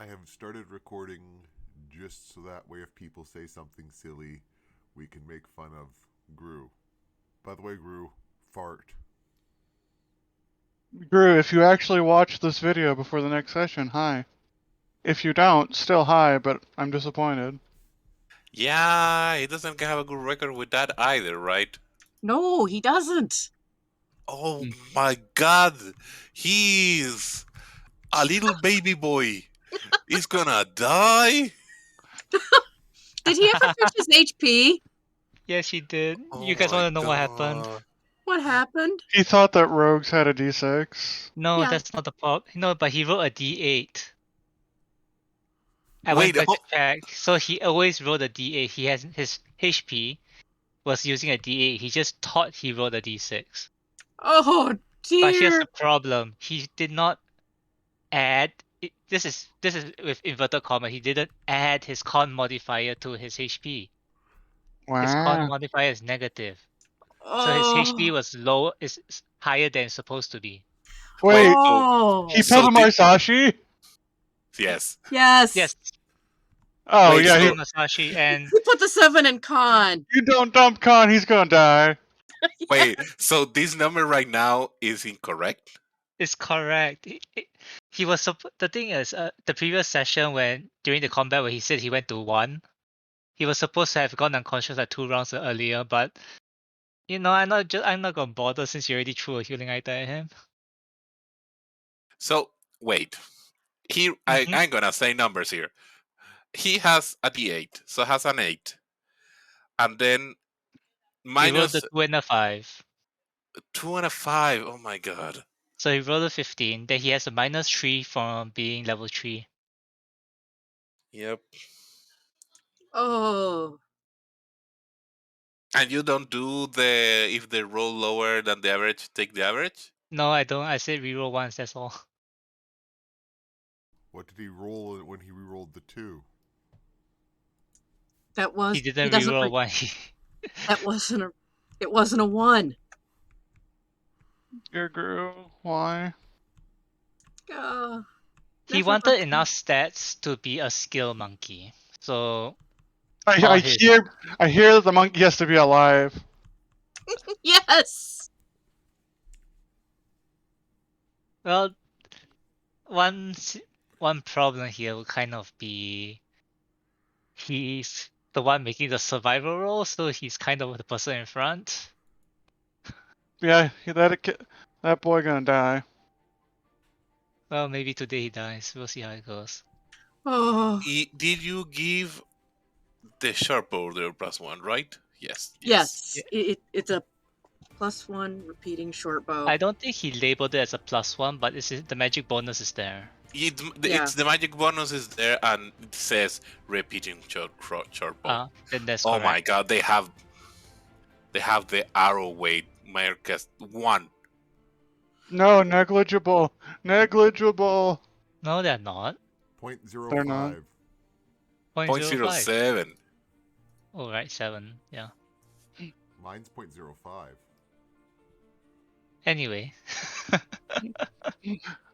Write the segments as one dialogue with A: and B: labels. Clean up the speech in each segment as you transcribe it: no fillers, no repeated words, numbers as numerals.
A: I have started recording just so that way if people say something silly, we can make fun of Gru. By the way, Gru, fart.
B: Gru, if you actually watch this video before the next session, hi. If you don't, still hi, but I'm disappointed.
C: Yeah, he doesn't have a good record with that either, right?
D: No, he doesn't.
C: Oh my god, he's a little baby boy. He's gonna die?
D: Did he ever fix his HP?
E: Yes, he did.
C: Oh
E: You guys
C: my
E: want to know what happened?
C: God.
D: What happened?
B: He thought that rogues had a d6.
E: No,
D: Yeah.
E: that's not the problem. No, but he rolled a d8. I
C: Wait,
E: went back to check. So he always rolled a d8. He has his HP was using a d8. He just thought he rolled a d6.
D: Oh
E: But here's
D: dear.
E: the problem. He did not add. This is with inverted comma. He didn't add his con modifier to his HP. His con
B: Wow.
E: modifier is negative.
D: Oh.
E: So his HP was low, is higher than it's supposed to be.
B: Wait,
D: Oh.
B: he
C: so
B: pulled a Masashi?
C: yes.
D: Yes.
E: Yes,
B: Oh,
C: Wait,
B: yeah,
C: so-
E: he Masashi, and
D: He put the 7 in con.
B: you don't dump Khan, he's gonna die.
C: Wait, so this number right now is incorrect?
E: it's correct. He was the thing is, the previous session when during the combat where he said he went to 1, he was supposed to have gone unconscious like 2 rounds earlier, but I'm not gonna bother since you already threw a healing item at him.
C: So, wait. I'm gonna say numbers here. He has a d8, so has an 8. And then
E: He rolled
C: minus
E: the 2 and a 5.
C: 2 and a 5. Oh my god.
E: So he rolled a 15. Then he has a -3 from being level 3.
C: Yep.
D: Oh.
C: And you don't do the if they roll lower than the average, take the average?
E: No, I don't. I said reroll once. That's all.
A: What did he roll when he re-rolled the 2?
D: That was.
E: He didn't
D: doesn't
E: reroll
D: re-
E: one.
D: That wasn't a. It wasn't a 1.
B: Dear Gru, why?
E: He
D: Never
E: wanted
D: mind.
E: enough stats to be a skill monkey. So
B: I
E: all his-
B: hear that the monkey has to be alive.
D: Yes.
E: well, one problem here will kind of be he's the one making the survival roll, so he's kind of the person in front.
B: Yeah, that boy gonna die.
E: Well, maybe today he dies. We'll see how it goes.
D: Oh.
C: Did you give the sharp order +1, right? Yes.
D: Yes. It's a +1 repeating short bow.
E: I don't think he labeled it as a +1, but the magic bonus is there.
C: It's the magic bonus is there, and it says repeating short bow.
E: Then that's
C: Oh
E: correct.
C: my god, they have the arrow weight marked 1.
B: No, negligible. Negligible.
E: No, they're not.
A: 0.05.
B: They're not.
E: 0.05.
C: 0.07.
E: Oh, right, 7. Yeah.
A: Mine's 0.05.
E: Anyway.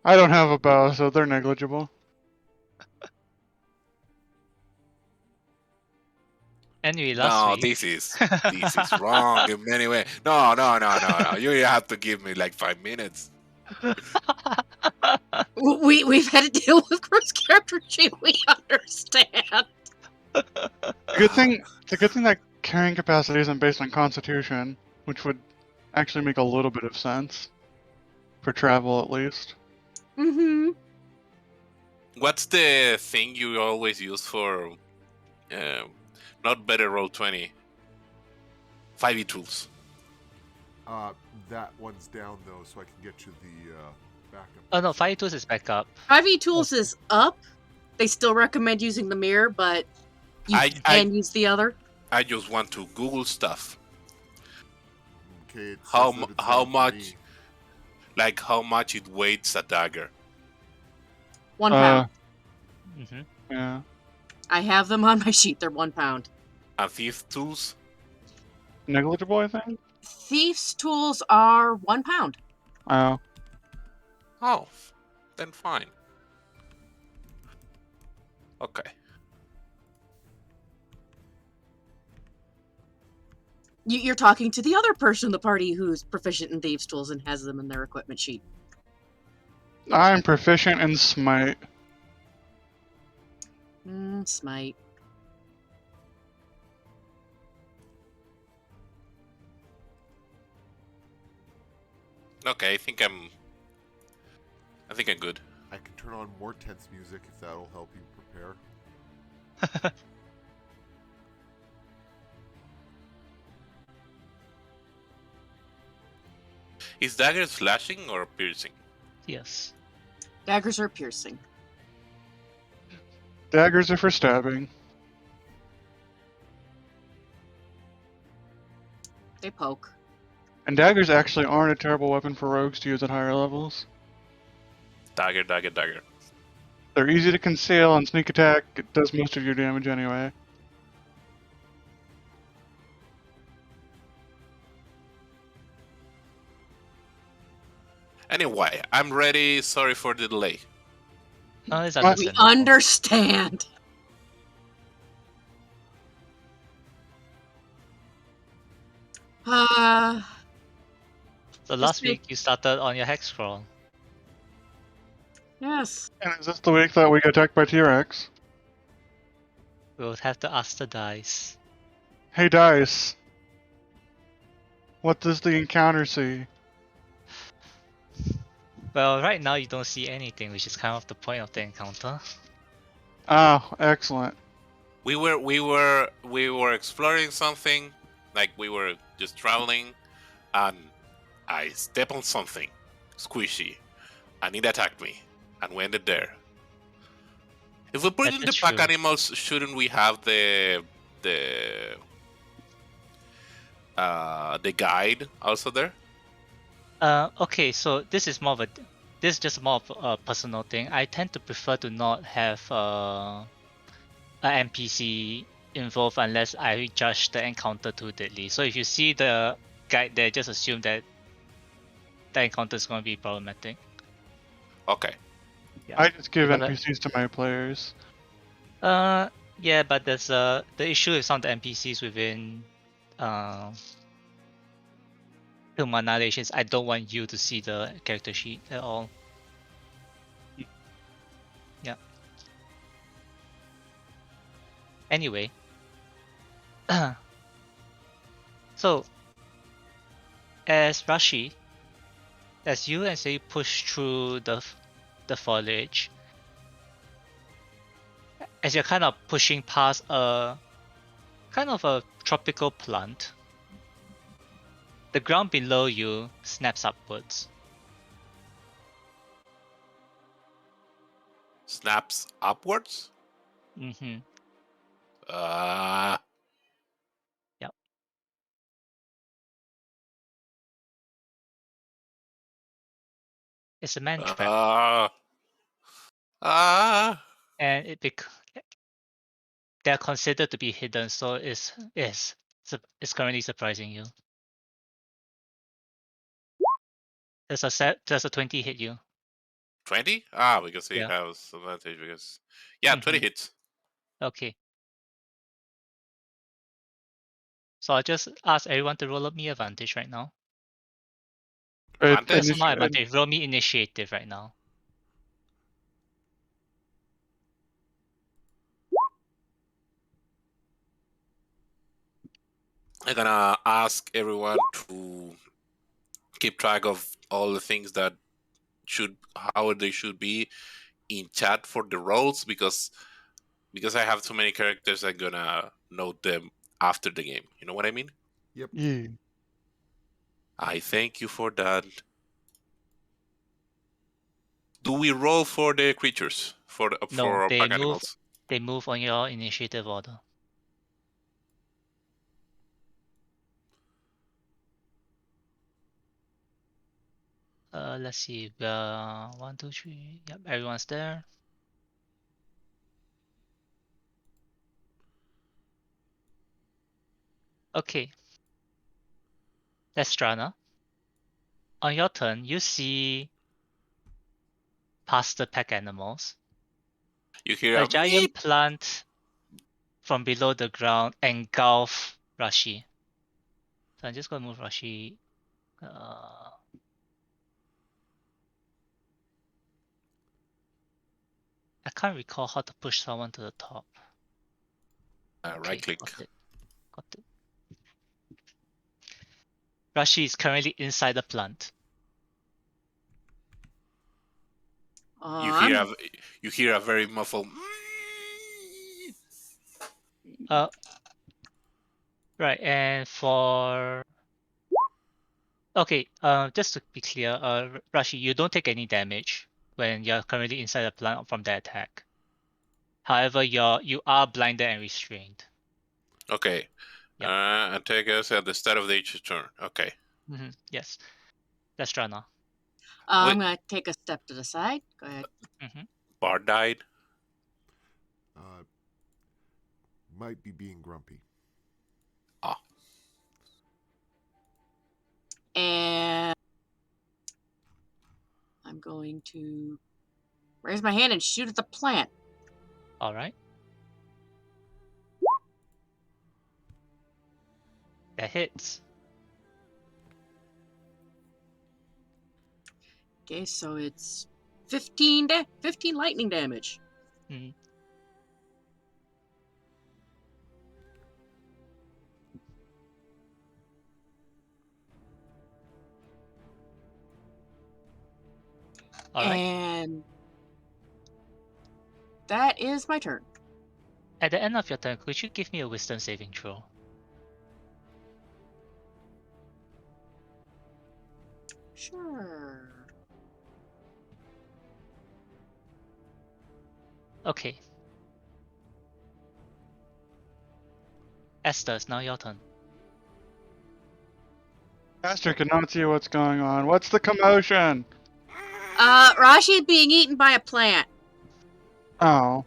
B: I don't have a bow, so they're negligible.
E: Anyway, last week.
C: This is wrong in many ways. No. You have to give me like 5 minutes.
D: We've had to deal with Gross character sheet. We understand.
B: It's a good thing that carrying capacity isn't based on constitution, which would actually make a little bit of sense. For travel, at least.
D: Mm-hmm.
C: What's the thing you always use for not better roll 20? 5e tools.
A: That one's down though, so I can get you the backup.
E: Oh no, Fire Tools is back up.
D: 5e Tools is up. They still recommend using the mirror, but you can use the other.
C: I just want to Google stuff.
A: Okay, it
C: How
A: says that it's
C: how
A: down for
C: much?
A: me.
C: Like how much it weighs a dagger?
D: 1 pound.
E: Mm-hmm.
B: Yeah.
D: I have them on my sheet. They're 1 pound.
C: And thief tools?
B: Negligible, I think?
D: Thief's tools are 1 pound.
B: Oh.
C: Oh, then fine. Okay.
D: You're talking to the other person in the party who's proficient in thieves' tools and has them in their equipment sheet.
B: I'm proficient in smite.
D: Smite.
C: Okay, I think I'm good.
A: I can turn on more tense music if that'll help you prepare.
C: Is dagger slashing or piercing?
E: Yes.
D: Daggers are piercing.
B: Daggers are for stabbing.
D: They poke.
B: And daggers actually aren't a terrible weapon for rogues to use at higher levels.
C: Dagger, dagger, dagger.
B: They're easy to conceal and sneak attack. It does most of your damage anyway.
C: Anyway, I'm ready. Sorry for the delay.
E: No, it's
B: What?
D: We
E: understandable.
D: understand. Uh,
E: So last
D: make-
E: week you started on your hex scroll.
D: yes.
B: And is this the week that we get attacked by T-Rex?
E: We'll have to ask the dice.
B: Hey dice. What does the encounter see?
E: Well, right now you don't see anything, which is kind of the point of the encounter.
B: Ah, excellent.
C: We were exploring something, like we were just traveling, and I step on something squishy, and it attacked me, and we ended there. If we put it in the
E: That's
C: pack
E: true.
C: animals, shouldn't we have the guide also there?
E: Okay, so this is just more of a personal thing. I tend to prefer to not have an NPC involved unless I judge the encounter too deadly. So if you see the guide there, just assume that the encounter is going to be problematic.
C: Okay.
E: Yeah.
B: I just give
E: Because
B: NPCs to my players.
E: yeah, but there's the issue with some of the NPCs within Film Annihilations. I don't want you to see the character sheet at all. Yeah. Anyway. So as Rashi, as you and say push through the foliage, as you're kind of pushing past a kind of a tropical plant, the ground below you snaps upwards.
C: Snaps upwards.
E: Mm-hmm. Yep. It's a man trap, and they're considered to be hidden, so it's currently surprising you. Does a 20 hit you?
C: 20? Because he
E: Yeah.
C: has advantage. Because 20
E: Mhm.
C: hits.
E: Okay. So I'll just ask everyone to roll up me advantage right now.
C: Advantage?
E: Also not advantage, roll me initiative right now.
C: I'm gonna ask everyone to keep track of all the things that how they should be in chat for the roles, because I have too many characters. I'm gonna note them after the game. You know what I mean?
A: Yep.
B: Yeah.
C: I thank you for that. Do we roll for the creatures for
E: No,
C: our pack animals?
E: they move on your initiative order. Let's see. 1, 2, 3. Yep, everyone's there. Okay. Lestrana. On your turn, you see past the pack animals.
C: You hear
E: A
C: a
E: giant
C: meep.
E: plant from below the ground engulf Rashi. So I'm just gonna move Rashi. I can't recall how to push someone to the top.
C: Right click.
E: Got it. Got it. Rashi is currently inside the plant.
C: You hear a very muffled.
E: Right, and for okay, just to be clear, Rashi, you don't take any damage when you're currently inside the plant from the attack. However, you are blinded and restrained.
C: Okay.
E: Yep.
C: Attack us at the start of each turn. Okay.
E: Yes. That's Strana.
D: I'm gonna take a step to the side. Go ahead.
C: Bard died.
A: Might be being grumpy.
D: And I'm going to raise my hand and shoot at the plant.
E: All right. That hits.
D: Okay, so it's 15 lightning damage.
E: Mm. All right.
D: And that is my turn.
E: At the end of your turn, could you give me a wisdom saving throw?
D: Sure.
E: Okay. Esther, it's now your turn.
B: Master cannot see what's going on. What's the commotion?
D: Rashi being eaten by a plant.
B: Oh.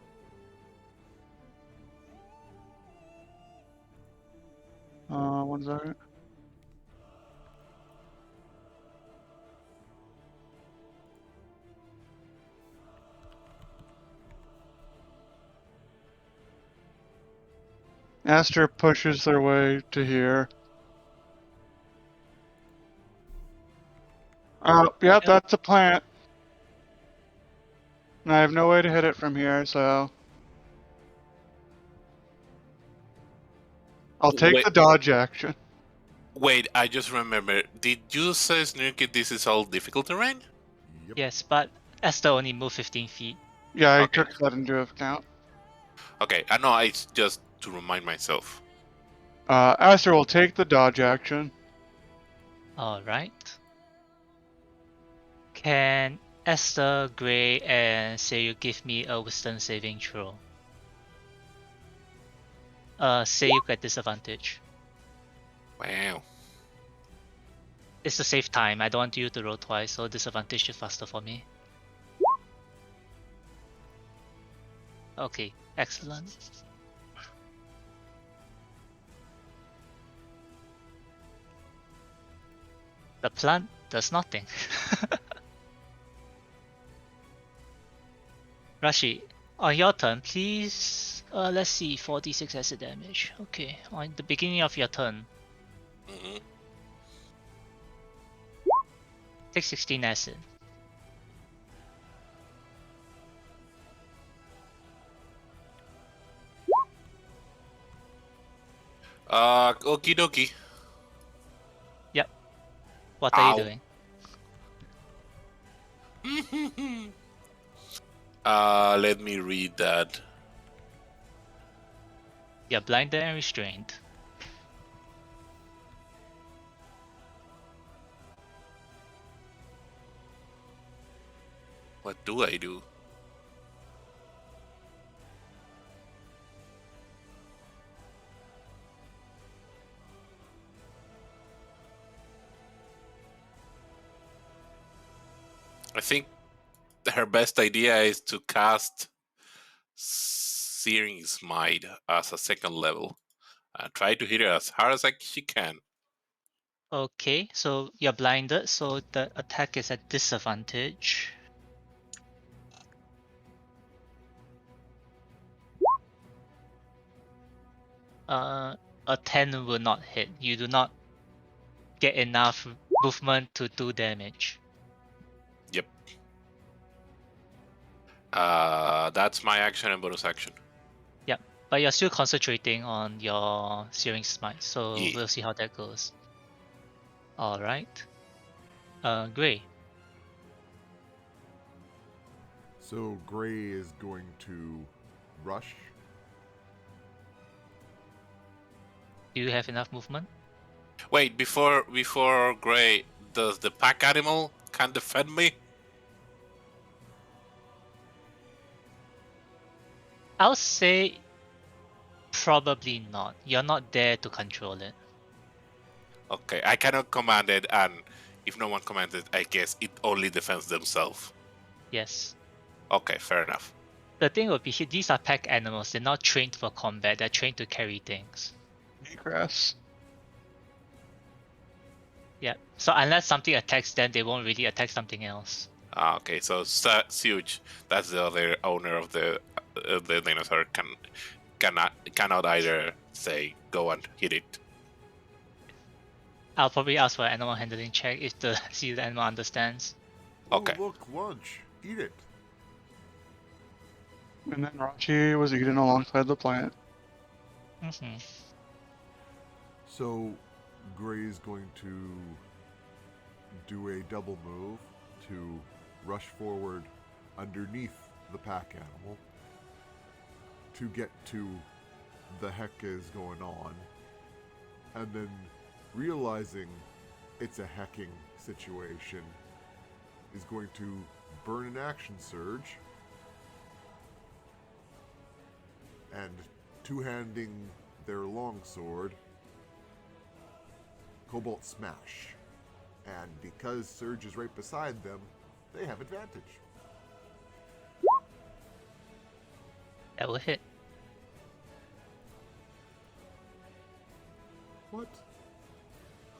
B: One second. Aster pushes their way to here. Yep, that's a plant. And I have no way to hit it from here, so I'll take the dodge action.
C: Wait, I just remember. Did you say, Snooky, this is all difficult terrain?
A: Yep.
E: Yes, but Esther only moved 15 feet.
B: Yeah, I
C: Okay.
B: took that into account.
C: Okay, I know. It's just to remind myself.
B: Aster will take the dodge action.
E: All right. Can Esther, Gray, and Seiyu give me a wisdom saving throw? Seiyu at disadvantage.
C: Wow.
E: It's to save time. I don't want you to roll twice, so disadvantage is faster for me. Okay, excellent. The plant does nothing. Rashi, on your turn, please. Let's see, 4d6 acid damage. Okay, on the beginning of your turn, take 16 acid.
C: Okie dokie.
E: Yep. What are you
C: doing? Let me read that.
E: You're blinded and restrained.
C: What do I do? I think her best idea is to cast Searing Smite as a second level. Try to hit her as hard as she can.
E: Okay, so you're blinded, so the attack is at disadvantage. a 10 will not hit. You do not get enough movement to do damage.
C: That's my action and bonus action.
E: But you're still concentrating on your Searing Smite, so
C: Yeah.
E: we'll see how that goes. Alright. Gray.
A: So Gray is going to rush.
E: Do you have enough movement?
C: Wait, before Gray, does the pack animal can defend me?
E: I'll say probably not. You're not there to control it.
C: Okay, I cannot command it, and if no one commands it, I guess it only defends themselves.
E: Yes.
C: Okay, fair enough.
E: The thing would be these are pack animals. They're not trained for combat. They're trained to carry things.
B: Grass.
E: Yeah. So unless something attacks them, they won't really attack something else.
C: Okay, so Suge, that's the other owner of the dinosaur, cannot either say go and hit it.
E: I'll probably ask for an animal handling check if the see if the animal understands.
C: Okay.
A: Oh, look, lunch. Eat it.
B: And then Rachi was eaten alongside the plant.
E: Mm-hmm.
A: So Gray's going to do a double move to rush forward underneath the pack animal to get to the heck is going on, and then realizing it's a hecking situation is going to burn an action surge and two-handing their longsword Cobalt Smash. And because Surge is right beside them, they have advantage.
E: That will hit.
A: What?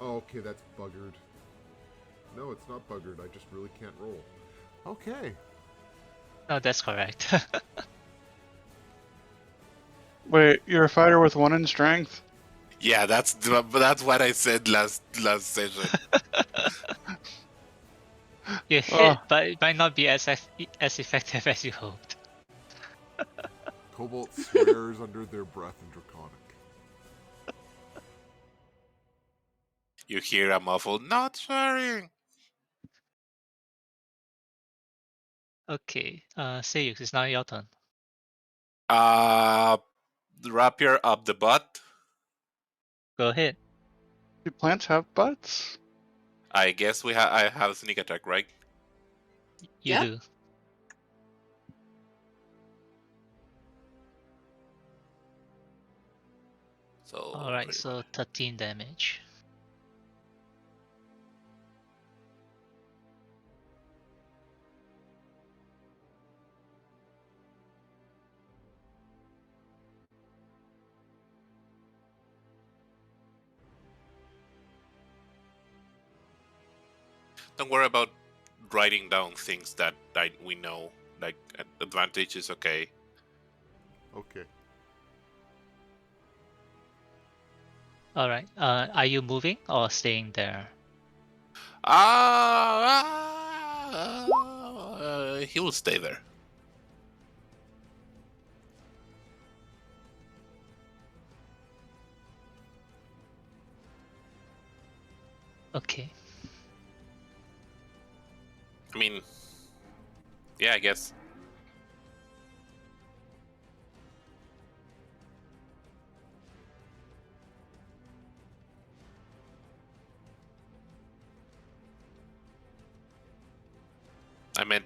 A: Oh, okay, that's buggered. No, it's not buggered. I just really can't roll. Okay.
E: No, that's correct.
B: Wait, you're a fighter with 1 in strength?
C: Yeah, that's what I said last session.
E: You hit, but it might not be as effective as you hoped.
A: Cobalt swears under their breath in Draconic.
C: You hear a muffled "not swearing."
E: Okay, Seyux, it's now your turn.
C: Rapier up the butt.
E: Go ahead.
B: Do plants have butts?
C: I guess I have a sneak attack, right?
E: You
D: Yep.
E: do.
C: So
E: Alright, so 13 damage.
C: don't worry about writing down things that we know. Like advantage is okay.
A: Okay.
E: Alright, are you moving or staying there?
C: He will stay there.
E: Okay.
C: I mean, yeah, I guess.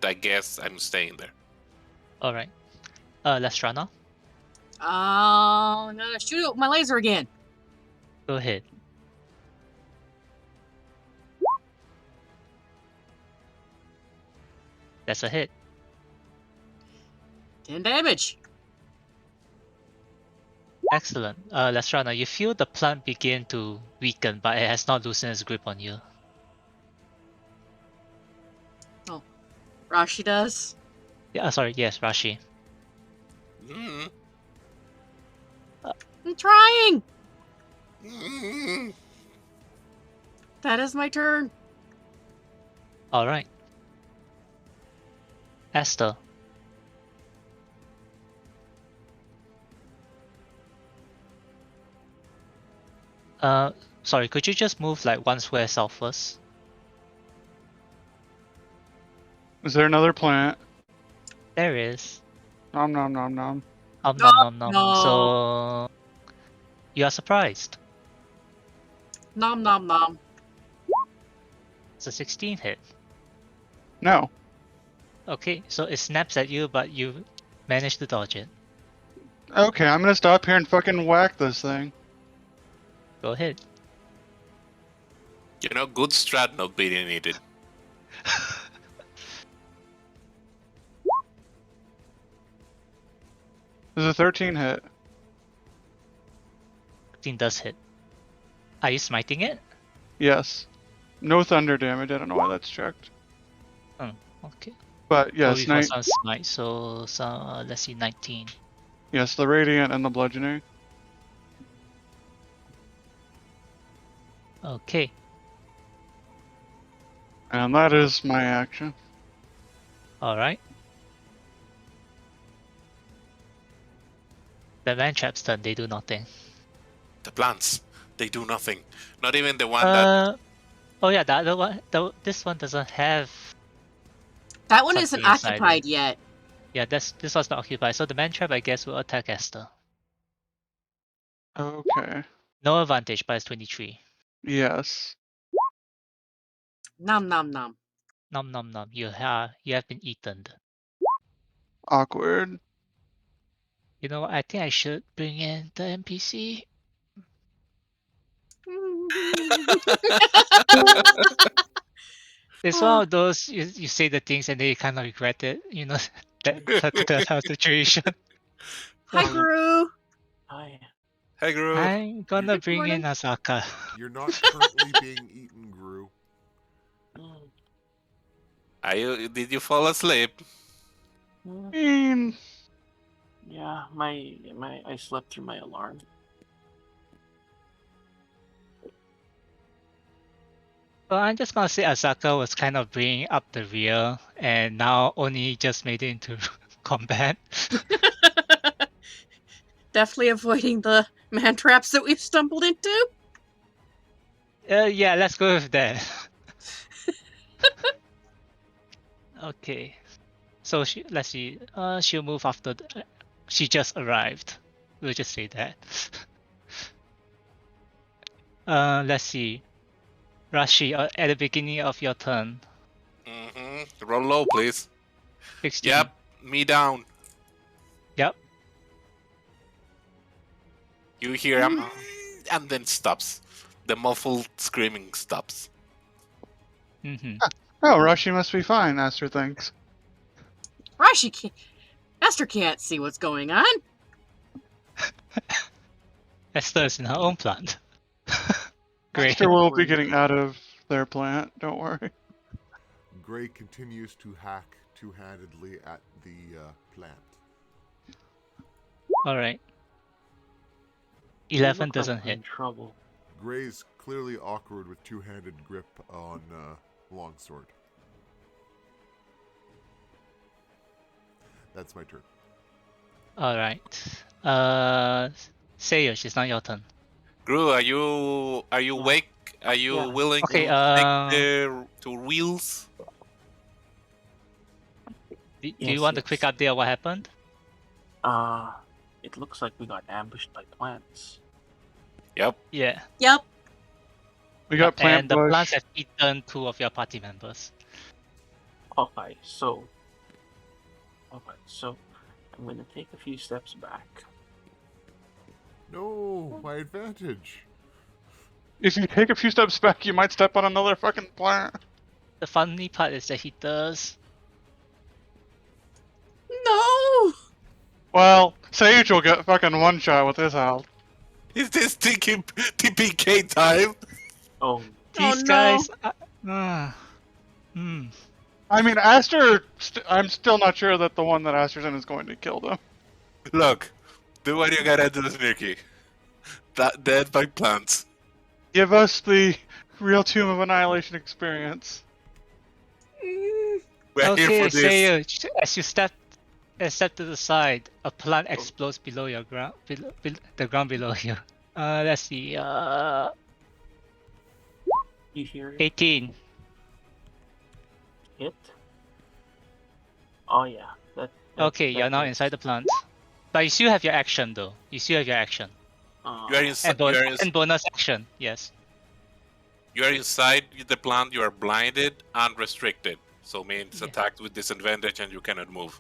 C: I guess I'm staying there.
E: Alright. Lestrana,
D: I'm gonna shoot out my laser again.
E: go ahead. That's a hit.
D: 10 damage.
E: Excellent. Lestrana, you feel the plant begin to weaken, but it has not loosened its grip on you.
D: Rashi does.
E: Yeah, sorry, yes, Rashi.
C: Mm.
D: I'm trying.
C: Mm.
D: That is my turn.
E: All right. Esther. Sorry, could you just move like one square south first?
B: Is there another plant?
E: There is.
B: Nom nom nom nom.
E: Nom
D: Oh,
E: nom nom nom.
D: no.
E: So you are surprised.
D: Nom nom nom.
E: It's a 16 hit.
B: No.
E: Okay, so it snaps at you, but you manage to dodge it.
B: Okay, I'm gonna stop here and fucking whack this thing.
E: Go ahead.
C: You know, good strat not being needed.
B: There's a 13 hit.
E: 15 does hit. Are you smiting it?
B: Yes. No thunder damage. I don't know why that's checked.
E: Oh, okay.
B: But yes,
E: Probably for some smite, so let's see, 19.
B: yes, the radiant and the bludgeoning.
E: Okay.
B: And that is my action.
E: Alright. The man trap's turn, they do nothing.
C: The plants, they do nothing. Not even the one that.
E: Oh yeah, the other one, this one doesn't have.
D: That one isn't
E: something inside
D: occupied
E: it.
D: yet.
E: Yeah, this one's not occupied. So the man trap, I guess, will attack Esther.
B: Okay.
E: No advantage, but it's 23.
B: Yes.
D: Nom nom nom.
E: Nom nom nom. You have been eaten.
B: Awkward.
E: You know what? I think I should bring in the NPC. It's one of those you say the things and then you kind of regret it. You know that situation.
D: Hi, Gru.
F: Hi.
C: Hey, Gru.
E: I'm gonna
D: Good
E: bring in
D: morning.
E: Asaka.
A: You're not currently being eaten, Gru.
F: Mm,
C: Did you fall asleep?
F: mm,
B: I mean,
F: yeah, I slept through my alarm.
E: Well, I'm just gonna say Asaka was kind of bringing up the rear and now only just made it into combat.
D: Definitely avoiding the man traps that we've stumbled into.
E: Yeah, let's go with that. Okay. So let's see. She'll move after she just arrived. We'll just say that. Let's see. Rashi, at the beginning of your turn.
C: Mm-hmm. Roll low, please.
E: 16.
C: Yep, me down.
E: Yep.
C: You hear him, and then stops. The muffled screaming stops.
E: Mm-hmm.
B: oh, Rashi must be fine, Aster thinks.
D: Rashi can't. Esther can't see what's going on.
E: Esther is in her own plant. Great.
B: Aster will be getting out of their plant, don't worry.
A: Gray continues to hack two-handedly at the plant.
E: Alright.
F: You
E: 11
F: look
E: doesn't
F: like we're in
E: hit.
F: trouble.
A: Gray's clearly awkward with two-handed grip on longsword. That's my turn.
E: Alright. Sayush, it's not your turn.
C: Gru, are you awake? Are you
F: Yeah.
C: willing
E: Okay,
C: to take the wheels?
E: Do
F: Yes,
E: you want a
F: yes.
E: quick update of what happened?
F: It looks like we got ambushed by plants.
C: Yep.
E: Yeah.
D: Yep.
B: We got plant
E: And the
B: bush.
E: plants have eaten 2 of your party members.
F: Okay, so I'm gonna take a few steps back.
A: No, my advantage.
B: If you take a few steps back, you might step on another fucking plant.
E: The funny part is that he does.
D: No.
B: Well, Sage will get fucking one shot with his health.
C: Is this TPK time?
F: Oh,
E: These
D: no.
E: guys.
B: I mean, Aster, I'm still not sure that the one that Aster's in is going to kill them.
C: Look, do what you gotta do, Sneaky. dead by plants.
B: Give us the real Tomb of Annihilation experience.
D: Mm,
C: We're here
E: Okay,
C: for this.
E: Seiyu, as you step to the side, a plant explodes below your ground, the ground below you. Let's see.
F: You hear it
E: 18.
F: hit? Oh yeah, that.
E: Okay, you're now inside the plant, but you still have your action though. You still have your action
C: You are inside. You are
E: and bonus action. Yes.
C: You are inside the plant. You are blinded and restricted. So means
E: Yeah.
C: attacked with disadvantage and you cannot move.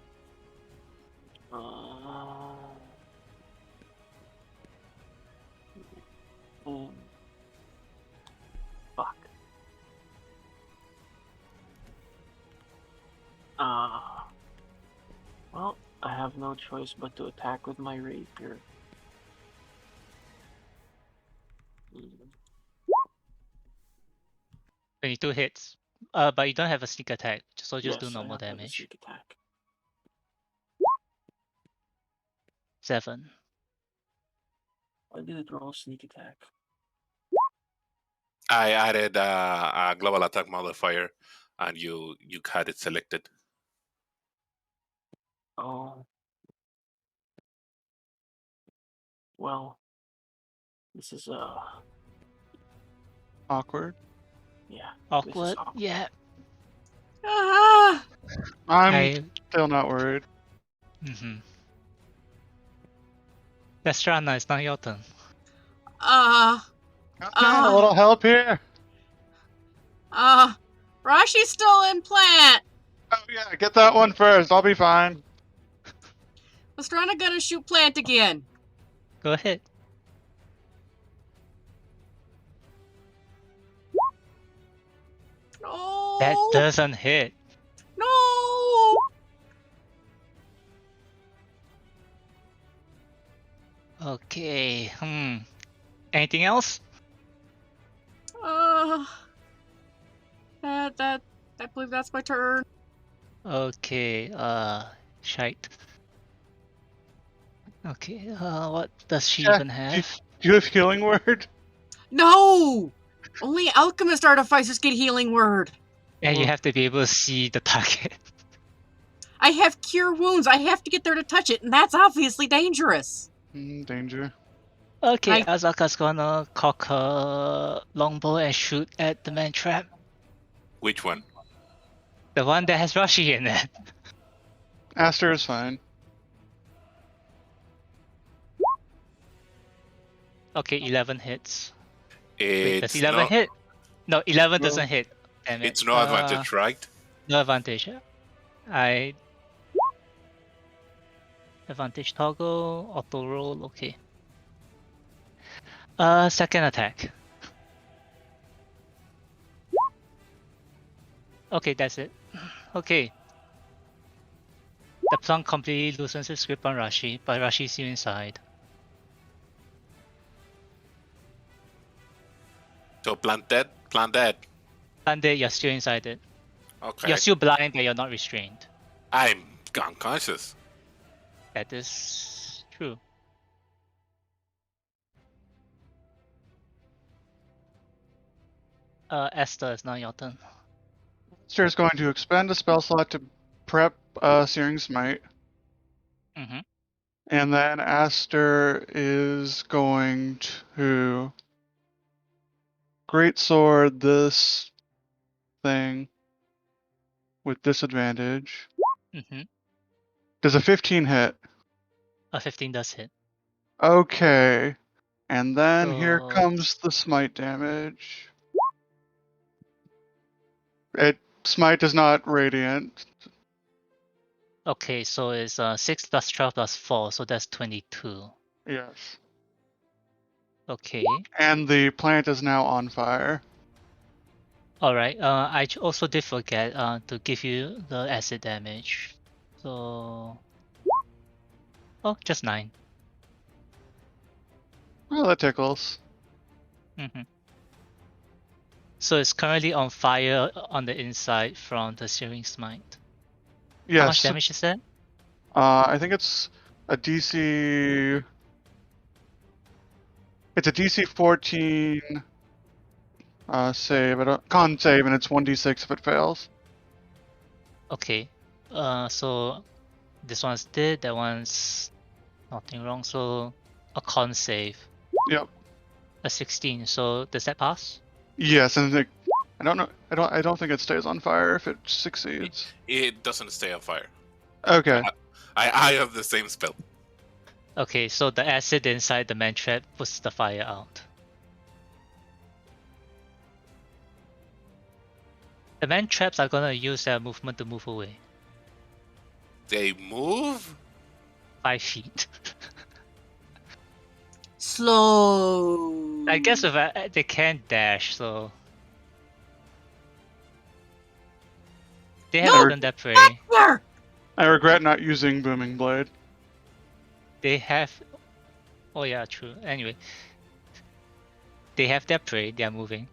F: Fuck. Well, I have no choice but to attack with my rapier.
E: 22 hits. But you don't have a sneak attack, so just do
F: Yes,
E: normal
F: I have a
E: damage.
F: sneak attack.
E: 7.
F: Why did it roll sneak attack?
C: I added a global attack modifier, and you had it selected.
F: Oh. Well, this is
B: Awkward.
F: yeah. This is
E: Awkward.
F: awkward.
E: Yeah.
D: ah,
B: I'm still not worried.
E: Mm-hmm. Lestrana, it's not your turn.
B: A little help here.
D: Rashi's still in plant.
B: Oh yeah, get that one first. I'll be fine.
D: Lestrana gonna shoot plant again.
E: Go ahead.
D: No.
E: That doesn't hit.
D: No.
E: Okay. Anything else?
D: I believe that's my turn.
E: Okay. Shite. Okay. What does she even have?
B: Do you have healing word?
D: No. Only alchemist artificers get healing word.
E: And you have to be able to see the target.
D: I have cure wounds. I have to get there to touch it, and that's obviously dangerous.
B: Danger.
E: Okay, Azaka's gonna cock her longbow and shoot at the man trap.
C: Which one?
E: The one that has Rashi in it.
B: Aster is fine.
E: Okay, 11 hits.
C: It's
E: Wait, does 11 hit? No, 11 doesn't hit. Damn it.
C: It's no advantage, right?
E: No advantage. Advantage toggle, auto roll, okay. Second attack. Okay, that's it. Okay. The plant completely loosens its grip on Rashi, but Rashi's still inside.
C: So plant dead. Plant dead.
E: And then you're still inside it.
C: Okay.
E: You're still blind, but you're not restrained.
C: I'm unconscious.
E: That is true. Esther, it's now your turn.
B: Aster is going to expend a spell slot to prep Searing Smite.
E: Mm-hmm.
B: And then Aster is going to greatsword this thing with disadvantage.
E: Mm-hmm.
B: Does a 15 hit?
E: A 15 does hit.
B: Okay. And then here
E: So-
B: comes the smite damage. Smite is not radiant.
E: Okay, so it's 6 plus 12 plus 4, so that's 22.
B: Yes.
E: Okay.
B: And the plant is now on fire.
E: Alright, I also did forget to give you the acid damage. So... Oh, just 9.
B: Well, that tickles.
E: Mm-hmm. So it's currently on fire on the inside from the Searing Smite.
B: Yes.
E: How much damage is that?
B: I think it's a DC It's a DC 14 save. Con save, and it's 1d6 if it fails.
E: Okay. So this one's dead. That one's nothing wrong. So a con save.
B: Yep.
E: A 16. So does that pass?
B: Yes, and I don't know. I don't think it stays on fire if it succeeds.
C: It doesn't stay on fire.
B: Okay.
C: I have the same spell.
E: Okay, so the acid inside the man trap puts the fire out. The man traps are gonna use their movement to move away.
C: They move?
E: 5 feet.
D: Slow.
E: I guess if they can't dash, so they have
D: No!
E: done that prey.
D: Where?
B: I regret not using Booming Blade.
E: They have. Oh yeah, true. Anyway, they have their prey. They are moving.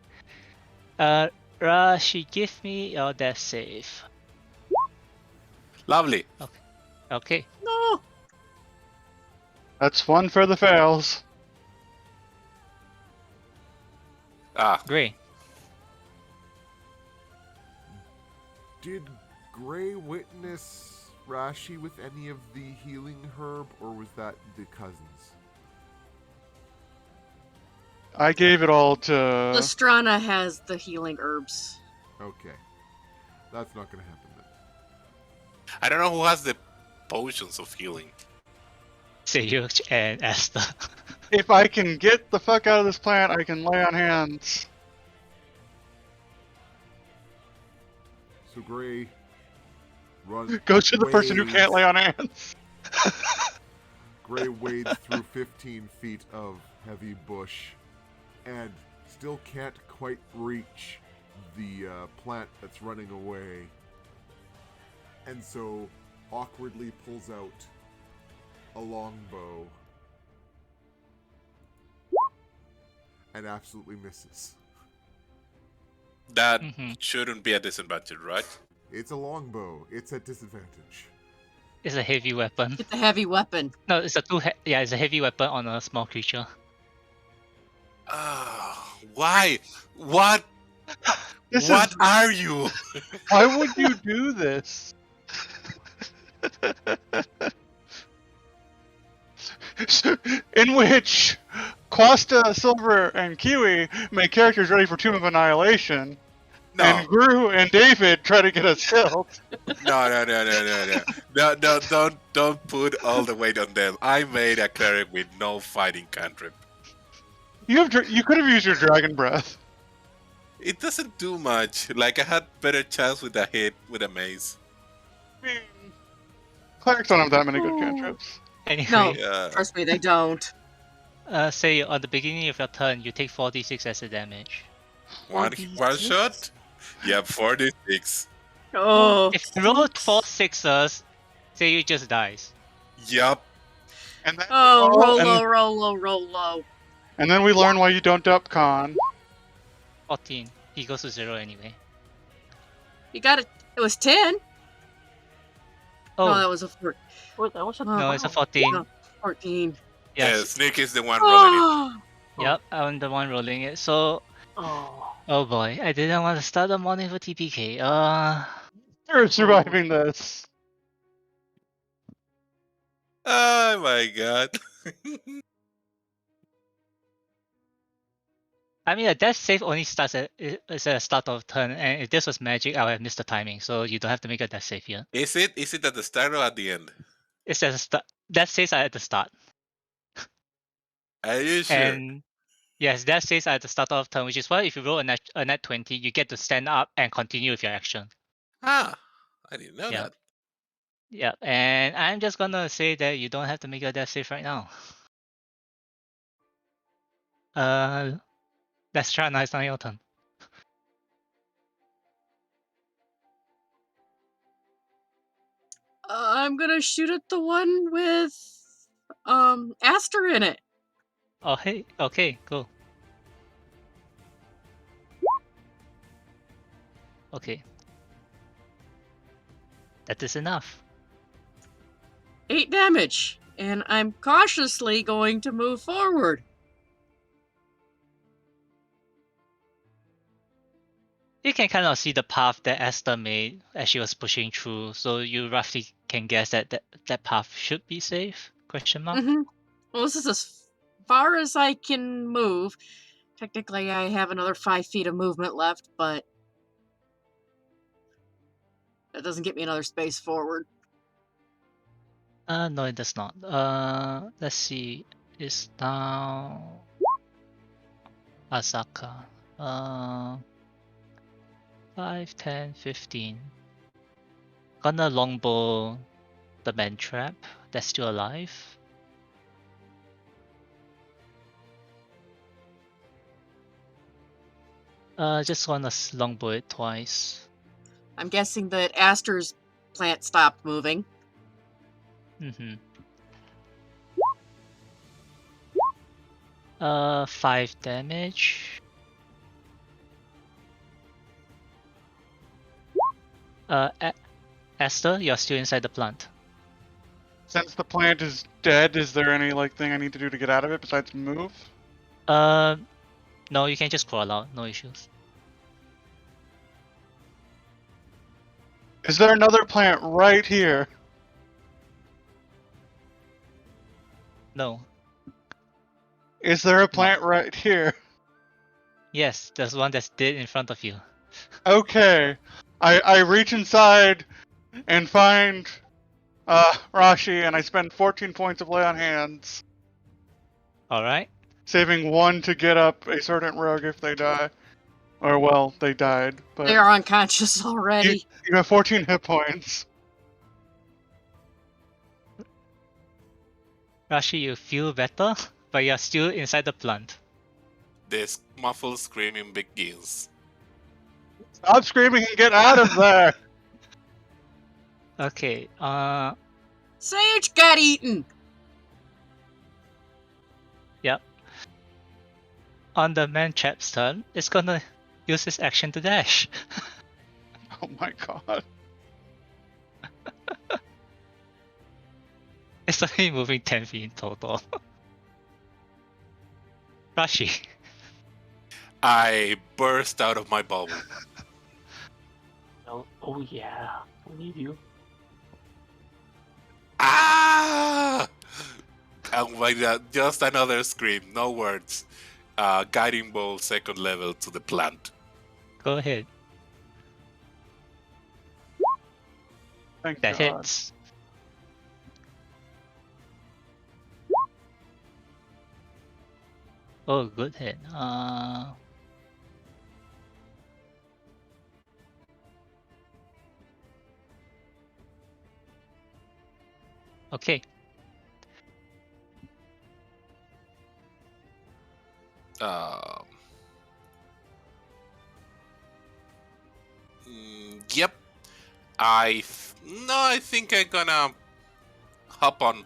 E: Rashi, give me your death save.
C: Lovely.
E: Okay.
D: No.
B: That's one for the fails.
E: Gray.
A: Did Gray witness Rashi with any of the healing herb, or was that the cousins?
B: I gave it all to.
D: Lestrana has the healing herbs.
A: Okay. That's not going to happen then.
C: I don't know who has the potions of healing.
E: Sayuch and Asta.
B: If I can get the fuck out of this plant, I can lay on hands.
A: So Gray runs.
B: Goes to the person who can't lay on hands.
A: Gray wades through 15 feet of heavy bush and still can't quite reach the plant that's running away. And so awkwardly pulls out a longbow and absolutely misses.
C: That
E: Mhm.
C: shouldn't be a disadvantage, right?
A: It's a longbow. It's at disadvantage.
E: It's a heavy weapon.
D: It's a heavy weapon.
E: No, it's a it's a heavy weapon on a small creature.
C: Why? What?
B: This
C: What
B: is.
C: are you?
B: Why would you do this? In which Quasta, Silver, and Kiwi make characters ready for Tomb of Annihilation,
C: No,
B: and Gru and David try to get us killed.
C: no. Don't put all the weight on them. I made a cleric with no fighting cantrip.
B: You could have used your Dragon Breath.
C: It doesn't do much. Like, I had better chance with a hit with a mace.
B: I mean, clerics don't have that many good cantrips.
E: Anyway,
D: No.
C: Yeah.
D: Trust me, they don't.
E: say at the beginning of your turn, you take 46 acid damage.
C: One shot? Yep, 46.
D: Oh.
E: If you roll 4 sixes, say you just dies.
C: Yup.
B: And then
D: Oh, roll
B: and,
D: low, roll low, roll low.
B: and then we learn why you don't up con.
E: 14. He goes to 0 anyway.
D: You got it. It was 10.
E: Oh,
D: No, that was a 4.
F: What? That was a
E: no, it's a 14.
D: No, 14.
C: Yeah,
E: Yes.
C: Sneak is the one rolling
D: Oh.
E: Yep, I'm the one rolling it. So,
F: Oh.
E: oh boy, I didn't want to start the morning for TPK.
B: You're surviving this.
C: it. Oh my god.
E: I mean, a death save only starts at the start of turn, and if this was magic, I would have missed the timing. So you don't have to make a death save here.
C: Is it at the start or at the end?
E: It's at the start. Death saves are at the start.
C: Are you sure?
E: And yes, death saves are at the start of turn, which is why if you roll a net 20, you get to stand up and continue with your action.
C: I didn't know
E: Yeah.
C: that.
E: Yeah, and I'm just gonna say that you don't have to make a death save right now. Let's try nice on your turn.
D: I'm gonna shoot at the one with Aster in it.
E: Oh hey, okay, cool. Okay. That is enough.
D: 8 damage. And I'm cautiously going to move forward.
E: You can kind of see the path that Esther made as she was pushing through, so you roughly can guess that path should be safe. Question mark.
D: Mm-hmm. Well, this is as far as I can move. Technically, I have another 5 feet of movement left, but that doesn't get me another space forward.
E: No, it does not. Let's see. It's now Asaka. 5, 10, 15. Gonna longbow the man trap that's still alive. Just wanna longbow it twice.
D: I'm guessing that Aster's plant stopped moving.
E: Mm-hmm. 5 damage. Esther, you're still inside the plant.
B: Since the plant is dead, is there any thing I need to do to get out of it besides move?
E: No, you can just crawl out. No issues.
B: Is there another plant right here?
E: No.
B: Is there a plant right here?
E: Yes, there's one that's dead in front of you.
B: Okay. I reach inside and find Rashi, and I spend 14 points of lay on hands,
E: Alright.
B: saving 1 to get up a certain rogue if they die. Or, well, they died, but
D: They are unconscious already.
B: you have 14 hit points.
E: Rashi, you feel better, but you're still inside the plant.
C: The muffled screaming begins.
B: Stop screaming and get out of there!
E: Okay,
D: Sage got eaten!
E: yep. On the man trap's turn, it's gonna use its action to dash.
B: Oh my god.
E: It's only moving 10 feet in total. Rashi.
C: I burst out of my bubble.
F: Oh yeah, we need you.
C: Ah! And like that, just another scream, no words. Guiding bolt 2nd level to the plant.
E: Go ahead.
B: Thank
E: That
B: god.
E: hits. Oh, good hit. Okay.
C: Yep. I think I'm gonna hop on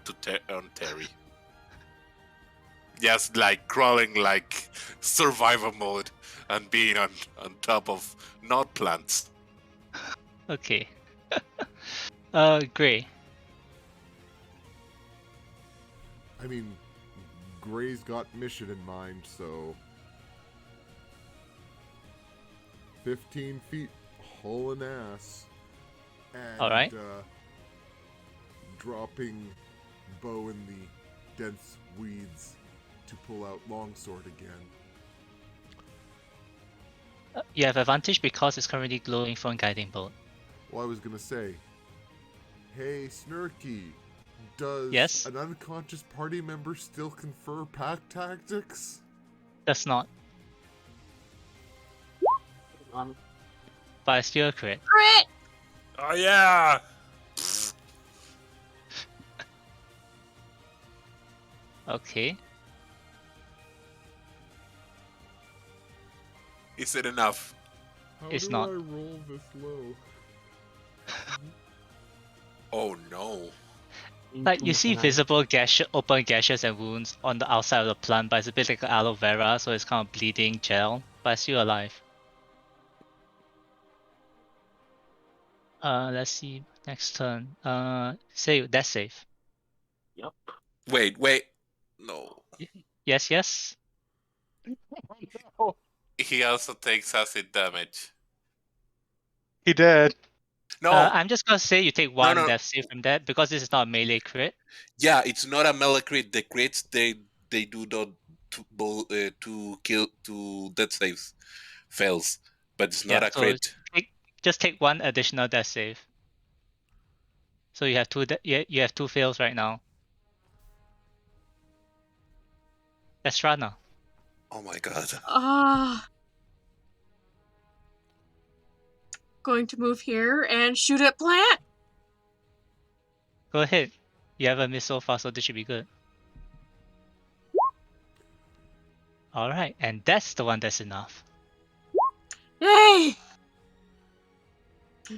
C: Terry. Just like crawling like survivor mode and being on top of not plants.
E: Okay. Gray.
A: I mean, Gray's got mission in mind, so 15 feet hauling ass, and
E: Alright.
A: Dropping bow in the dense weeds to pull out longsword again.
E: You have advantage because it's currently glowing from guiding bolt.
A: Well, I was gonna say, hey Snurky, does
E: Yes?
A: an unconscious party member still confer pack tactics?
E: Does not,
F: On
E: but it's still a crit.
D: Crit!
C: Oh yeah!
E: Okay.
C: Is it enough?
A: How
E: It's
A: do
E: not.
A: I roll this low?
C: Oh no.
E: Like, you see visible open gashes and wounds on the outside of the plant, but it's a bit like aloe vera, so it's kind of bleeding gel, but it's still alive. Let's see. Next turn. Say that's safe.
F: Yep.
C: Wait. No.
E: Yes.
C: He also takes acid damage.
B: He did.
C: No,
E: I'm just gonna say you take one
C: no.
E: death save from that because this is not a melee crit.
C: Yeah, it's not a melee crit. The crits they do not to kill to death saves fails, but it's not
E: Yeah,
C: a
E: so
C: crit.
E: just take one additional death save. So you have you have 2 fails right now. Let's try now.
C: Oh my god.
D: Going to move here and shoot at plant.
E: Go ahead. You haven't missed so far, so this should be good. Alright, and that's the one that's enough.
D: Yay!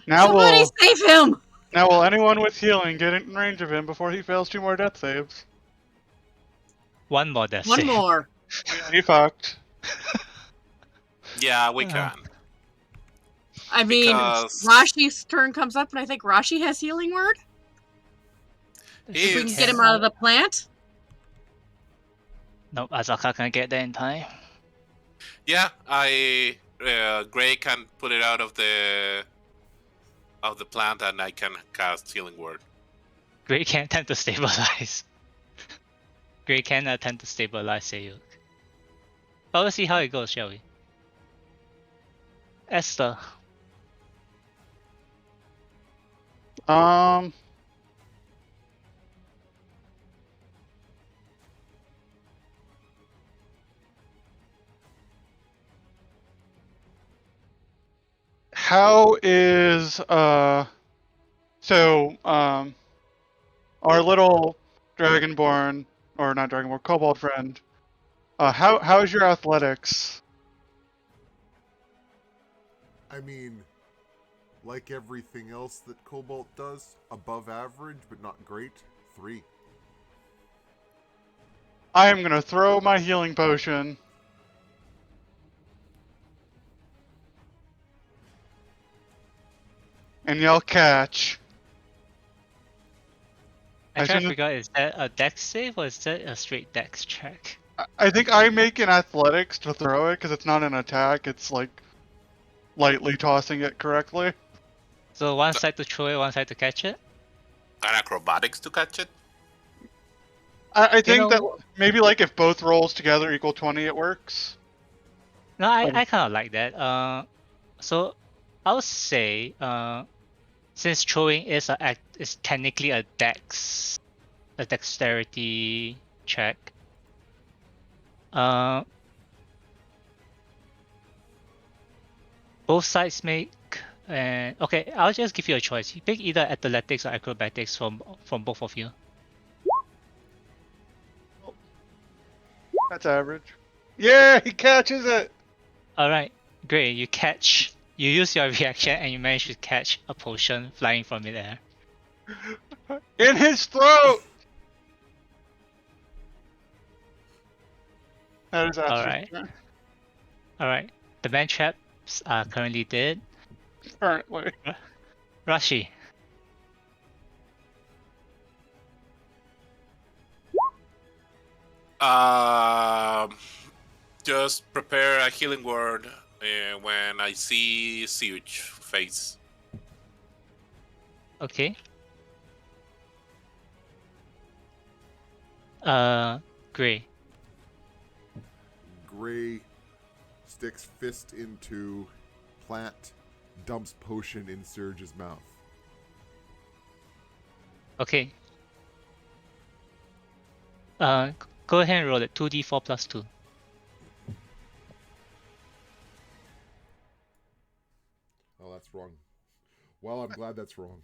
B: Now
D: Somebody save him!
B: will anyone with healing get in range of him before he fails 2 more death saves?
E: One more death
D: One
E: save.
D: more.
B: Yeah, he fucked.
C: Yeah, we
E: Uh,
C: can.
D: I mean,
C: Because
D: Rashi's turn comes up, and I think Rashi has healing word. If we can get him out of the plant.
E: Nope, Azaka can't get there in time.
C: yeah, Gray can put it out of the plant, and I can cast healing word.
E: Gray can't attempt to stabilize. Gray can attempt to stabilize Sayuk. But we'll see how it goes, shall we? Esther.
B: How is our little dragonborn, or not dragonborn, kobold friend? How is your athletics?
A: I mean, like everything else that Cobalt does, above average, but not great. 3.
B: I am gonna throw my healing potion. And yell catch.
E: I
B: As
E: try to
B: soon as
E: figure out, is that a dex save or is that a straight dex check?
B: I think I make an athletics to throw it because it's not an attack. It's like lightly tossing it correctly.
E: So one side to throw it, one side to catch it?
C: And acrobatics to catch it.
B: I think
E: know-
B: that maybe like if both rolls together equal 20, it works.
E: No, I kind of like that. So I would say, since throwing is technically a dexterity check. Both sides make. Okay, I'll just give you a choice. You pick either athletics or acrobatics from both of you.
B: That's average. Yeah, he catches it.
E: All right, great. You catch. You use your reaction and you manage to catch a potion flying from midair.
B: In his throat. That is actually
E: All right. The man traps are currently dead.
B: currently.
E: Rashi.
C: Just prepare a healing word when I see Siege face.
E: Okay. Gray.
A: Gray sticks fist into plant, dumps potion in Surge's mouth.
E: Okay. Go ahead and roll it. 2d4 plus 2.
A: Oh, that's wrong. Well, I'm glad that's wrong.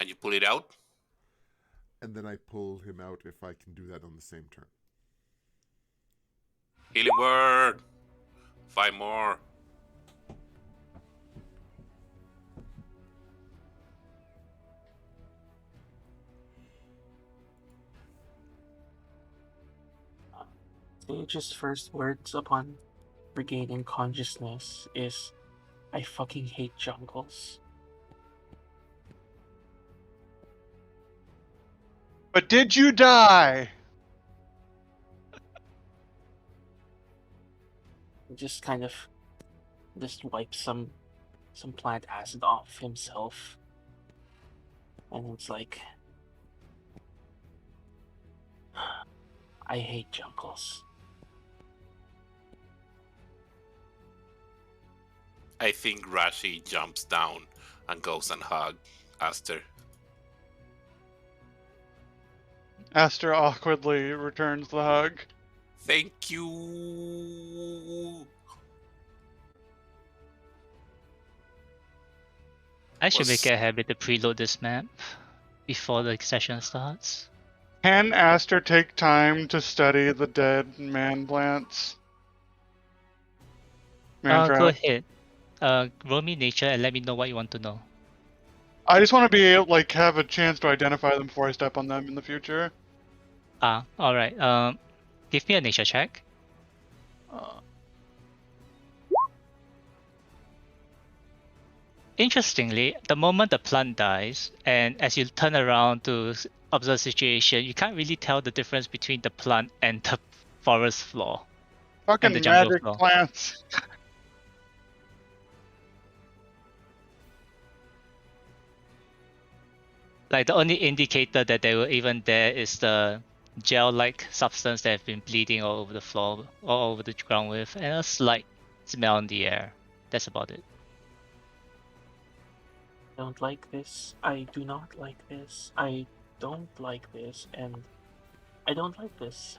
C: And you pull it out.
A: And then I pull him out if I can do that on the same turn.
C: Healing word. 5 more.
F: Sage's first words upon regaining consciousness is I fucking hate jungles.
B: But did you die?
F: Just kind of just wipe some plant acid off himself. And it's like I hate jungles.
C: I think Rashi jumps down and goes and hug Aster.
B: Aster awkwardly returns the hug.
C: Thank you.
E: I should make
C: Was-
E: it a habit to preload this map before the session starts.
B: Can Aster take time to study the dead man plants? Man
E: Go
B: trap.
E: ahead. Roll me nature and let me know what you want to know.
B: I just want to be able, like, have a chance to identify them before I step on them in the future.
E: Alright. Give me a nature check.
B: Uh,
E: Interestingly, the moment the plant dies, and as you turn around to observe the situation, you can't really tell the difference between the plant and the forest floor.
B: fucking
E: the jungle
B: magic
E: floor.
B: plants.
E: Like the only indicator that they were even there is the gel-like substance that have been bleeding all over the floor, all over the ground with, and a slight smell in the air. That's about it.
F: Don't like this. I do not like this. I don't like this, and I don't like this.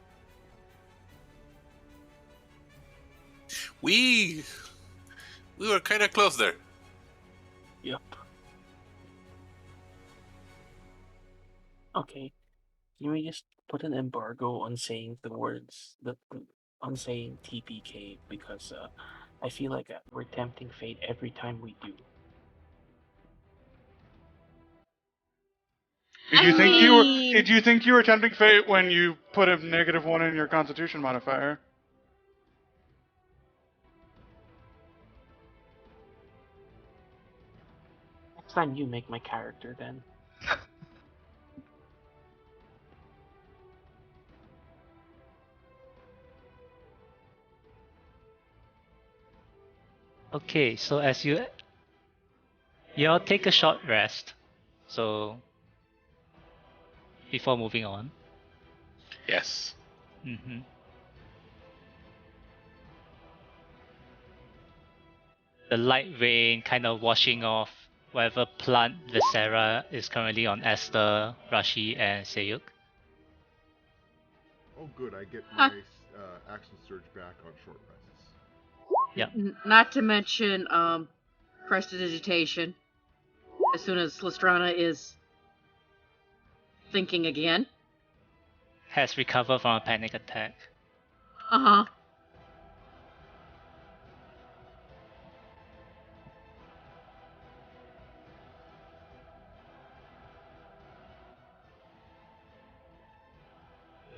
C: We were kind of close there.
F: Yup. Okay. Can we just put an embargo on saying the words on saying TPK because I feel like we're tempting fate every time we do.
B: Did you think you were tempting fate when you put a -1 in your Constitution modifier?
F: Next time you make my character then.
E: Okay, so as y'all take a short rest, so before moving on.
B: Yes.
E: Mm-hmm. The light rain kind of washing off whatever plant viscera is currently on Esther, Rashi, and Seyuk.
A: Oh, good. I get my action surge back on short rests.
E: Yep.
D: Not to mention prestidigitation. As soon as Lestrana is thinking again.
E: Has recovered from a panic attack.
D: Uh-huh.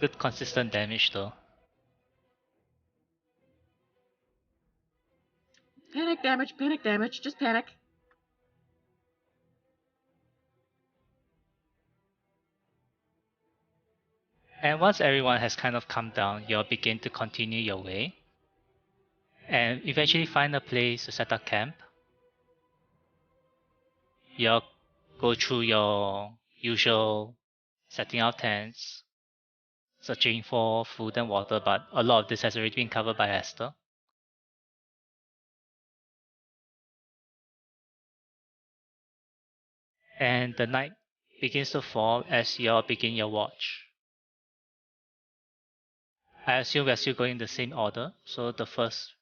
E: Good consistent damage though.
D: Panic damage, just panic.
E: And once everyone has kind of calmed down, you'll begin to continue your way. And eventually find a place to set up camp. You'll go through your usual setting out tents, searching for food and water, but a lot of this has already been covered by Esther. And the night begins to fall as you all begin your watch. I assume we're still going in the same order, so the first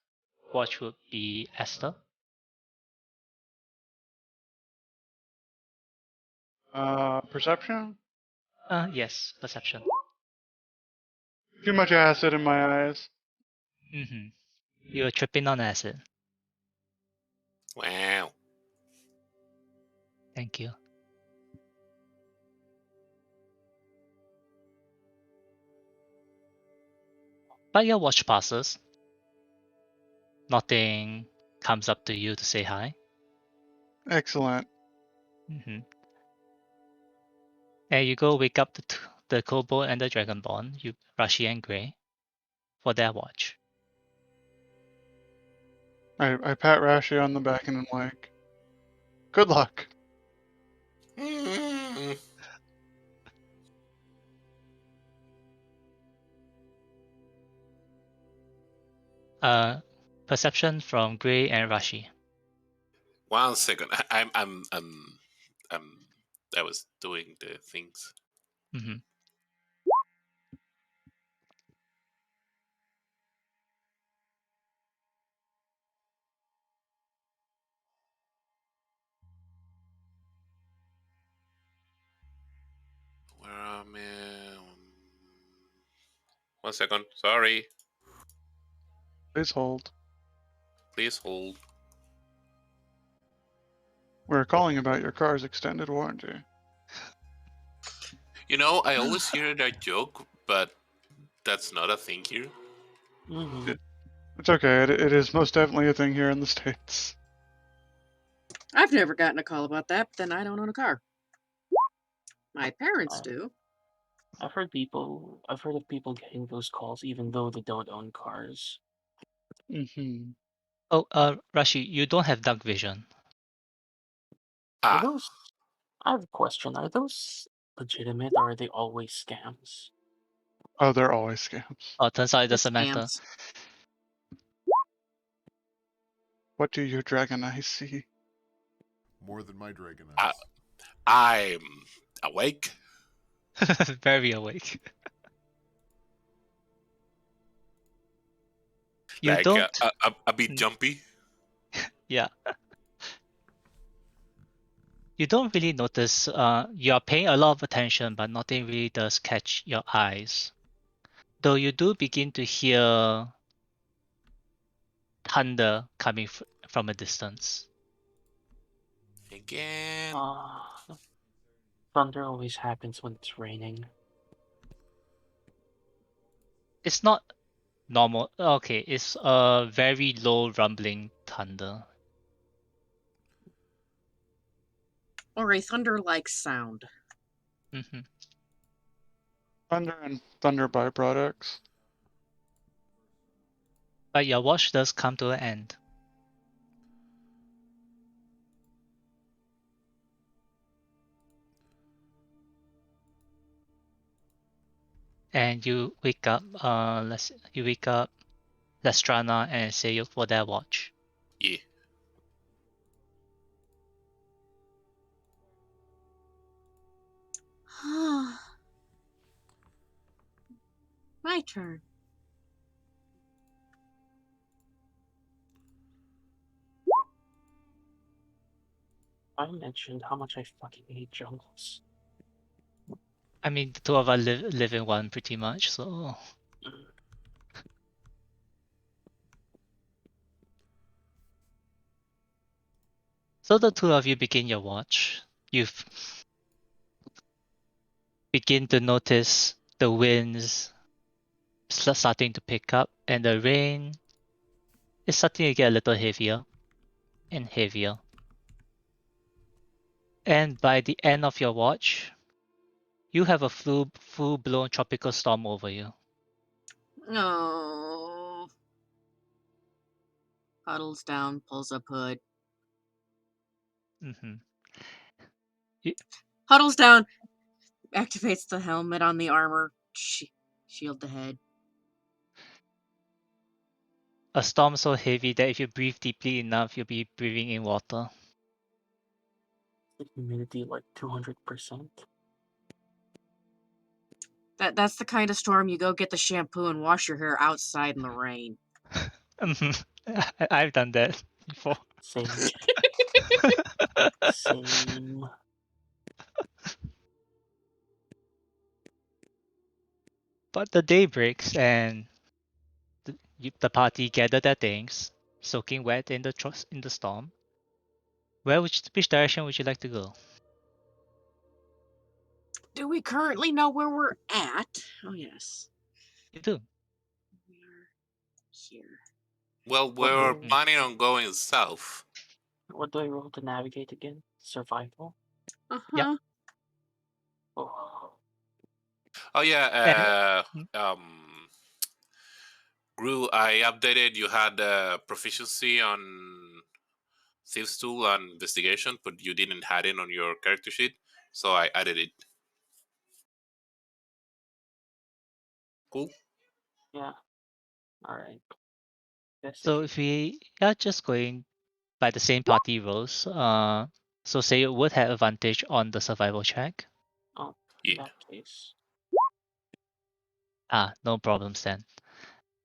E: watch would be Esther.
B: Perception?
E: Yes, perception.
B: Too much acid in my eyes.
E: Mm-hmm. You're tripping on acid.
C: Wow.
E: Thank you. But your watch passes. nothing comes up to you to say hi.
B: Excellent.
E: And you go wake up the Kobold and the Dragonborn, Rashi and Grey, for their watch.
B: I pat Rashi on the back and I'm like, good luck.
C: Mm.
E: Perception from Grey and Rashi.
C: 1 second. I was doing the things.
E: Mm-hmm.
C: Where am I? 1 second. Sorry.
B: Please hold.
C: Please hold.
B: We're calling about your car's extended warranty.
C: You know, I always hear that joke, but that's not a thing here.
F: Mm-hmm.
B: It's okay. It is most definitely a thing here in the States.
D: I've never gotten a call about that, but then I don't own a car. My parents
F: I-
D: do.
F: I've heard of people getting those calls even though they don't own cars.
B: Mm-hmm.
E: Oh, Rashi, you don't have dark vision.
F: Are
C: Ah,
F: those? I have a question. Are those legitimate or are they always scams?
B: Oh, they're always scams.
E: Oh, turns out it
D: It's
E: doesn't matter.
D: scams.
A: What do your dragon eyes see? More than my dragon eyes.
C: I'm awake.
E: Very awake. You
C: Like
E: don't.
C: a bit jumpy.
E: Yeah. You don't really notice. You are paying a lot of attention, but nothing really does catch your eyes. Though you do begin to hear thunder coming from a distance.
C: Again.
F: Thunder always happens when it's raining.
E: It's not normal. Okay, it's a very low rumbling thunder.
D: Or a thunder-like sound.
E: Mm-hmm.
B: Thunder and thunder byproducts.
E: But your watch does come to an end. And you wake up. You wake up Lestrana and say you for their watch.
C: Yeah.
D: My turn.
F: I mentioned how much I fucking hate jungles.
E: I mean, the two of us live in one pretty much, so. So the two of you begin your watch. You begin to notice the winds starting to pick up, and the rain is starting to get a little heavier and heavier. And by the end of your watch, you have a full-blown tropical storm over you.
D: Oh. Huddles down, pulls up hood.
E: Mm-hmm.
D: Huddles down, activates the helmet on the armor. Shield the head.
E: A storm so heavy that if you breathe deeply enough, you'll be breathing in water.
F: The humidity like 200%.
D: That's the kind of storm you go get the shampoo and wash your hair outside in the rain.
E: I've done that before.
F: Same. Same.
E: But the day breaks and the party gather their things, soaking wet in the storm. Which direction would you like to go?
D: Do we currently know where we're at? Oh, yes.
E: You do.
D: We are here.
C: Well,
F: What
C: we're
F: do
C: planning on going south.
F: what do I roll to navigate again? Survival.
D: Uh-huh.
F: Oh,
C: Oh yeah.
E: Mm.
C: Gru, I updated. You had proficiency on Thieves Tool and Investigation, but you didn't have it on your character sheet, so I added it. Cool.
F: yeah. All right.
E: So if we are just going by the same party rules, so say you would have advantage on the survival check.
F: Oh, in
C: Yeah.
F: that case,
E: No problems then.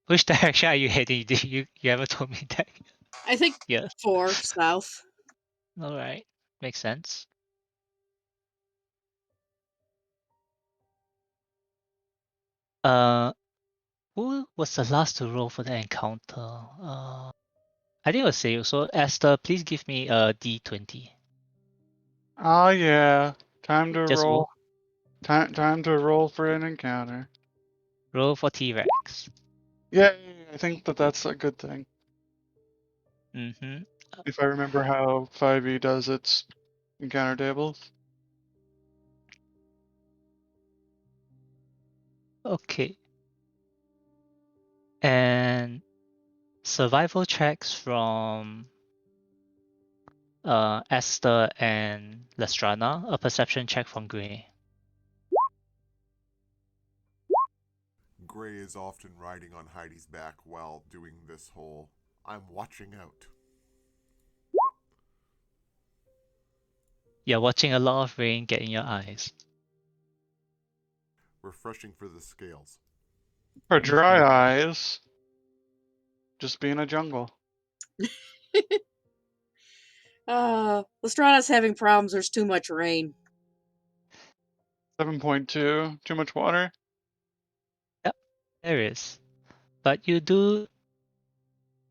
E: Which direction are you heading? You haven't told me that.
D: I think
E: Yes.
D: 4 south.
E: All right, makes sense. Who was the last to roll for the encounter? I think it was Seiyu. So Esther, please give me a D20.
B: Oh yeah. Time to
E: Just
B: roll. Time to roll for an encounter.
E: roll for T-Rex.
B: Yay! I think that's a good thing.
E: Mm-hmm.
B: If I remember how 5e does its encounter tables.
E: Okay. And survival checks from Esther and Lestrana. A perception check from Gray.
A: Gray is often riding on Heidi's back while doing this whole I'm watching out.
E: You're watching a lot of rain get in your eyes.
A: Refreshing for the scales.
B: For dry eyes, just be in a jungle.
D: Lestrada's having problems. There's too much rain.
B: 7.2. Too much water.
E: Yep, there is. But you do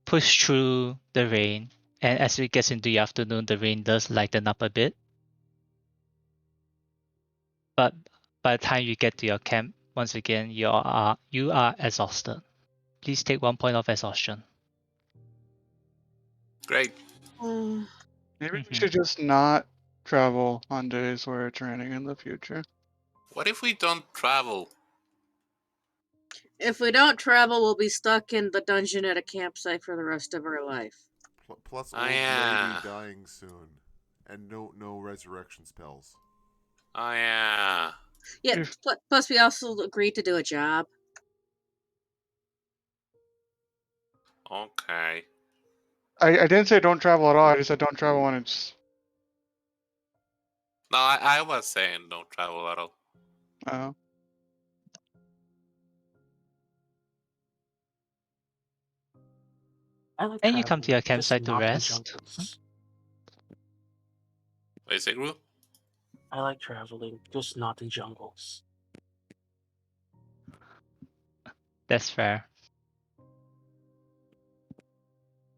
E: push through the rain, and as it gets into the afternoon, the rain does lighten up a bit. But by the time you get to your camp, once again, you are exhausted. Please take 1 point of exhaustion.
C: Great.
B: Maybe we
E: Mm-hmm.
B: should just not travel on days where it's raining in the future.
C: What if we don't travel?
D: If we don't travel, we'll be stuck in the dungeon at a campsite for the rest of our life.
A: Plus,
C: Oh
A: old
C: yeah.
A: lady dying soon, and no resurrection spells.
C: Oh yeah.
D: Yeah,
B: If-
D: plus we also agreed to do a job.
C: Okay.
B: I didn't say don't travel at all. I just said don't travel when it's.
C: No, I was saying don't travel at all.
F: I like
E: And you come to your
F: traveling, just
E: campsite to
F: not in
E: rest.
F: jungles.
C: What is it, Gru?
F: I like traveling, just not in jungles.
E: That's fair.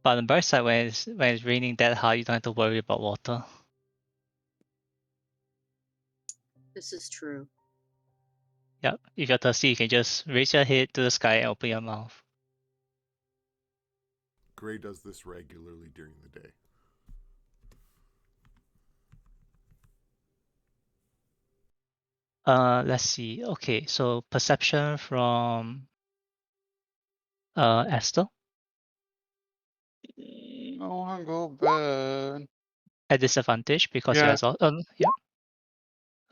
E: But on the bright side, when it's raining that hard, you don't have to worry about water.
D: This is true.
E: Yep. If you're thirsty, you can just raise your head to the sky and open your mouth.
A: Gray does this regularly during the day.
E: Let's see. Okay, so perception from Esther
B: I want to go bed.
E: at disadvantage because you're
B: Yeah.
E: exhausted. Yep.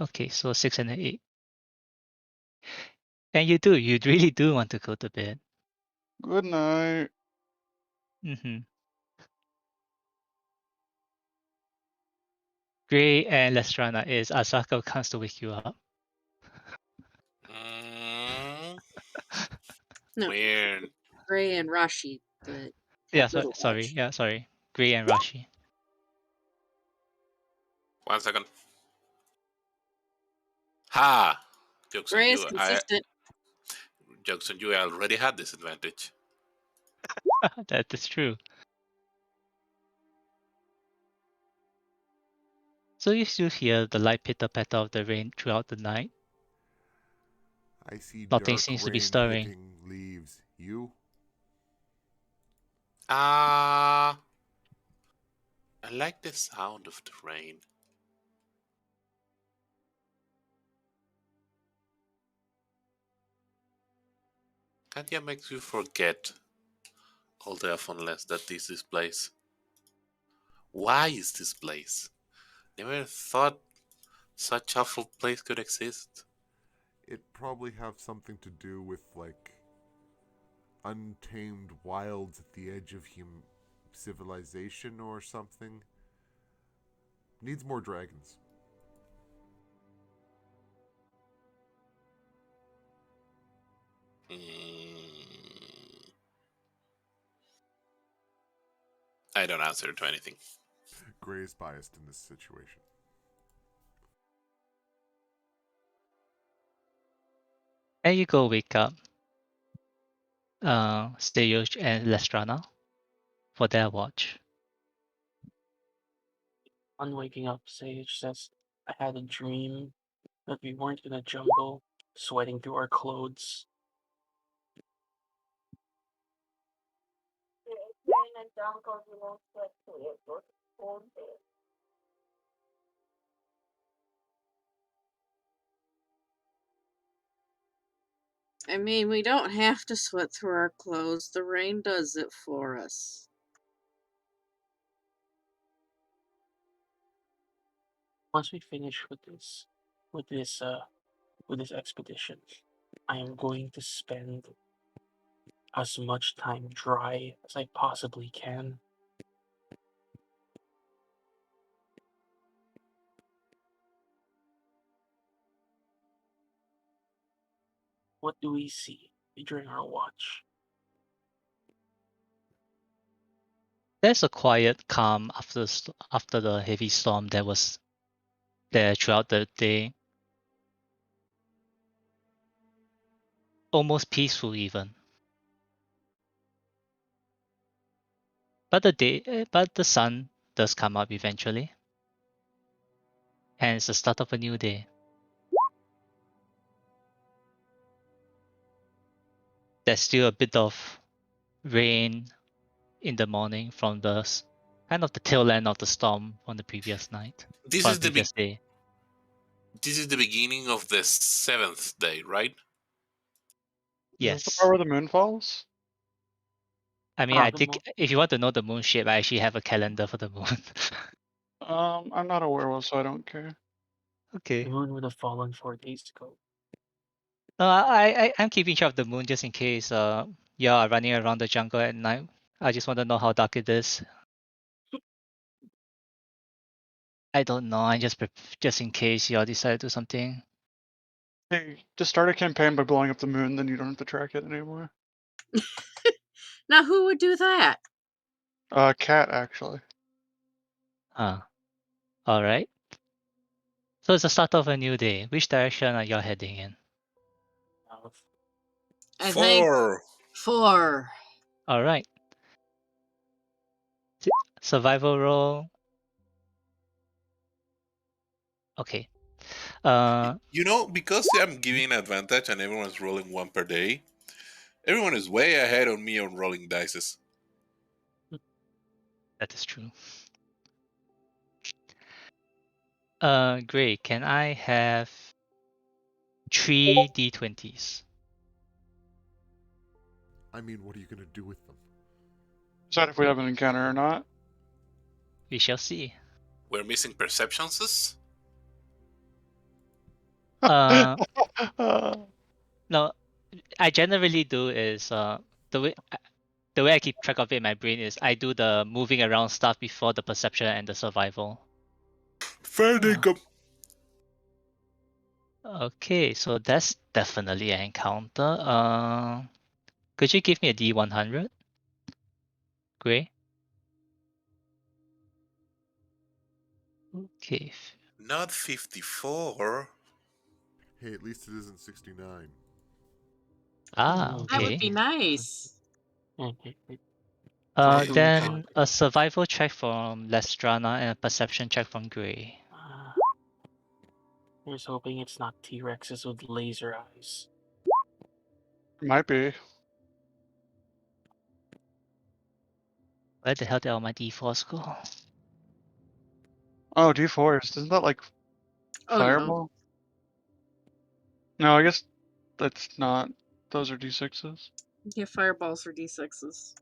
E: Okay, so 6 and an 8. And you really do want to go to bed.
B: Good night.
E: Mm-hmm. Gray and Lestrana is Asako comes to wake you up.
C: Mm,
D: No,
C: weird.
D: Gray and Rashi, the
E: Yeah,
D: little
E: sorry.
D: edge.
E: Yeah, sorry. Gray and Rashi.
C: 1 second. Ha! Jokes on
D: Gray is
C: you.
D: consistent.
C: Jokes on you. I already had this advantage.
E: That is true. So you still hear the light pitter-patter of the rain throughout the night.
A: I see
E: Nothing
A: dark
E: seems to be
A: rain
E: stirring.
A: hitting leaves. You?
C: I like the sound of the rain. Katya makes you forget all the awfulness that is this place. Why is this place? Never thought such awful place could exist.
A: It probably have something to do with like untamed wilds at the edge of civilization or something. Needs more dragons.
C: I don't answer to anything.
A: Gray is biased in this situation.
E: And you go wake up Steyush and Lestrana for their watch.
F: On waking up, Sage says, I had a dream that we weren't in a jungle, sweating through our clothes.
D: I mean, we don't have to sweat through our clothes. The rain does it for us.
F: Once we finish with this expedition, I am going to spend as much time dry as I possibly can. What do we see during our watch?
E: There's a quiet calm after the heavy storm that was there throughout the day. Almost peaceful even. But the sun does come up eventually. And it's the start of a new day. There's still a bit of rain in the morning from the kind of the tail end of the storm on the previous night,
C: This
E: from the
C: is the
E: previous day.
C: this is the beginning of the 7th day, right?
B: Is this the
E: Yes.
B: part where the moon falls?
E: I mean, I
F: The
E: think if you want to know the moon shape, I actually have a calendar for the moon.
B: I'm not a werewolf, so I don't care.
F: the
E: Okay.
F: moon would have fallen 4 days ago.
E: No, I'm keeping track of the moon just in case you are running around the jungle at night. I just want to know how dark it is. I don't know. I just in case you all decide to do something.
B: Hey, just start a campaign by blowing up the moon, then you don't have to track it anymore.
D: Now, who would do that?
B: Cat, actually.
E: Ah, all right. So it's the start of a new day. Which direction are you heading in?
D: I think
C: 4.
D: 4.
E: All right. Survival roll. Okay.
C: You know, because I'm giving advantage and everyone's rolling 1 per day, everyone is way ahead on me on rolling dices.
E: That is true. Great. Can I have 3 d20s?
A: I mean, what are you going to do with them?
B: Decide if we have an encounter or not.
E: We shall see.
C: We're missing perceptions.
E: Uh, no, I generally do is the way the way I keep track of it in my brain is I do the moving around stuff before the perception and the survival.
C: Fair dinkum.
E: Okay, so that's definitely an encounter. Could you give me a D100? Gray. Okay.
C: Not 54.
A: Hey, at least it isn't 69.
E: Ah,
D: That would
E: okay.
D: be nice.
F: I'll do
E: Then a
F: encounter.
E: survival check from Lestrana and a perception check from Gray.
F: Here's hoping it's not T-Rexes with laser eyes.
B: Might be.
E: Where the hell did all my D4s go?
B: Oh, D4s. Isn't that like
D: Oh,
B: Fireball? No, I guess that's not. Those are D6s.
D: no. Yeah, fireballs are D6s.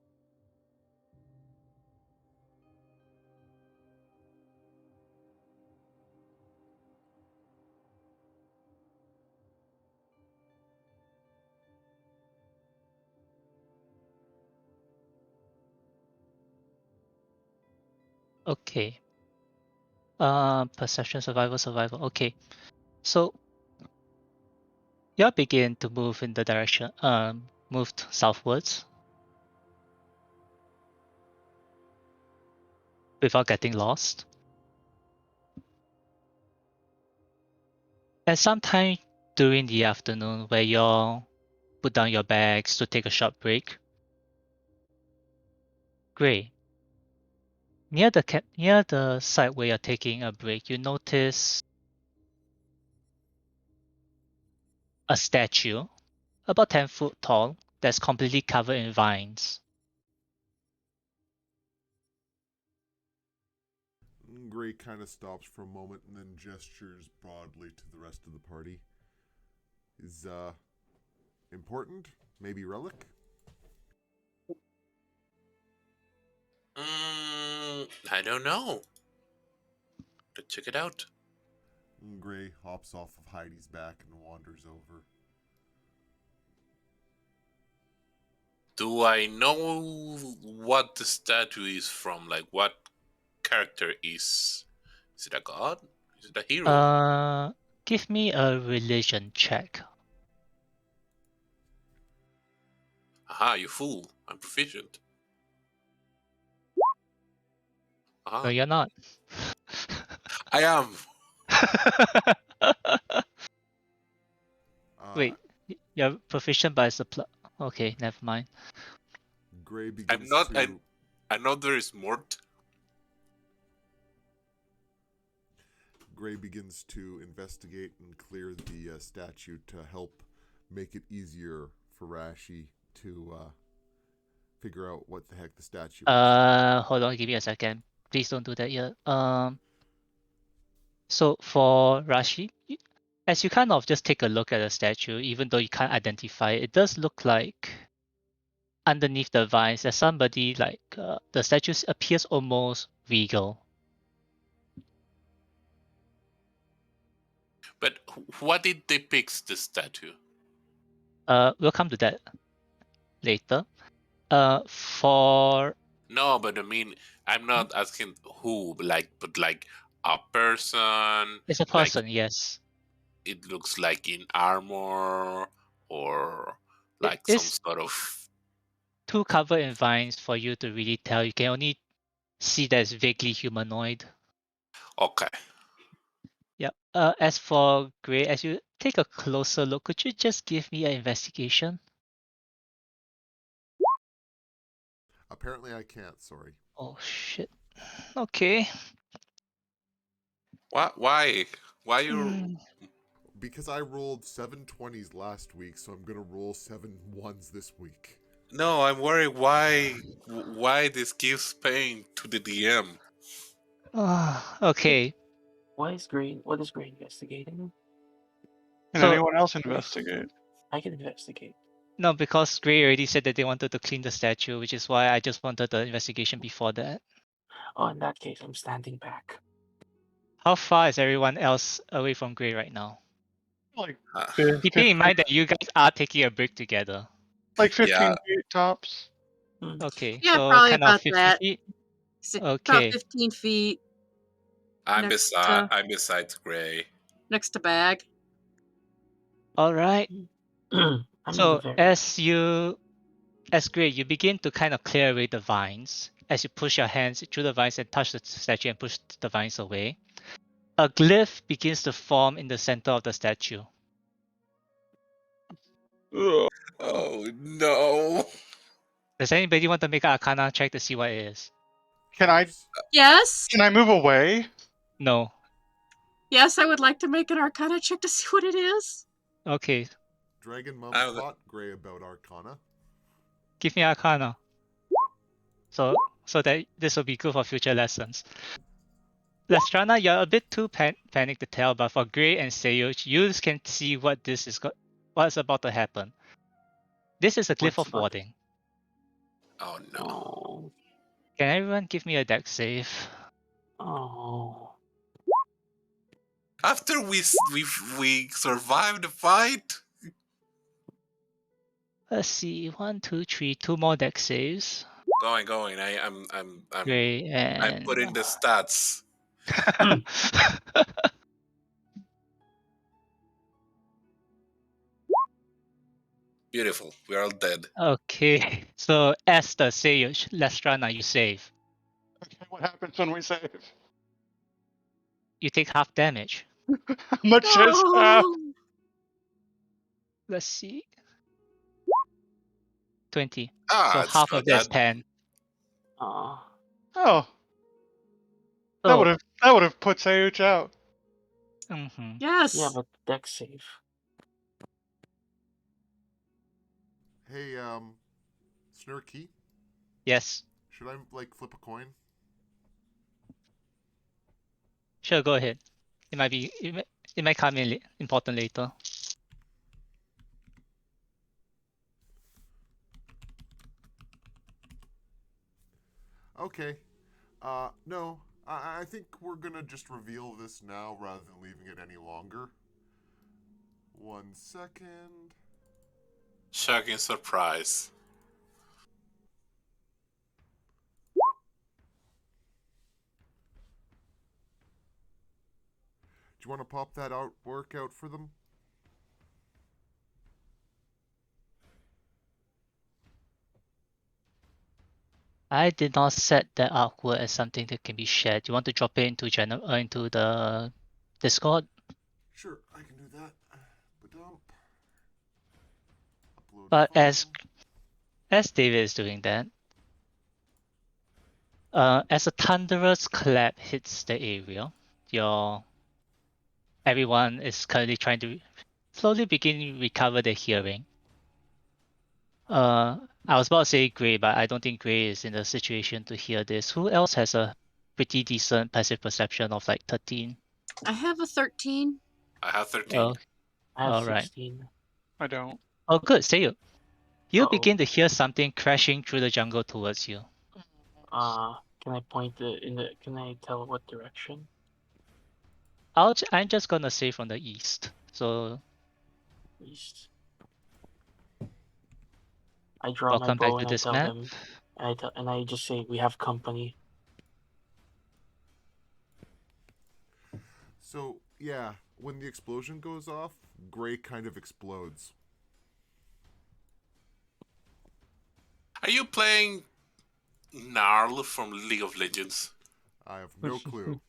E: Okay. Perception, survival. Okay. So you begin to move in the direction, moved southwards without getting lost. And sometime during the afternoon, where you put down your bags to take a short break, Gray, near the site where you're taking a break, you notice a statue, about 10 foot tall, that's completely covered in vines.
A: Gray kind of stops for a moment and then gestures broadly to the rest of the party. Is important? Maybe relic?
C: I don't know. Let's check it out.
A: Gray hops off of Heidi's back and wanders over.
C: Do I know what the statue is from? Like, what character is? Is it a god? Is it a hero?
E: Give me a religion check.
C: Aha, you fool! I'm proficient.
E: No,
C: Aha,
E: you're not.
C: I am.
E: Wait, you're proficient, but it's a plus. Okay, never mind.
A: Gray
C: I'm
A: begins
C: not.
A: to.
C: I know there is more.
A: Gray begins to investigate and clear the statue to help make it easier for Rashi to figure out what the heck the statue is.
E: Hold on, give me a second. Please don't do that yet. So for Rashi, as you kind of just take a look at the statue, even though you can't identify it, it does look like underneath the vines there's somebody like the statue appears almost regal.
C: But what it depicts the statue?
E: We'll come to that later. For
C: No, but I mean, I'm not asking who, but like a person.
E: it's a
C: Like
E: person, yes.
C: it looks like in armor or
E: It
C: like some
E: is
C: sort of.
E: too covered in vines for you to really tell. You can only see that it's vaguely humanoid.
C: Okay.
E: Yep. As for Gray, as you take a closer look, could you just give me an investigation?
A: Apparently, I can't. Sorry.
E: Oh shit. Okay.
C: Why? Why you?
E: Hmm.
A: Because I rolled 7 20s last week, so I'm gonna roll 7 1s this week.
C: No, I'm worried. Why this gives pain to the DM?
E: Okay.
F: What is Gray investigating?
B: Can
E: So
B: anyone else investigate?
F: I can investigate.
E: no, because Gray already said that they wanted to clean the statue, which is why I just wanted the investigation before that.
F: Oh, in that case, I'm standing back.
E: How far is everyone else away from Gray right now?
B: Like
C: Uh,
B: 15,
E: Keeping in mind that you guys are taking a break together.
B: like 15
C: yeah,
B: feet tops.
E: Okay,
D: Yeah,
E: so
D: probably
E: kind of
D: about
E: 50
D: that.
E: feet.
D: About
E: Okay.
D: 15 feet
C: I'm
D: Next
C: beside.
D: to-
C: I'm beside Gray.
D: next to bag.
E: All right.
F: I'm in the
E: So
F: very
E: as Gray, you begin to kind of clear away the vines as you push your hands through the vines and touch the statue and push the vines away. A glyph begins to form in the center of the statue.
C: Oh no!
E: Does anybody want to make an Arcana check to see what it is?
B: Can I
D: Yes.
B: can I move away?
E: No.
D: Yes, I would like to make an Arcana check to see what it is.
E: Okay.
A: Dragon Mom
C: I'm-
A: taught Gray about Arcana.
E: Give me Arcana. So so that this will be good for future lessons. Lestrana, you're a bit too panicked to tell, but for Gray and Seyuch, you can see what what's about to happen. This is a glyph
F: What's
E: of
F: about-
E: warding.
C: Oh no.
F: Oh.
E: Can everyone give me a deck save?
F: Oh.
C: After we survived the fight.
E: Let's see, 1, 2, 3, 2 more deck saves.
C: Going. I'm
E: Gray
C: I
E: and
C: put in the stats. Beautiful. We're all dead.
E: Okay, so Esther, Seyuch, Lestrana, you save.
B: Okay, what happens when we save?
E: You take half damage.
B: How much is half?
D: Oh,
E: Let's see. 20.
C: Ah,
E: So
C: it's
E: half of
C: good.
E: that is 10.
F: Uh,
B: Oh,
E: So,
B: that would have put Sayuch out.
E: mhm.
D: yes.
F: yeah, but deck save.
A: Hey, Snurky,
E: Yes.
A: should I like flip a coin?
E: Sure, go ahead. It might come in important later.
A: Okay. No, I think we're gonna just reveal this now rather than leaving it any longer. 1 second.
C: Shocking surprise.
A: Do you want to pop that workout for them?
E: I did not set that artwork as something that can be shared. You want to drop it into into the Discord?
A: Sure, I can do that. Ba-dump. Upload
E: But
A: photo.
E: as David is doing that, as a thunderous clap hits the area, everyone is currently trying to slowly begin to recover their hearing. I was about to say Gray, but I don't think Gray is in a situation to hear this. Who else has a pretty decent passive perception of like 13?
D: I have a 13.
C: I have 13.
E: Oh,
F: I have
E: all right.
F: 16.
B: I don't.
E: Oh, good. Say you. You
F: Uh-oh.
E: begin to hear something crashing through the jungle towards you.
F: Can I point can I tell what direction?
E: I'm just gonna say from the east. So
F: East. I draw my
E: welcome back
F: bow
E: to
F: and I
E: this
F: tell
E: map.
F: them, and I just say we have company.
A: So, yeah, when the explosion goes off, Gray kind of explodes.
C: Are you playing Gnarl from League of Legends?
A: I have no clue.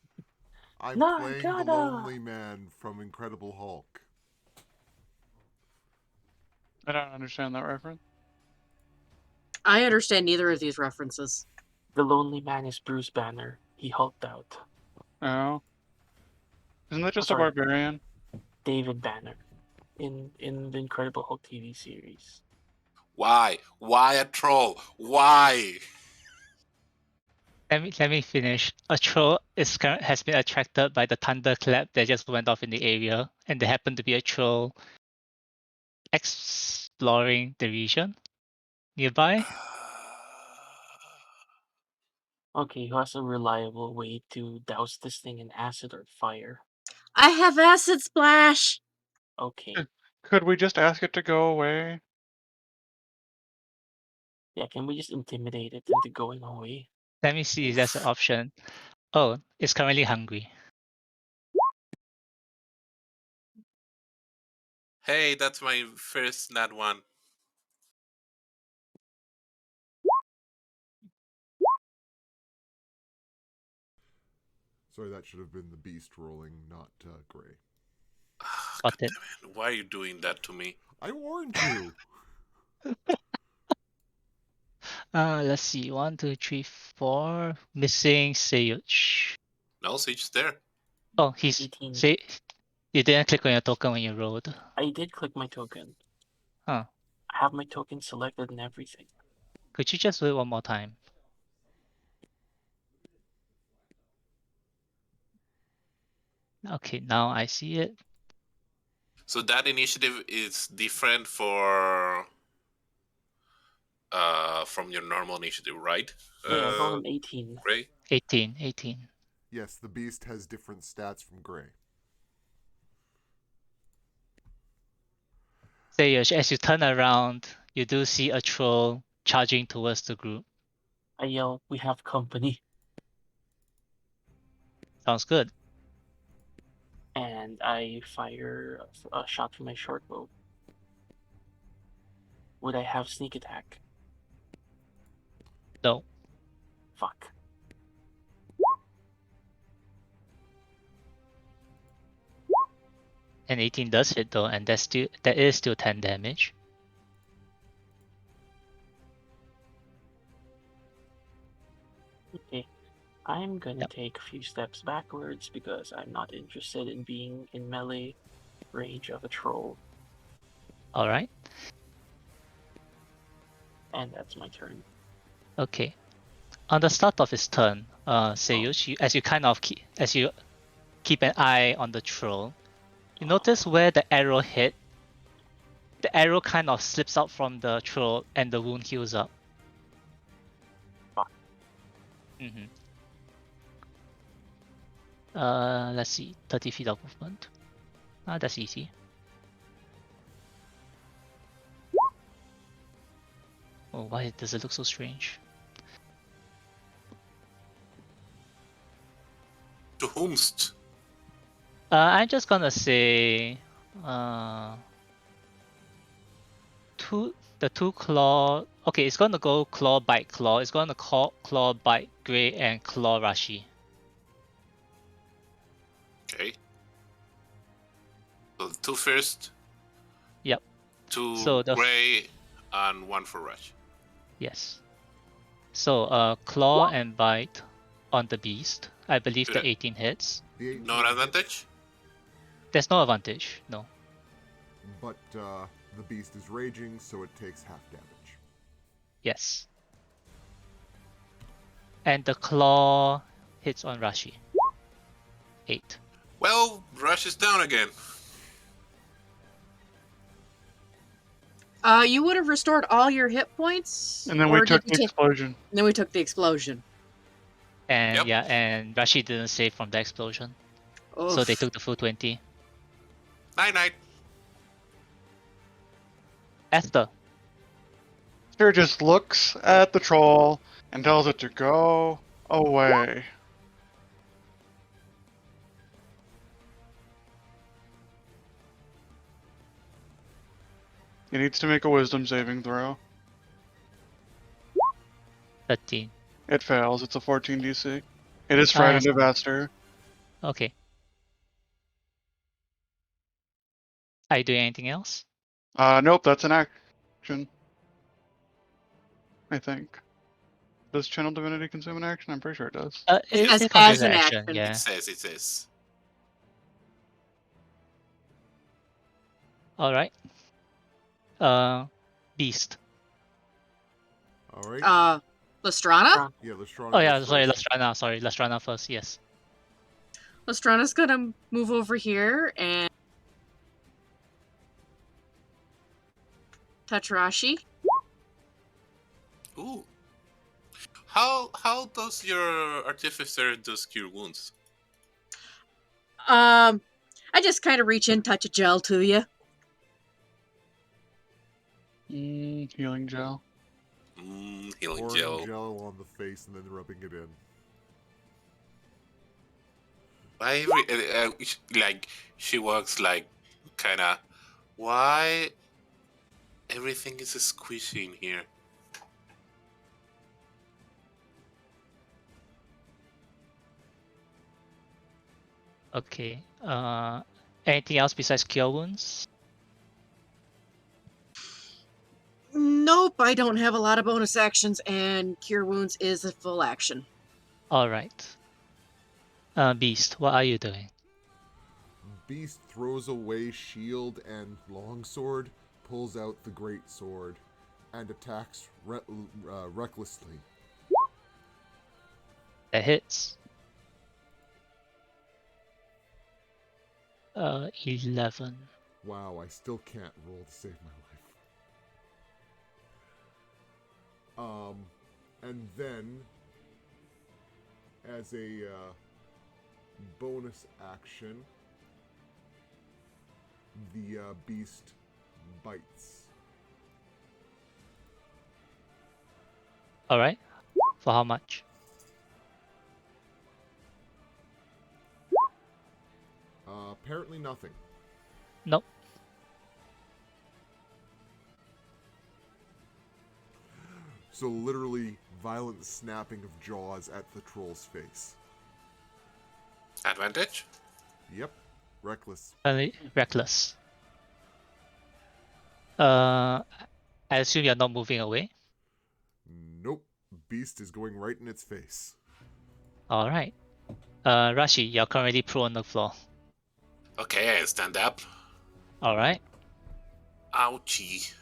A: I'm
F: No,
A: playing the
F: gotta.
A: Lonely Man from Incredible Hulk.
B: I don't understand that reference.
D: I understand neither of these references.
F: The lonely man is Bruce Banner. He hulked out.
B: Oh. Isn't that just a
F: sorry.
B: barbarian?
F: David Banner in the Incredible Hulk TV series.
C: Why? Why a troll? Why?
E: Let me finish. A troll has been attracted by the thunderclap that just went off in the area, and there happened to be a troll exploring the region nearby.
F: Okay, who has a reliable way to douse this thing in acid or fire?
D: I have acid splash.
F: Okay.
B: Could we just ask it to go away?
F: Yeah, can we just intimidate it into going away?
E: Let me see if that's an option. Oh, it's currently hungry.
C: Hey, that's my first nat one.
A: Sorry, that should have been the beast rolling, not Gray.
E: Got it.
C: Why are you doing that to me?
A: I warned you!
E: Let's see. 1, 2, 3, 4. Missing Seyuch.
C: No, Sage's there.
E: Oh, he's
F: 18.
E: say you didn't click on your token when you rolled.
F: I did click my token.
E: Huh.
F: I have my token selected and everything.
E: Could you just do it one more time? Okay, now I see it.
C: So that initiative is different from your normal initiative, right?
F: Yeah, I rolled an 18.
C: Gray?
E: 18.
A: Yes, the beast has different stats from Gray.
E: Sayush, as you turn around, you do see a troll charging towards the group.
F: I yell, "We have company,"
E: Sounds good.
F: and I fire a shot from my short bow. Would I have sneak attack?
E: No.
F: Fuck.
E: An 18 does hit though, and that is still 10 damage.
F: Okay. I'm gonna
E: Yep.
F: take a few steps backwards because I'm not interested in being in melee range of a troll.
E: Alright.
F: And that's my turn.
E: Okay. On the start of his turn, Sayush, as you keep an eye on the troll, you notice where the arrow hit. The arrow kind of slips out from the troll and the wound heals up.
F: Fuck.
E: Mm-hmm. Let's see, 30 feet of movement. That's easy. Oh, why does it look so strange?
C: To whomst?
E: I'm just gonna say, the two claw. Okay, it's gonna go claw bite claw. It's gonna claw bite Gray and claw Rashi.
C: Okay. So the two first.
E: Yep.
C: Two
E: So
C: Gray and one for Rush.
E: Yes. So claw and bite on the beast. I believe the 18 hits.
A: The 18
C: No advantage?
E: There's no advantage. No.
A: But the beast is raging, so it takes half damage.
E: Yes. And the claw hits on Rashi. 8.
C: Well, Rush is down again.
D: You would have restored all your hit points,
B: And then
D: or
B: we took
D: did you
B: the explosion.
D: And then we took the explosion.
E: And
C: Yep.
E: yeah, and Rashi didn't save from the explosion. So they
D: Oof.
E: took the full 20.
C: Night.
E: Esther.
B: Esther just looks at the troll and tells it to go away. He needs to make a wisdom saving throw.
E: 13.
B: It fails. It's a 14 DC. It is
E: Ah,
B: frightened
E: yes.
B: of Esther.
E: Okay. Are you doing anything else?
B: Nope, that's an action. I think. Does Channel Divinity consume an action? I'm pretty sure it does.
E: It
D: As
E: considers
D: an
E: action,
D: action.
E: yeah.
C: It says.
E: Alright. Beast.
A: All right.
D: Lestrana?
A: Yeah, Lestrana
E: Oh yeah,
A: goes
E: sorry,
A: first.
E: Lestrana. Sorry, Lestrana first, yes.
D: Lestrana's gonna move over here and touch Rashi.
C: Ooh. How does your artificer does cure wounds?
D: I just kind of reach in, touch a gel to you.
B: Healing gel.
C: Healing
A: Pouring
C: gel.
A: gel on the face and then rubbing it in.
C: Like she walks like kinda. Why everything is squishy in here?
E: Okay. Anything else besides cure wounds?
D: Nope, I don't have a lot of bonus actions, and Cure Wounds is a full action.
E: Alright. Beast, what are you doing?
A: Beast throws away shield and longsword, pulls out the great sword, and attacks recklessly.
E: That hits. 11.
A: Wow, I still can't roll to save my life. And then, as a bonus action, the beast bites.
E: Alright. For how much?
A: Apparently nothing.
E: Nope.
A: So literally violent snapping of jaws at the troll's face.
C: Advantage?
A: Yep. Reckless.
E: Reckless. I assume you're not moving away.
A: Nope. Beast is going right in its face.
E: Alright. Rashi, you're currently prone on the floor.
C: Okay, I stand up.
E: Alright.
C: Ouchie.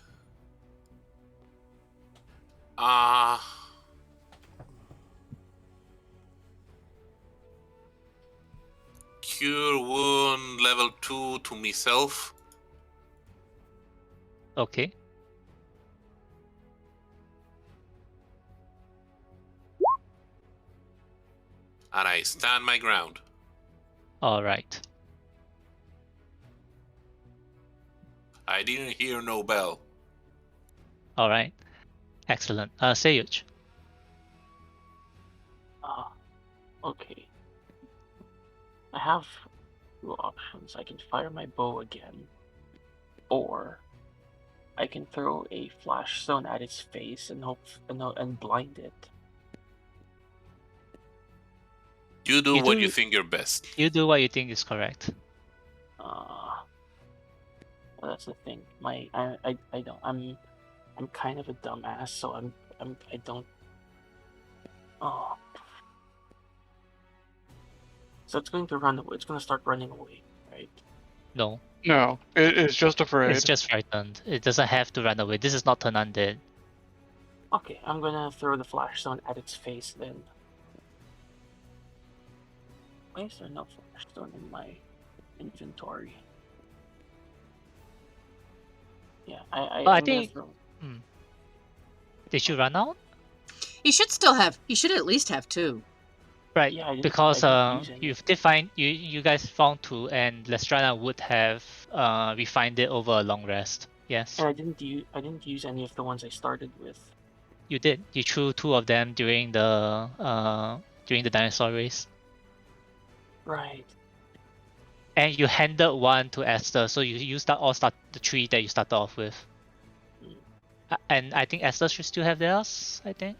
C: Cure wound level 2 to myself.
E: Okay.
C: And I stand my ground.
E: Alright.
C: I didn't hear no bell.
E: Alright. Excellent. Sayuj.
F: Okay. I have two options. I can fire my bow again, or I can throw a flash stone at its face and hope and blind it.
C: You do
E: You
C: what
E: do-
C: you think you're best.
E: You do what you think is correct.
F: Well, that's the thing. I don't. I'm kind of a dumbass, so I don't. Oh. So it's going to run away. It's going to start running away, right?
E: No.
B: No, it's just afraid.
E: It's just frightened. It doesn't have to run away. This is not turn undead.
F: Okay, I'm gonna throw the flash stone at its face then. Why is there no flash stone in my inventory? Yeah,
E: I
F: I'm
E: think-
F: gonna throw.
E: Did you run out?
D: He should still have. He should at least have two.
E: Right.
F: Yeah, I didn't-
E: Because
F: I didn't use any.
E: you did find you guys found two, and Lestrana would have refined it over a long rest. Yes,
F: And I didn't use any of the ones I started with.
E: you did. You threw two of them during the dinosaur race,
F: Right.
E: and you handed one to Esther. So you start the three that you started off with. And I think Esther should still have theirs. I think.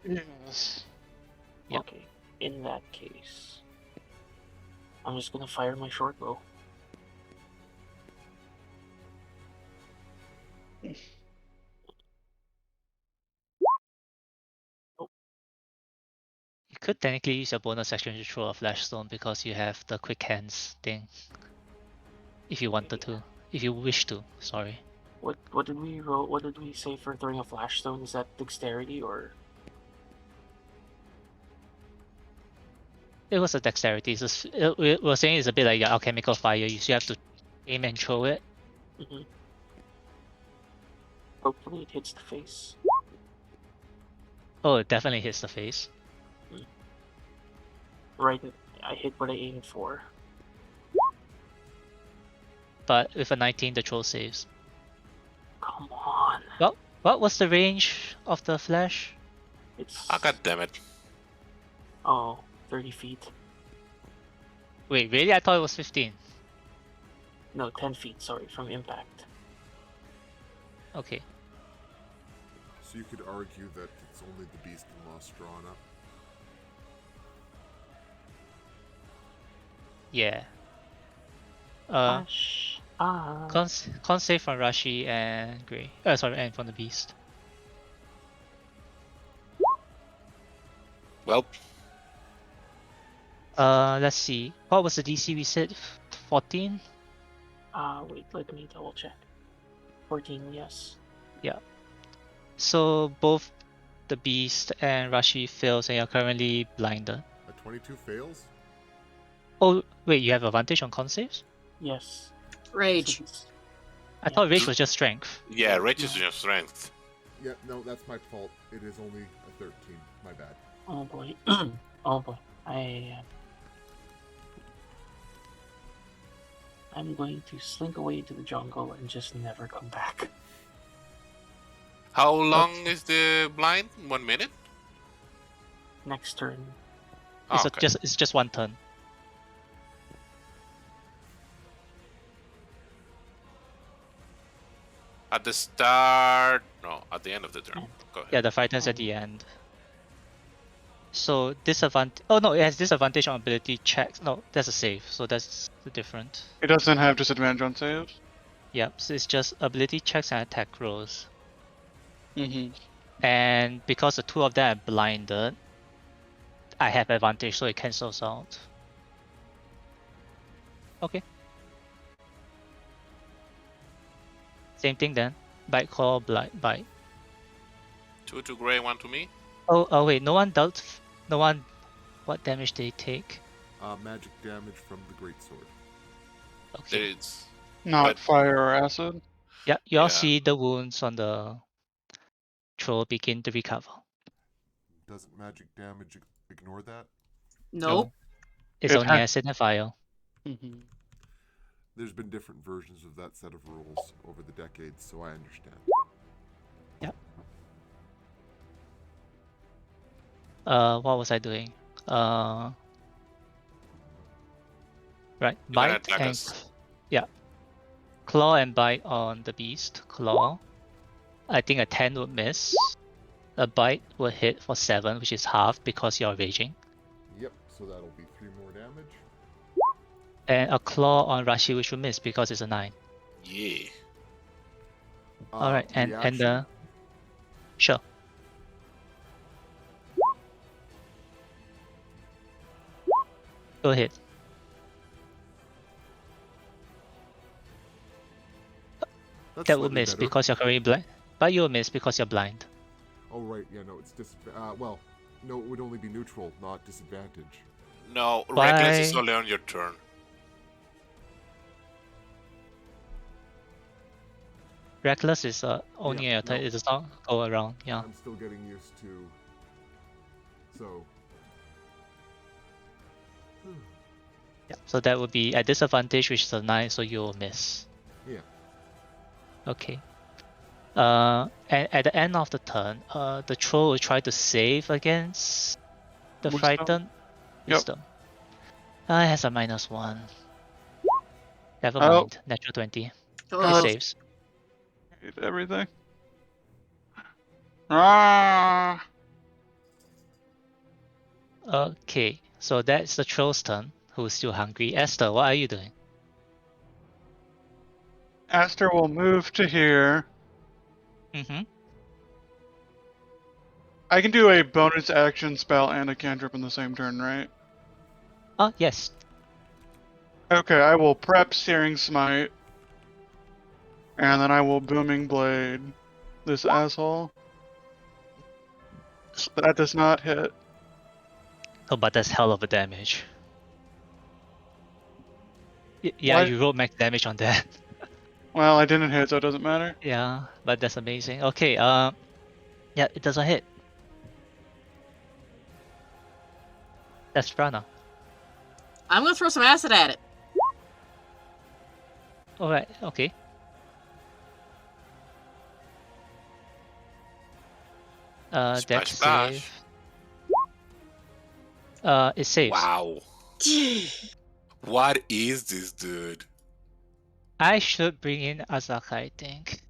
B: Yes.
E: Yep.
F: Okay. In that case, I'm just gonna fire my short bow.
E: You could technically use your bonus action to throw a flash stone because you have the quick hands thing. If you wanted to, if you wish to. Sorry.
F: What did we roll? What did we say for throwing a flash stone? Is that dexterity or?
E: It was a dexterity. We were saying it's a bit like your alchemical fire. You still have to aim and throw it.
F: Mm-hmm. Hopefully it hits the face.
E: Oh, it definitely hits the face.
F: Right, I hit what I aimed for.
E: But with a 19, the troll saves.
F: Come on.
E: What was the range of the flash?
F: It's
C: Ah, god damn it.
F: 30 feet.
E: Wait, really? I thought it was 15.
F: No, 10 feet, sorry, from impact.
E: Okay.
A: So you could argue that it's only the beast and Nostrana.
E: Yeah.
F: Flash.
E: Con save from Rashi and Grey. Sorry, and from the beast.
C: Well,
E: Let's see. What was the DC we said? 14?
F: Wait, let me double check. 14, yes.
E: So both the beast and Rashi fails and you're currently blinded.
A: A 22 fails?
E: Oh, wait, you have advantage on con saves?
F: Yes.
D: Rage.
F: Since-
E: I thought rage was just strength.
C: Yeah, rage is your strength.
A: Yeah, no, that's my fault. It is only a 13. My bad.
F: Oh boy. Oh boy. I'm going to slink away to the jungle and just never come back.
C: How long is the blind? 1 minute?
F: Next turn.
C: Oh,
E: It's
C: okay.
E: it's just one turn.
C: At the start, no, at the end of the turn. Go ahead.
E: Yeah, the fight turns at the end. So disadvantage. Oh no, it has disadvantage on ability checks. No, that's a save. So that's the different.
B: It doesn't have disadvantage on saves.
E: Yep. So it's just ability checks and attack rolls.
B: Mm-hmm.
E: And because the two of them are blinded, I have advantage, so it cancels out. Okay. Same thing then. Bite, claw, bite.
C: 2 to Gray, 1 to me.
E: Oh wait, no one dealt. No one. What damage did he take?
A: Magic damage from the greatsword.
E: Okay.
C: It's
B: Not
C: But-
B: fire or acid.
E: Yeah, you all
C: Yeah.
E: see the wounds on the troll begin to recover.
A: Doesn't magic damage ignore that?
D: Nope.
E: It's
B: It
E: only
B: ha-
E: acid and fire.
B: Mm-hmm.
A: There's been different versions of that set of rules over the decades, so I understand.
E: What was I doing? Right,
C: You're gonna
E: bite
C: attack
E: and
C: us.
E: yeah, claw and bite on the beast. Claw. I think a 10 would miss. A bite will hit for 7, which is half because you're raging.
A: Yep, so that'll be 3 more damage.
E: And a claw on Rashi, which will miss because it's a 9.
C: Yeah.
E: All right, and
A: reaction.
E: sure. Go ahead.
A: That's
E: That will
A: slightly
E: miss
A: better.
E: because you're currently blind. But you'll miss because you're blind.
A: Oh right, yeah, no, it's well, no, it would only be neutral, not disadvantage.
C: No,
E: Why?
C: reckless is only on your turn.
E: Reckless is only
A: Yeah,
E: a turn.
A: no.
E: It does not go around. Yeah.
A: I'm still getting used to. So.
E: Yeah. So that would be at disadvantage, which is a 9, so you'll miss.
A: Yeah.
E: Okay. And at the end of the turn, the troll will try to save against the
B: Wisdom?
E: frightened.
B: Yep.
E: Wisdom. It has a -1. Never
B: Oh.
E: mind. Natural 20. It
D: Ugh.
E: saves.
B: Hate everything. Ah!
E: Okay. So that's the troll's turn, who's still hungry. Esther, what are you doing?
B: Aster will move to here.
E: Mm-hmm.
B: I can do a bonus action spell and a cantrip in the same turn, right?
E: Oh, yes.
B: Okay, I will prep Searing Smite. And then I will Booming Blade this asshole. That does not hit.
E: Oh, but that's hell of a damage. Yeah,
B: What?
E: you rolled max damage on that.
B: Well, I didn't hit, so it doesn't matter.
E: Yeah, but that's amazing. Okay, yeah, it doesn't hit. That's Prana.
D: I'm gonna throw some acid at it.
E: Alright, okay.
C: Splash,
E: Dex
C: splash.
E: save. It saves.
C: Wow. What is this, dude?
E: I should bring in Azaka, I think.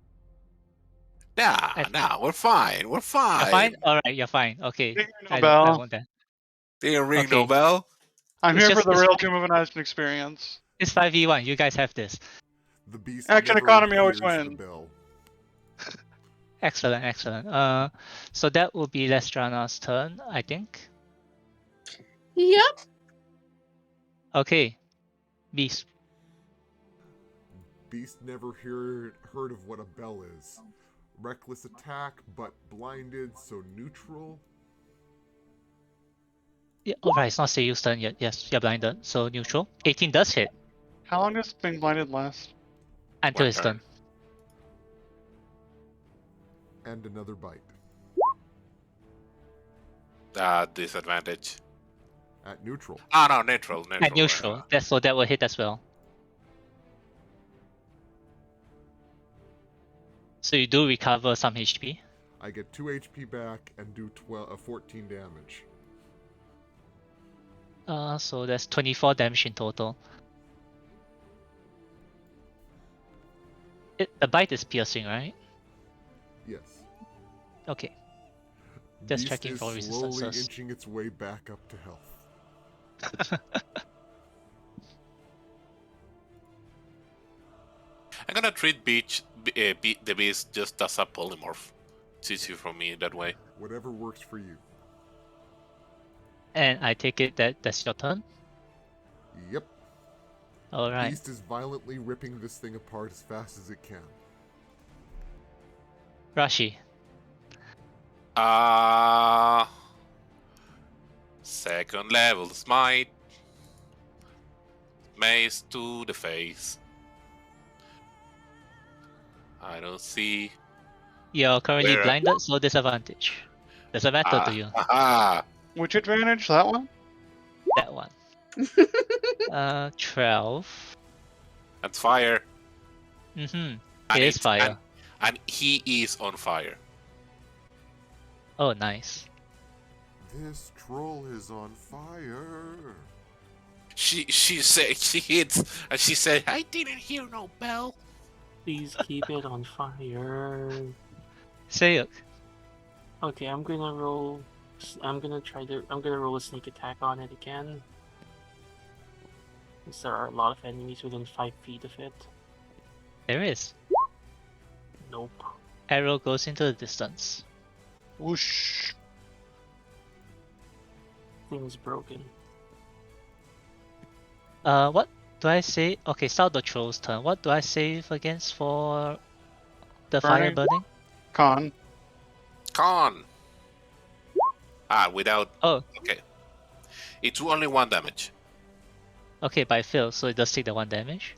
C: Nah, we're fine. We're fine.
E: You're fine? Alright, you're fine. Okay.
B: Ring no
E: I
B: bell.
E: won't then.
C: Didn't ring no
E: Okay.
C: bell.
B: I'm
E: It's
B: here for
E: just-
B: the
E: it's
B: real
E: fine.
B: Tomb of an Ashen experience.
E: It's 5v1, you guys have this.
A: The beast.
B: Action
A: never
B: economy always
A: hears the
B: wins.
A: bell.
E: Excellent, excellent. So that will be Lestrana's turn, I think.
D: Yep.
E: Okay. Beast.
A: Beast never heard of what a bell is. Reckless attack, but blinded, so neutral.
E: Yeah, alright, it's not Seiyu's turn yet. Yes, you're blinded. So neutral. 18 does hit.
B: How long does being blinded last?
E: Until
C: One
E: it's
C: turn.
E: done.
A: And another bite.
C: Disadvantage.
A: At neutral.
C: Ah, no, neutral.
E: At neutral. So that will hit as well. So you do recover some HP.
A: I get 2 HP back and do 14 damage.
E: So that's 24 damage in total. The bite is piercing, right?
A: Yes.
E: Okay. Just
A: Beast
E: checking
A: is
E: for
A: slowly
E: resistances.
A: inching its way back up to health.
C: I'm gonna treat the beast just as a polymorph. It's easier for me that way.
A: Whatever works for you.
E: And I take it that's your turn?
A: Yep.
E: Alright.
A: Beast is violently ripping this thing apart as fast as it can.
E: Rashi.
C: Second level smite. Mace to the face. I don't see.
E: You're currently
C: Where-
E: blinded, so disadvantage. Doesn't matter to you.
B: Which advantage? That one?
E: That one. 12.
C: That's fire.
E: Mm-hmm.
C: And
E: It is
C: it's-
E: fire.
C: And he is on fire.
E: Oh, nice.
A: This troll is on fire.
C: She said she hits and she said, I didn't hear no bell.
F: Please keep it on fire.
E: Sayuk.
F: Okay, I'm gonna roll. I'm gonna roll a sneak attack on it again. Since there are a lot of enemies within 5 feet of it.
E: There is.
F: Nope.
E: Arrow goes into the distance.
B: Whoosh.
F: Thing's broken.
E: What do I say? Okay, start the troll's turn. What do I save against for the fire burning?
B: Con.
C: Con. Without.
E: Oh,
C: Okay. It's only 1 damage.
E: okay, but I failed, so it does take the 1 damage.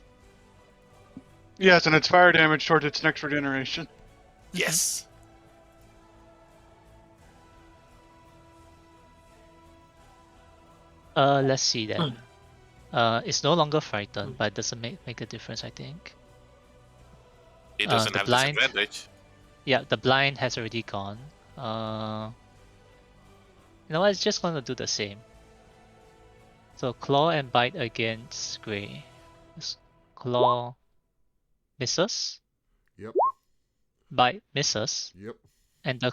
B: Yes, and it's fire damage towards its next regeneration.
C: Yes.
E: Let's see then. It's no longer frightened, but it doesn't make a difference, I think.
C: It doesn't
E: the
C: have
E: blind-
C: disadvantage.
E: Yeah, the blind has already gone. You know what? It's just gonna do the same. So claw and bite against Gray. Claw misses.
A: Yep.
E: Bite misses.
A: Yep.
E: And the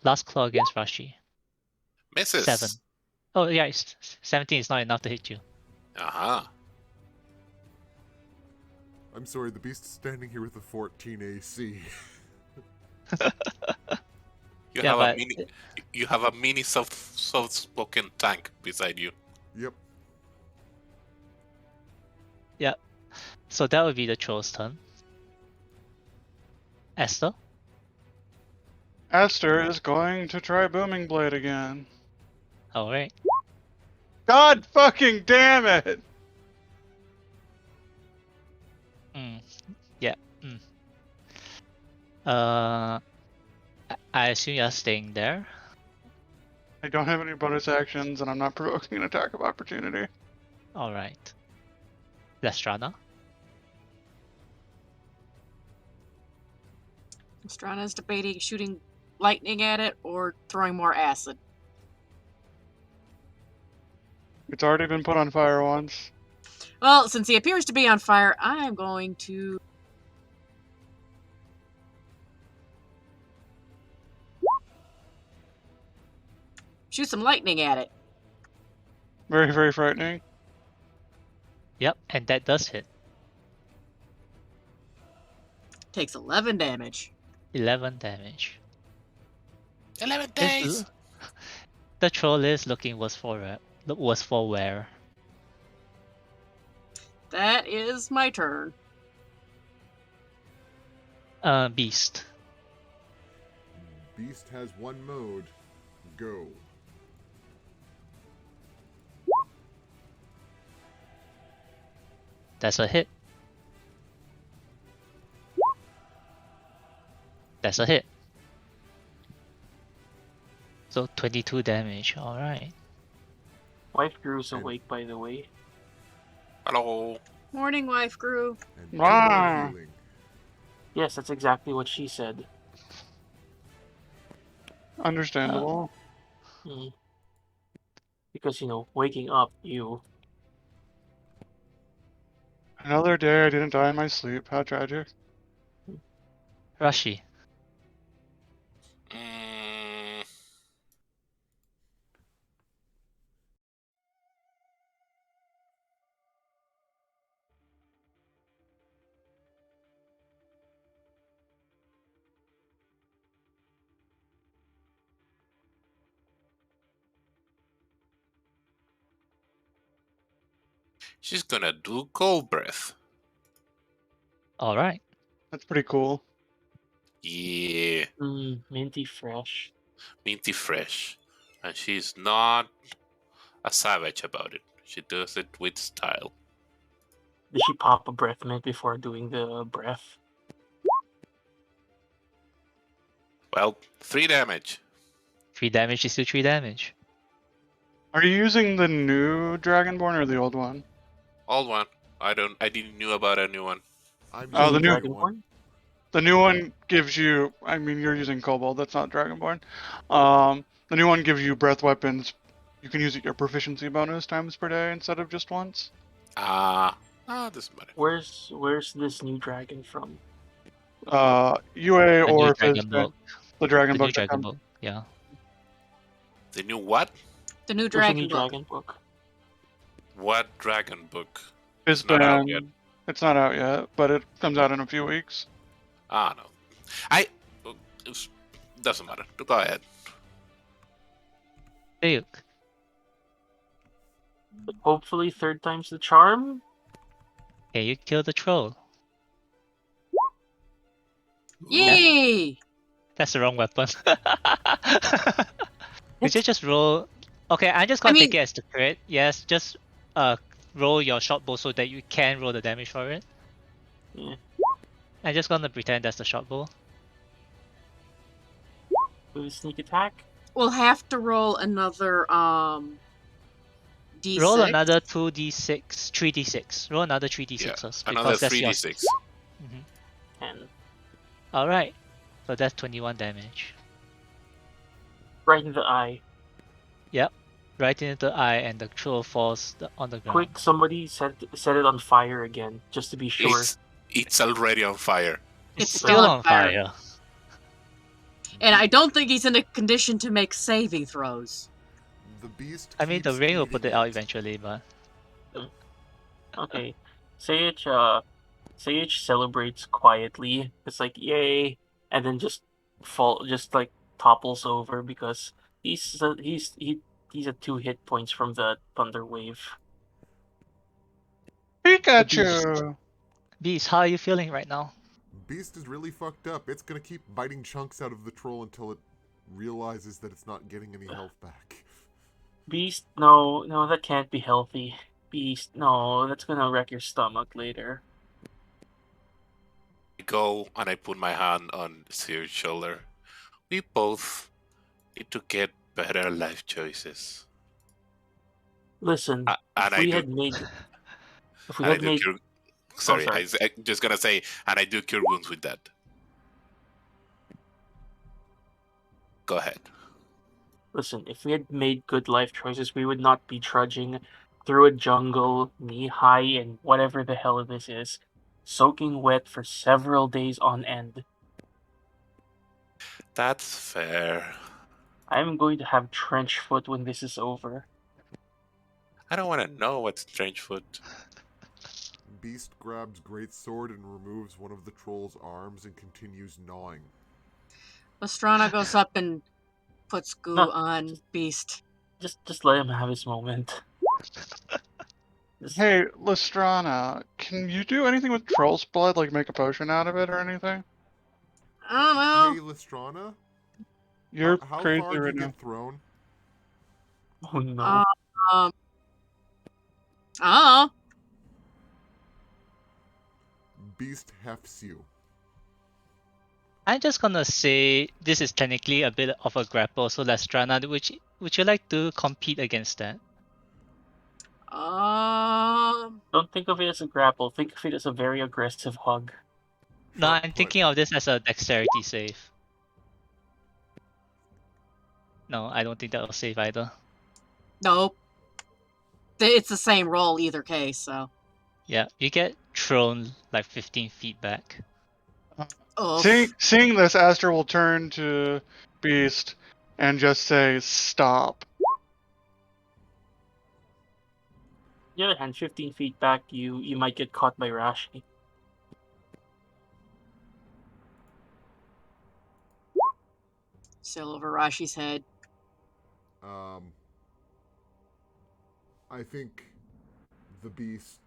E: last claw against Rashi.
C: Misses.
E: 7. Oh yeah, 17 is not enough to hit you.
A: I'm sorry, the beast is standing here with a 14 AC.
C: You have a mini soft-spoken tank beside you.
A: Yep.
E: Yeah. So that would be the troll's turn. Esther?
B: Aster is going to try Booming Blade again.
E: Alright.
B: God fucking damn it!
E: Yeah. I assume you're staying there.
B: I don't have any bonus actions, and I'm not provoking an attack of opportunity.
E: Alright. Lestrana?
D: Strana's debating shooting lightning at it or throwing more acid.
B: It's already been put on fire once.
D: Well, since he appears to be on fire, I'm going to... shoot some lightning at it.
B: Very, very frightening.
E: Yep, and that does hit.
D: Takes 11 damage.
E: 11 damage.
C: 11
E: This
C: days.
E: l- The troll is looking worse for wear.
D: That is my turn.
E: Beast.
A: Beast has one mode. Go.
E: That's a hit. That's a hit. So 22 damage. All right.
F: Wife Grew's
A: And-
F: awake, by the way.
C: Hello.
D: Morning, wife Gru.
A: And
B: Ah.
A: healing.
F: Yes, that's exactly what she said.
B: Understandable.
F: Mm. Because, waking up,
B: Another day I didn't die in my sleep. How tragic.
E: Rashi.
C: Mm, she's gonna do cold breath.
E: All right.
B: That's pretty cool.
C: Yeah,
F: minty fresh.
C: minty fresh. And she's not a savage about it. She does it with style.
F: Did she pop a breath mint before doing the breath?
C: Well, 3 damage.
E: 3 damage is still 3 damage.
B: Are you using the new Dragonborn or the old one?
C: Old one. I didn't knew about a new one.
A: I'm
B: Oh, the
A: using
B: new-
A: the one.
F: Dragonborn?
B: The new one gives you. I mean, you're using Kobold. That's not Dragonborn. The new one gives you breath weapons. You can use it your proficiency bonus times per day instead of just once.
C: Doesn't matter.
F: Where's this new dragon from?
B: UA
E: The
B: or
E: new
B: if it's
E: dragon book.
B: the dragon
E: The
B: book
E: new
B: that
E: dragon
B: comes.
E: book. Yeah.
C: The new what?
D: The new
F: There's a
D: dragon
F: new
D: book.
F: dragon book.
C: What dragon book?
B: It's
C: It's not out yet.
B: been. It's not out yet, but it comes out in a few weeks.
C: No. I. Doesn't matter. Go ahead.
E: Duke.
F: But hopefully third time's the charm?
E: Can you kill the troll?
D: Yay!
E: That's the wrong weapon. Could you just roll? Okay, I'm just
D: I
E: gonna
D: mean-
E: take it as the crit. Yes, just roll your short bow so that you can roll the damage for it.
F: Yeah.
E: I'm just gonna pretend that's the short bow.
F: With a sneak attack?
D: We'll have to roll another D6.
E: Roll another 2d6, 3d6. Roll another 3d6
C: Yeah,
E: because
C: another
E: that's your
C: 3d6.
E: Mhm.
F: 10.
E: All right, so that's 21 damage.
F: Right in the eye.
E: Yep, right into the eye, and the troll falls on the ground.
F: Quick, somebody set it on fire again, just to be sure.
C: It's already on fire.
D: It's
E: Still on fire.
D: And I don't think he's in a condition to make saving throws.
A: The beast.
E: I mean, the
A: keeps
E: rain will put
A: eating
E: it out eventually, but
F: Okay. Sage celebrates quietly. It's like, yay, and then just topples over because he's at 2 hit points from the thunder wave.
B: Pikachu.
E: Beast, how are you feeling right now?
A: Beast is really fucked up. It's gonna keep biting chunks out of the troll until it realizes that it's not getting any health back.
F: Beast, no, that can't be healthy. Beast, no, that's gonna wreck your stomach later.
C: I go and I put my hand on Sir's shoulder. We both need to get better life choices.
F: Listen,
C: And
F: if
C: I
F: we
C: do.
F: had made, if we
C: And I
F: had
C: do
F: made,
C: cure. Sorry,
F: sorry.
C: I'm just gonna say, and I do cure wounds with that. Go ahead.
F: listen, if we had made good life choices, we would not be trudging through a jungle, knee high in whatever the hell this is, soaking wet for several days on end.
C: That's fair.
F: I'm going to have trench foot when this is over.
C: I don't want to know what's Trenchfoot.
A: Beast grabs great sword and removes one of the troll's arms and continues gnawing.
D: Lestrana goes up and puts goo
F: No.
D: on Beast.
F: Just let him have his moment. Just-
B: Hey, Lestrana, can you do anything with troll's blood, like make a potion out of it or anything?
D: I don't know.
A: Hey, Lestrana,
B: You're
A: how
B: crazy
A: far
B: right
A: did you
B: now.
A: get thrown?
F: Oh no.
D: Oh.
A: beast hefts you.
E: I'm just gonna say this is technically a bit of a grapple, so Lestrana, would you like to compete against that?
F: Don't think of it as a grapple. Think of it as a very aggressive hug.
E: No,
A: Front
E: I'm
A: put.
E: thinking of this as a dexterity save. No, I don't think that'll save either.
D: Nope. It's the same roll either case, so.
E: Yeah, you get thrown like 15 feet back.
D: Oof.
B: Seeing this, Aster will turn to Beast and just say, "Stop."
F: On the other hand, 15 feet back, you might get caught by Rashi.
D: Sail over Rashi's head.
A: I think the beast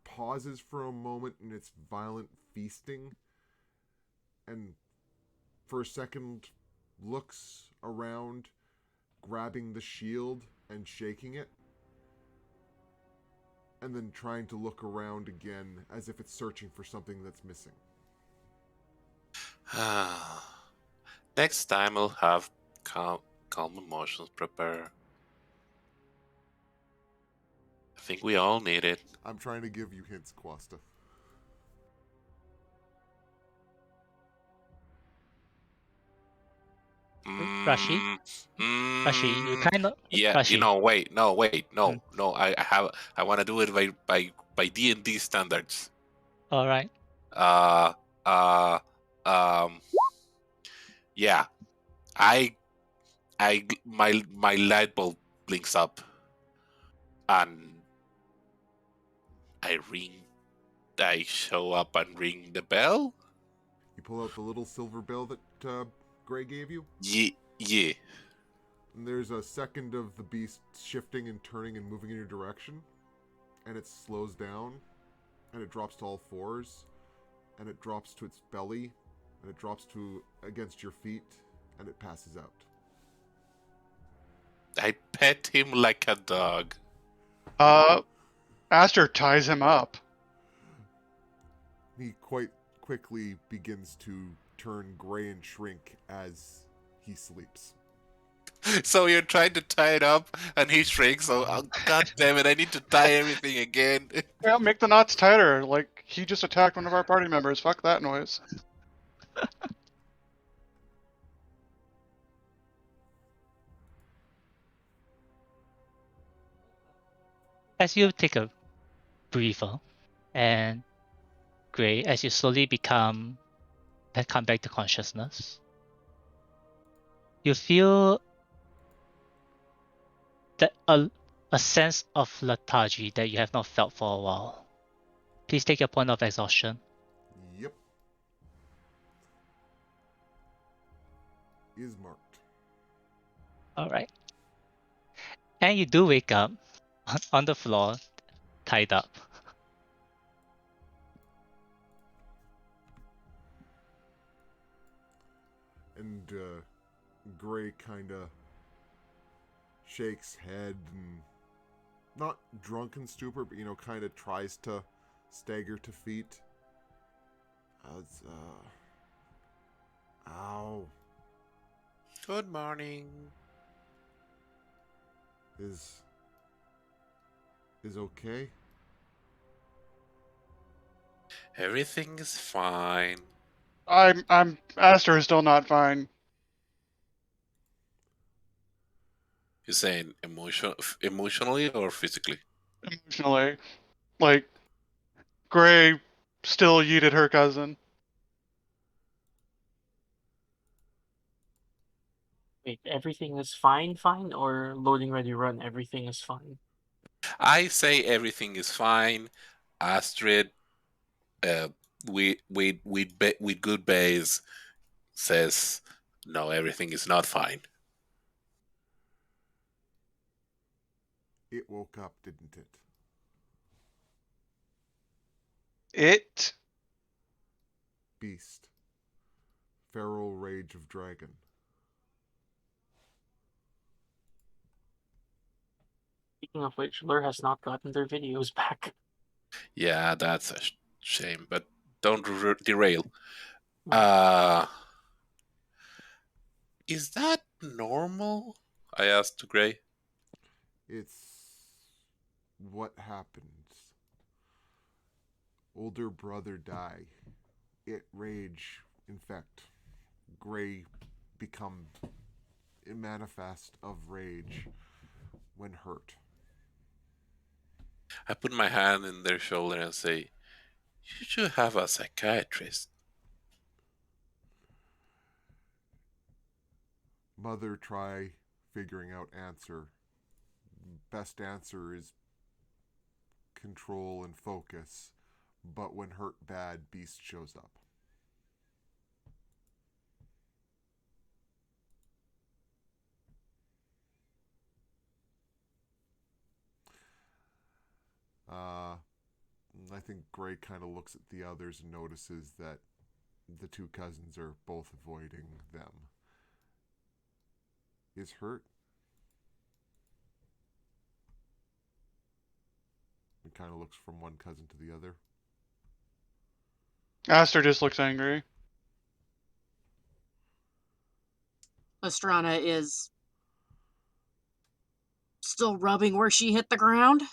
A: pauses for a moment in its violent feasting and for a second looks around, grabbing the shield and shaking it, and then trying to look around again as if it's searching for something that's missing.
C: Next time I'll have calm emotions prepared. I think we all need it.
A: I'm trying to give you hints, Quasta.
E: Rashi, you kind of
C: Yeah,
E: Rashi.
C: no. I want to do it by D&D standards.
E: All right.
C: Yeah. My light bulb blinks up, and I show up and ring the bell.
A: You pull out the little silver bell that Gray gave you.
C: Yeah.
A: And there's a second of the beast shifting and turning and moving in your direction, and it slows down, and it drops to all fours, and it drops to its belly, and it drops to against your feet, and it passes out.
C: I pet him like a dog.
B: Aster ties him up.
A: He quite quickly begins to turn gray and shrink as he sleeps.
C: So you're trying to tie it up, and he shrinks. So, god damn it! I need to tie everything again.
B: Yeah, make the knots tighter. Like, he just attacked one of our party members. Fuck that noise.
E: As you take a breather, and Gray, as you slowly come back to consciousness, you feel that a sense of lethargy that you have not felt for a while. Please take your point of exhaustion.
A: Yep. Is marked.
E: All right. And you do wake up on the floor, tied up.
A: And Gray kind of shakes head and not drunken stupor, but kind of tries to stagger to feet. Ow.
C: Good morning.
A: Is okay?
C: Everything is fine.
B: Aster is still not fine.
C: You're saying emotionally or physically?
B: Emotionally. Like, Gray still yeeted her cousin.
F: Wait, everything is fine, or loading ready run, everything is fine?
C: I say everything is fine. Astrid, with good base, says no, everything is not fine.
A: It woke up, didn't it?
B: It?
A: Beast. Feral rage of dragon.
F: Speaking of which, Lur has not gotten their videos back.
C: Yeah, that's shame, but don't derail.
F: Mm.
C: Is that normal? I asked Gray.
A: It's what happens. Older brother die. It rage infect. Gray become a manifest of rage when hurt.
C: I put my hand in their shoulder and say, "You should have a psychiatrist."
A: Mother try figuring out answer. Best answer is control and focus, but when hurt bad, beast shows up. Uh, I think Gray kind of looks at the others and notices that the two cousins are both avoiding them. Is hurt? He kind of looks from one cousin to the other.
B: Aster just looks angry.
D: Lestrana is still rubbing where she hit the ground.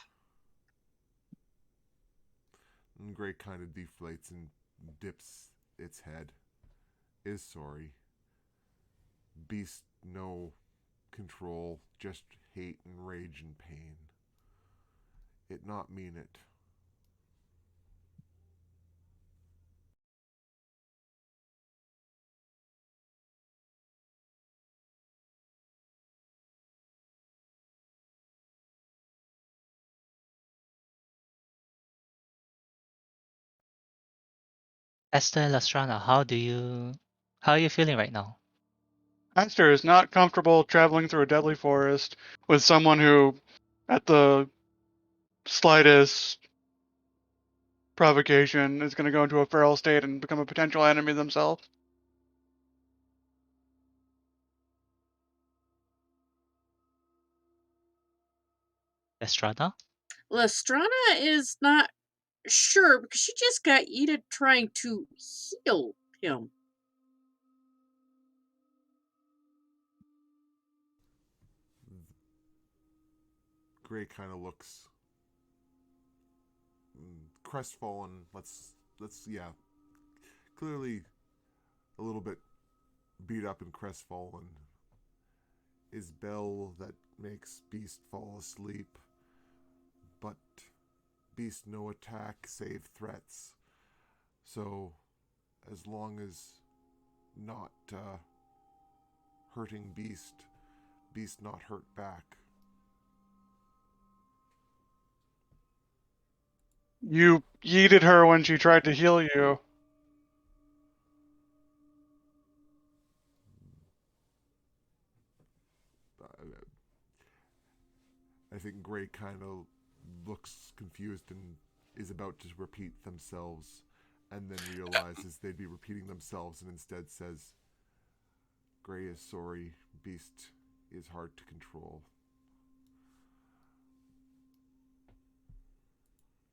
A: And Gray kind of deflates and dips its head. Is sorry. Beast no control, just hate and rage and pain. It not mean it.
E: Esther and Lastrana, how are you feeling right now?
B: Aster is not comfortable traveling through a deadly forest with someone who, at the slightest provocation, is going to go into a feral state and become a potential enemy themselves.
E: Lestrana?
D: Lestrana is not sure because she just got Eda trying to heal him.
A: Gray kind of looks crestfallen. Let's yeah, clearly a little bit beat up and crestfallen. Is bell that makes Beast fall asleep, but Beast no attack save threats. So as long as not hurting Beast, Beast not hurt back.
B: You yeeted her when she tried to heal you.
A: I think Gray kind of looks confused and is about to repeat themselves, and then realizes they'd be repeating themselves, and instead says, "Gray is sorry. Beast is hard to control."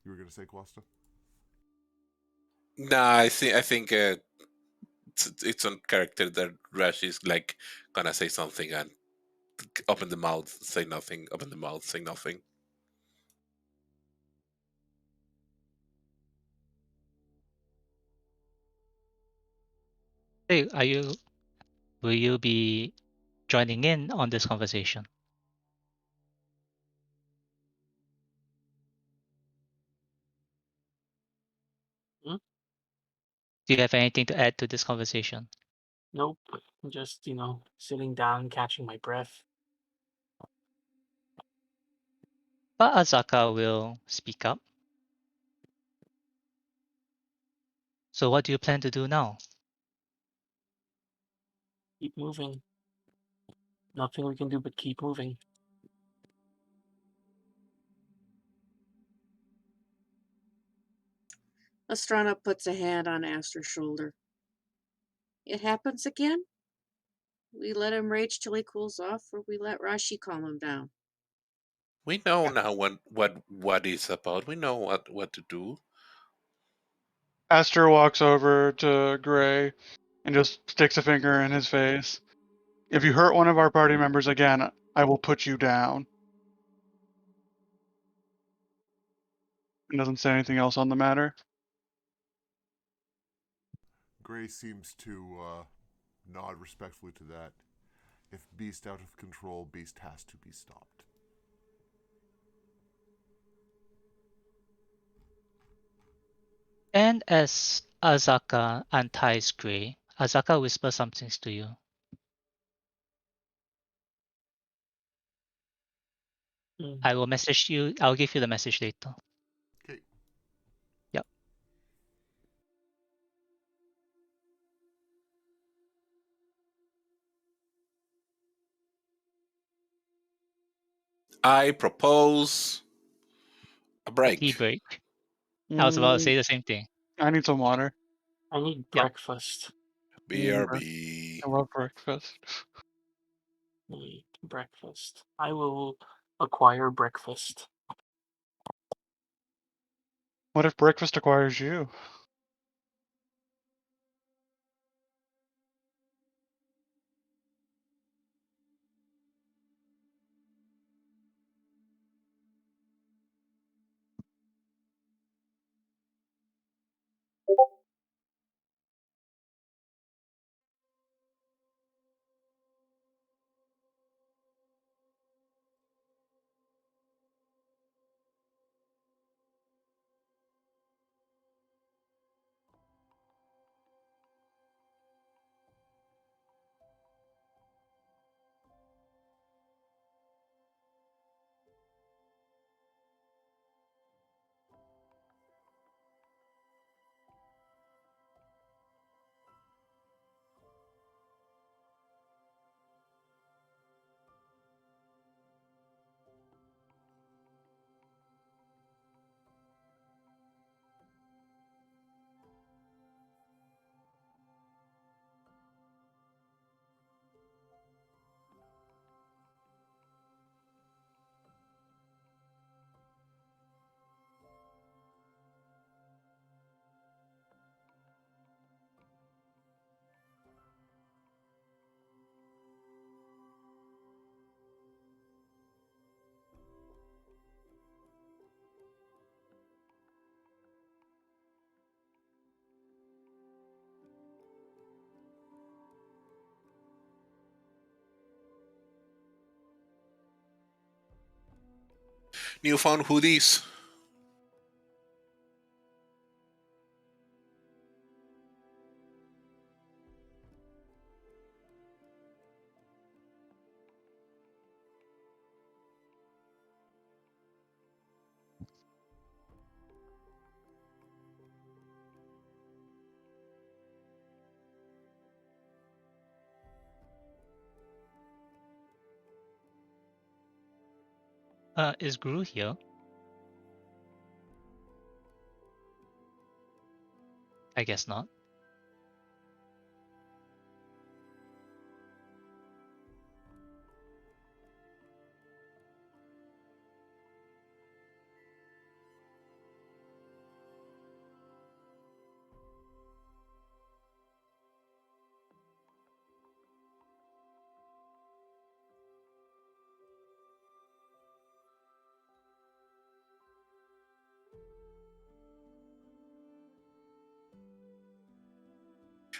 A: You were gonna say, Quasta?
C: Nah, I think it's on character that Rash is like gonna say something and open the mouth, say nothing, open the mouth, say nothing.
E: Hey, will you be joining in on this conversation?
F: Hmm?
E: Do you have anything to add to this conversation?
F: Nope. Just, sitting down, catching my breath.
E: But Azaka will speak up. So what do you plan to do now?
F: Keep moving. Nothing we can do but keep moving.
D: Lestrana puts a hand on Aster's shoulder. It happens again? We let him rage till he cools off, or we let Rashi calm him down.
C: We know now what is about. We know what to do.
B: Aster walks over to Gray and just sticks a finger in his face. If you hurt one of our party members again, I will put you down. And doesn't say anything else on the matter.
A: Gray seems to nod respectfully to that. If Beast out of control, Beast has to be stopped.
E: And as Azaka unties Gray, Azaka whispers something to you. I will message you. I'll give you the message later.
A: Okay.
E: Yep.
C: I propose a break.
E: Tea break. I was about to say the same thing.
B: I need some water.
F: I need
E: Yep.
F: breakfast.
C: BRB.
B: I love breakfast.
F: Need breakfast. I will acquire breakfast.
B: What if breakfast acquires you?
C: Newfound hoodies.
E: Is Gru here? I guess not.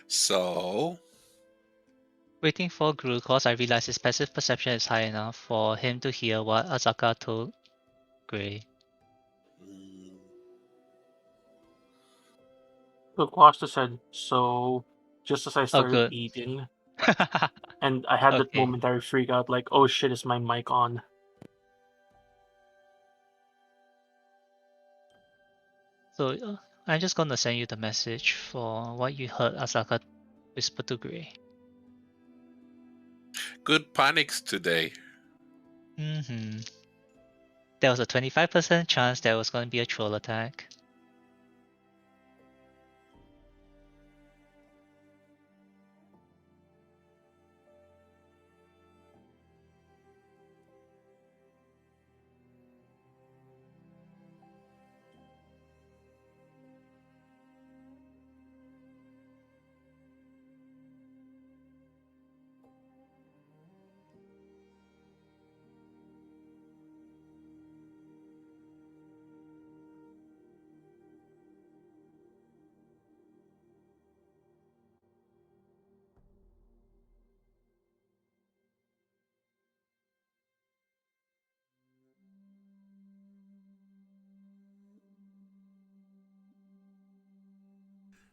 C: So,
E: Waiting for Gru cause I realize his passive perception is high enough for him to hear what Azaka told Gray.
C: mm,
F: Look, Wasta said, so just as I
E: Oh,
F: started
E: good.
F: eating, and I had that
E: Okay.
F: momentary freak out, like, oh shit, is my mic on?
E: So I'm just gonna send you the message for what you heard Azaka whisper to Gray.
C: good panics today.
E: Mm-hmm. There was a 25% chance there was gonna be a troll attack.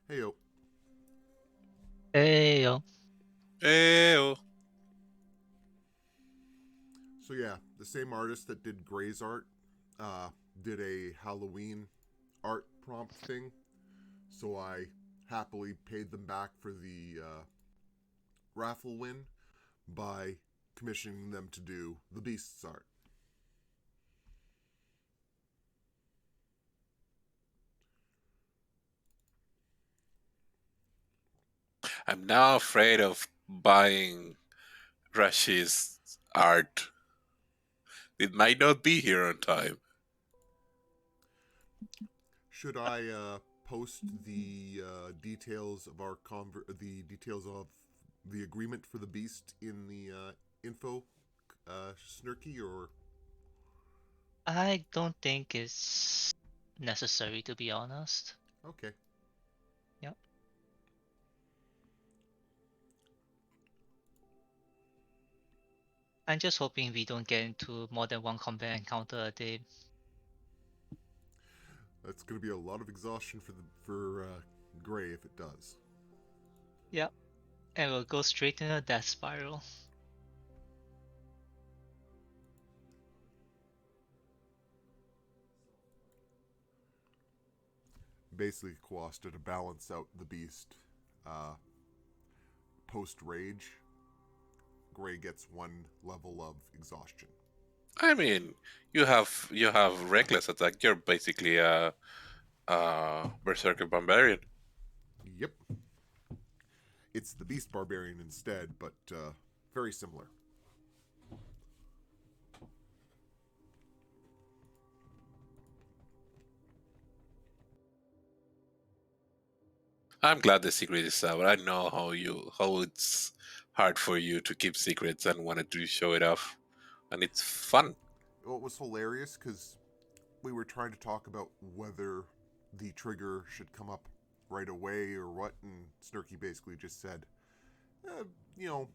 A: Hey yo.
E: Hey, yo.
C: Ew.
A: So yeah, the same artist that did Gray's art did a Halloween art prompt thing. So I happily paid them back for the raffle win by commissioning them to do the Beast's art.
C: I'm now afraid of buying Rashi's art. It might not be here on time.
A: Should I post the details of the details of the agreement for the Beast in the info, Snurky, or
E: I don't think it's necessary, to be honest.
A: okay?
E: Yep. I'm just hoping we don't get into more than one combat encounter a day.
A: That's going to be a lot of exhaustion for Gray if it does.
E: Yep. And we'll go straight into a death spiral.
A: Basically, Quasta to balance out the Beast. Post rage, Gray gets one level of exhaustion.
C: I mean, you have reckless attack. You're basically a berserker barbarian.
A: Yep. It's the Beast Barbarian instead, but very similar.
C: I'm glad the secret is out. I know how it's hard for you to keep secrets and wanted to show it off, and it's fun.
A: Well, it was hilarious because we were trying to talk about whether the trigger should come up right away or what, and Snurky basically just said, you know,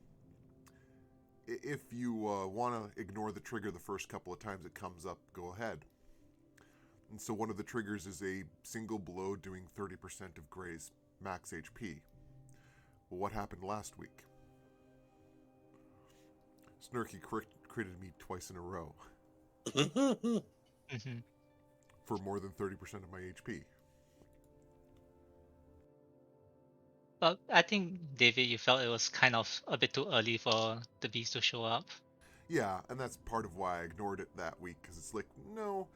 A: if you want to ignore the trigger the first couple of times it comes up, go ahead. And so one of the triggers is a single blow doing 30% of Gray's max HP. Well, what happened last week? Snurky critted me twice in a row
E: Mm-hmm.
A: for more than 30% of my HP.
E: But I think, David, you felt it was kind of a bit too early for the beast to show up.
A: Yeah, and that's part of why I ignored it that week, because it's like, no,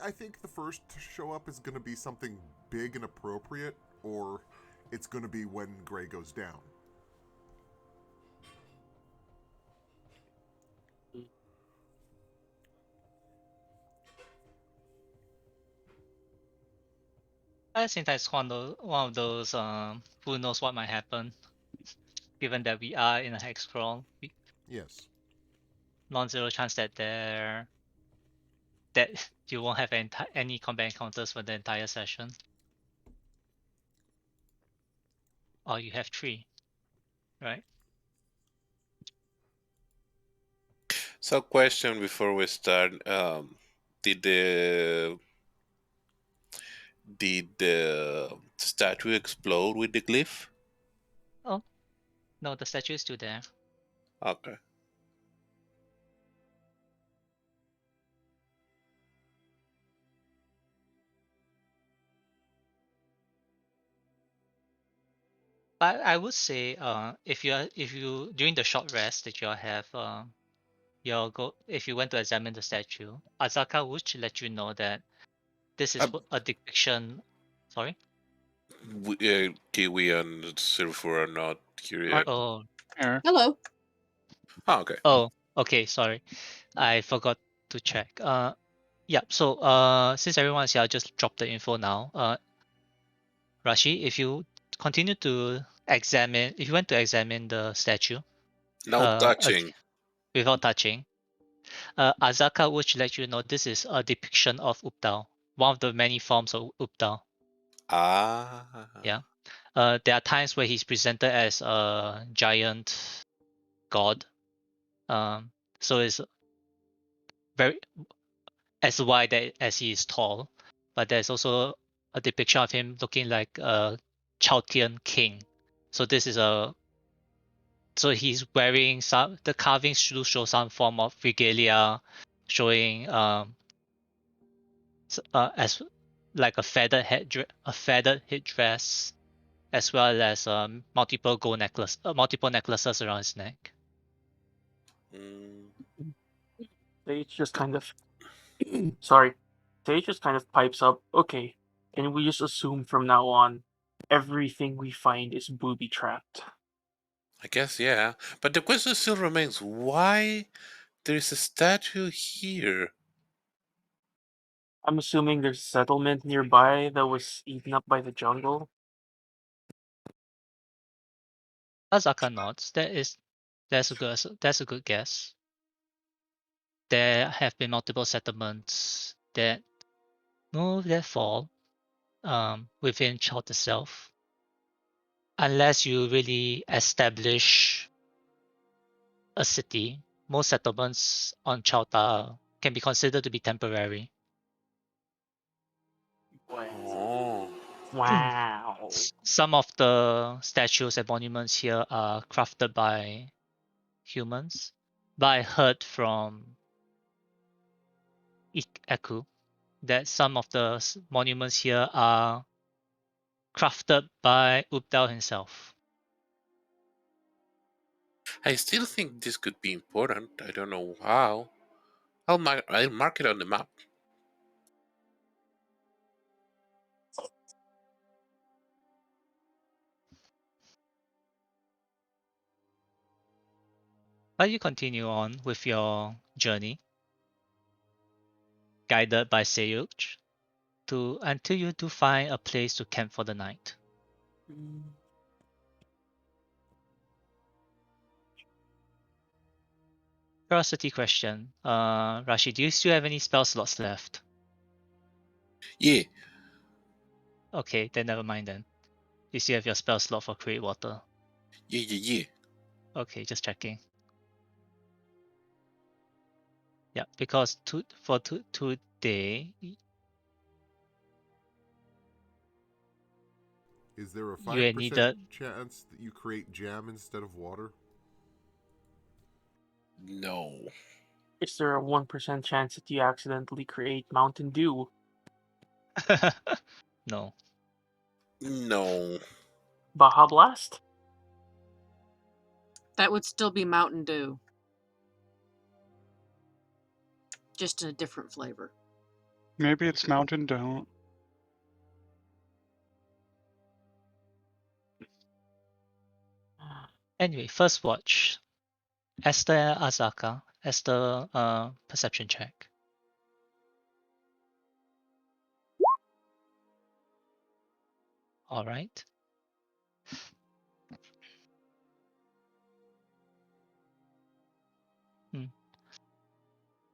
A: I think the first to show up is going to be something big and appropriate, or it's going to be when Gray goes down.
E: At the same time, it's one of those who knows what might happen, given that we are in a hex crawl.
A: Yes.
E: Non-zero chance that you won't have any combat encounters for the entire session. Or you have 3, right?
C: So, question before we start: Did the statue explode with the glyph?
E: Oh, no, the statue is still there.
C: Okay.
E: But I would say, if you during the short rest that you have, if you went to examine the statue, Azaka would let you know that this is
C: Uh,
E: a depiction. Sorry.
C: Kiwi and Silver are not here
B: I
C: yet.
E: Oh,
B: here.
D: Hello.
C: Oh, okay.
E: oh, okay. Sorry, I forgot to check. Yeah. So, since everyone's here, I'll just drop the info now. Rashi, if you continue to if you went to examine the statue,
C: No touching.
E: without touching, Azaka would let you know this is a depiction of Updal, one of the many forms of Updal.
C: Ah.
E: Yeah. There are times where he's presented as a giant god. So it's very as wide as he is tall, but there's also a depiction of him looking like a Chaldean king. So this is so he's wearing the carvings do show some form of regalia, showing as like a feathered headdress, as well as multiple necklaces around his neck.
C: Mm,
F: Sage just kind of sorry. Sage just kind of pipes up. Okay, and we just assume from now on, everything we find is booby trapped.
C: I guess, yeah. But the question still remains, why there is a statue here?
F: I'm assuming there's a settlement nearby that was eaten up by the jungle.
E: Azaka nods. That's a good guess. There have been multiple settlements that move their fall within Chalt itself, unless you really establish a city. Most settlements on Chalta can be considered to be temporary.
C: Oh.
F: Wow.
E: Some of the statues and monuments here are crafted by humans, but I heard from Eku that some of the monuments here are crafted by Ubdal himself.
C: I still think this could be important. I don't know how. I'll mark it on the map.
E: But you continue on with your journey, guided by Seyuch, until you do find a place to camp for the night. Curiosity question. Rashi, do you still have any spell slots left?
C: Yeah.
E: Okay, then never mind then. You still have your spell slot for Create Water.
C: Yeah.
E: Okay, just checking. Yeah, because for today,
A: Is there a
E: you
A: 5%
E: needed.
A: chance that you create jam instead of water?
C: No.
F: Is there a 1% chance that you accidentally create Mountain Dew?
E: No.
C: No.
F: Baja Blast?
D: That would still be Mountain Dew. Just in a different flavor.
B: Maybe it's Mountain Don't.
E: Anyway, first watch. Esther Azaka. Esther perception check. Alright.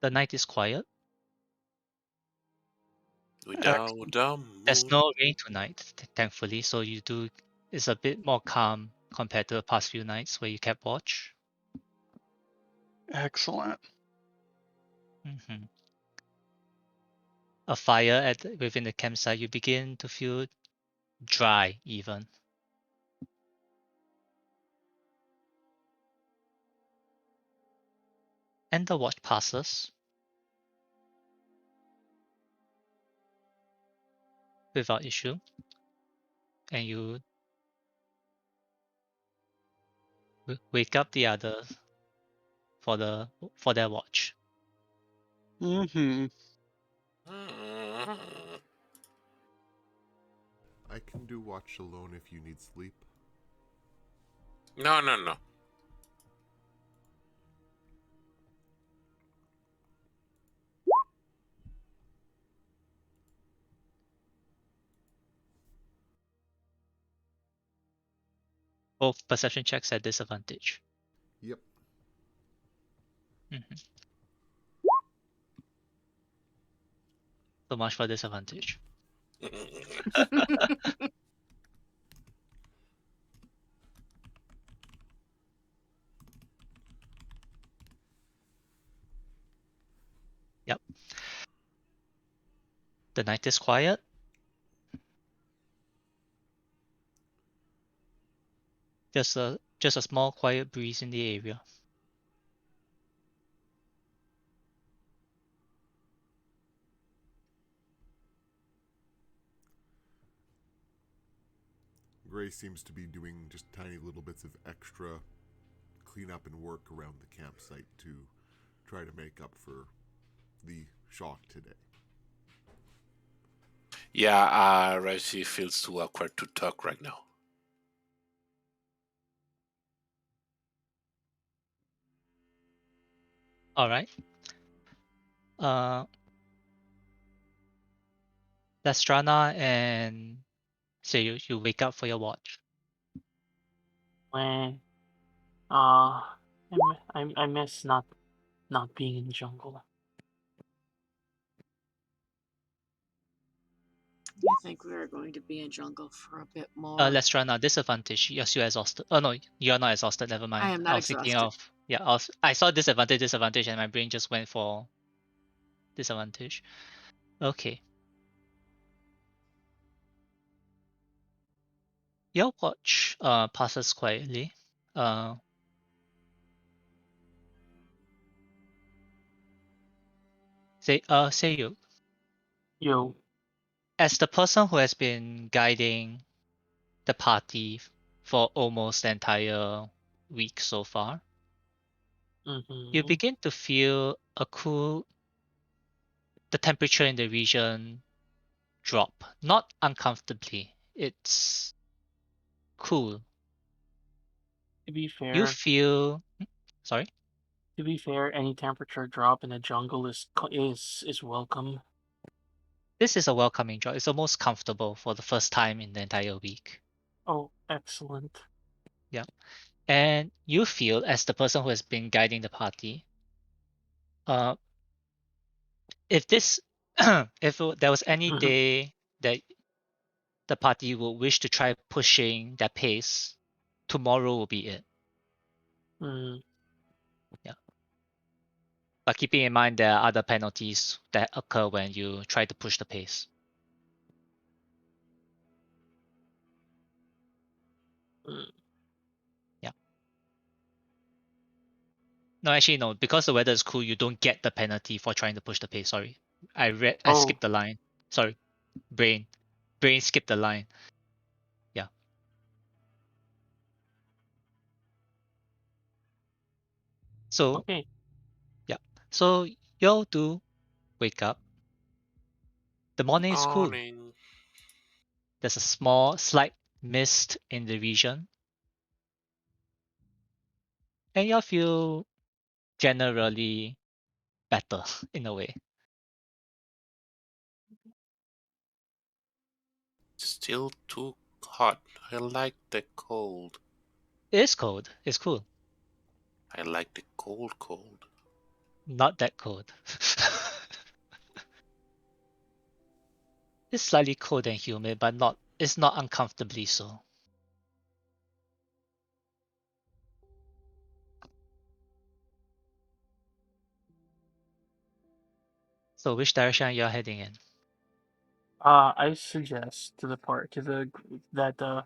E: The night is quiet.
C: Without the
E: There's
C: moon.
E: no rain tonight, thankfully, so it's a bit more calm compared to the past few nights where you kept watch.
B: Excellent.
E: Mm-hmm. A fire within the campsite, you begin to feel dry even. And the watch passes without issue. And you wake up the others for their watch.
B: Mm-hmm.
A: I can do watch alone if you need sleep.
C: No.
E: Both perception checks at disadvantage.
A: Yep.
E: Mm-hmm. So much for disadvantage. Yep. The night is quiet. Just a small quiet breeze in the area.
A: Gray seems to be doing just tiny little bits of extra cleanup and work around the campsite to try to make up for the shock today.
C: Yeah, Rashi feels too awkward to talk right now.
E: All right. Lestrana and say you wake up for your watch.
F: When I miss not being in the jungle.
D: I think we are going to be in jungle for a bit more.
E: Lestrana, disadvantage. You're still exhausted. Oh no, you're not exhausted. Never mind.
D: I am not
E: was thinking
D: exhausted.
E: of I saw disadvantage, and my brain just went for disadvantage. Okay. Your watch passes quietly. Say you.
F: Yo,
E: As the person who has been guiding the party for almost the entire week so far, you begin to feel the temperature in the region drop. Not uncomfortably. It's cool.
F: to be
E: You
F: fair,
E: feel sorry?
F: any temperature drop in the jungle is welcome.
E: This is a welcoming drop. It's almost comfortable for the first time in the entire week.
F: Oh, excellent.
E: Yeah. And you feel, as the person who has been guiding the party, if this if there was any day that the party will wish to try pushing their pace, tomorrow will be it. Yeah. But keeping in mind there are other penalties that occur when you try to push the pace. Yeah. No, actually no. Because the weather is cool, you don't get the penalty for trying to push the pace. Sorry, I
F: Oh,
E: skipped the line. Sorry, brain skipped the line. Yeah. So
F: okay.
E: yeah. So y'all do wake up. The morning is cool.
C: Morning.
E: There's a slight mist in the region. And y'all feel generally better in a way.
C: Still too hot. I like the cold.
E: It is cold. It's cool.
C: I like the cold.
E: Not that cold. It's slightly cold and humid, but it's not uncomfortably so. So which direction you're heading in?
F: I suggest to the part to the that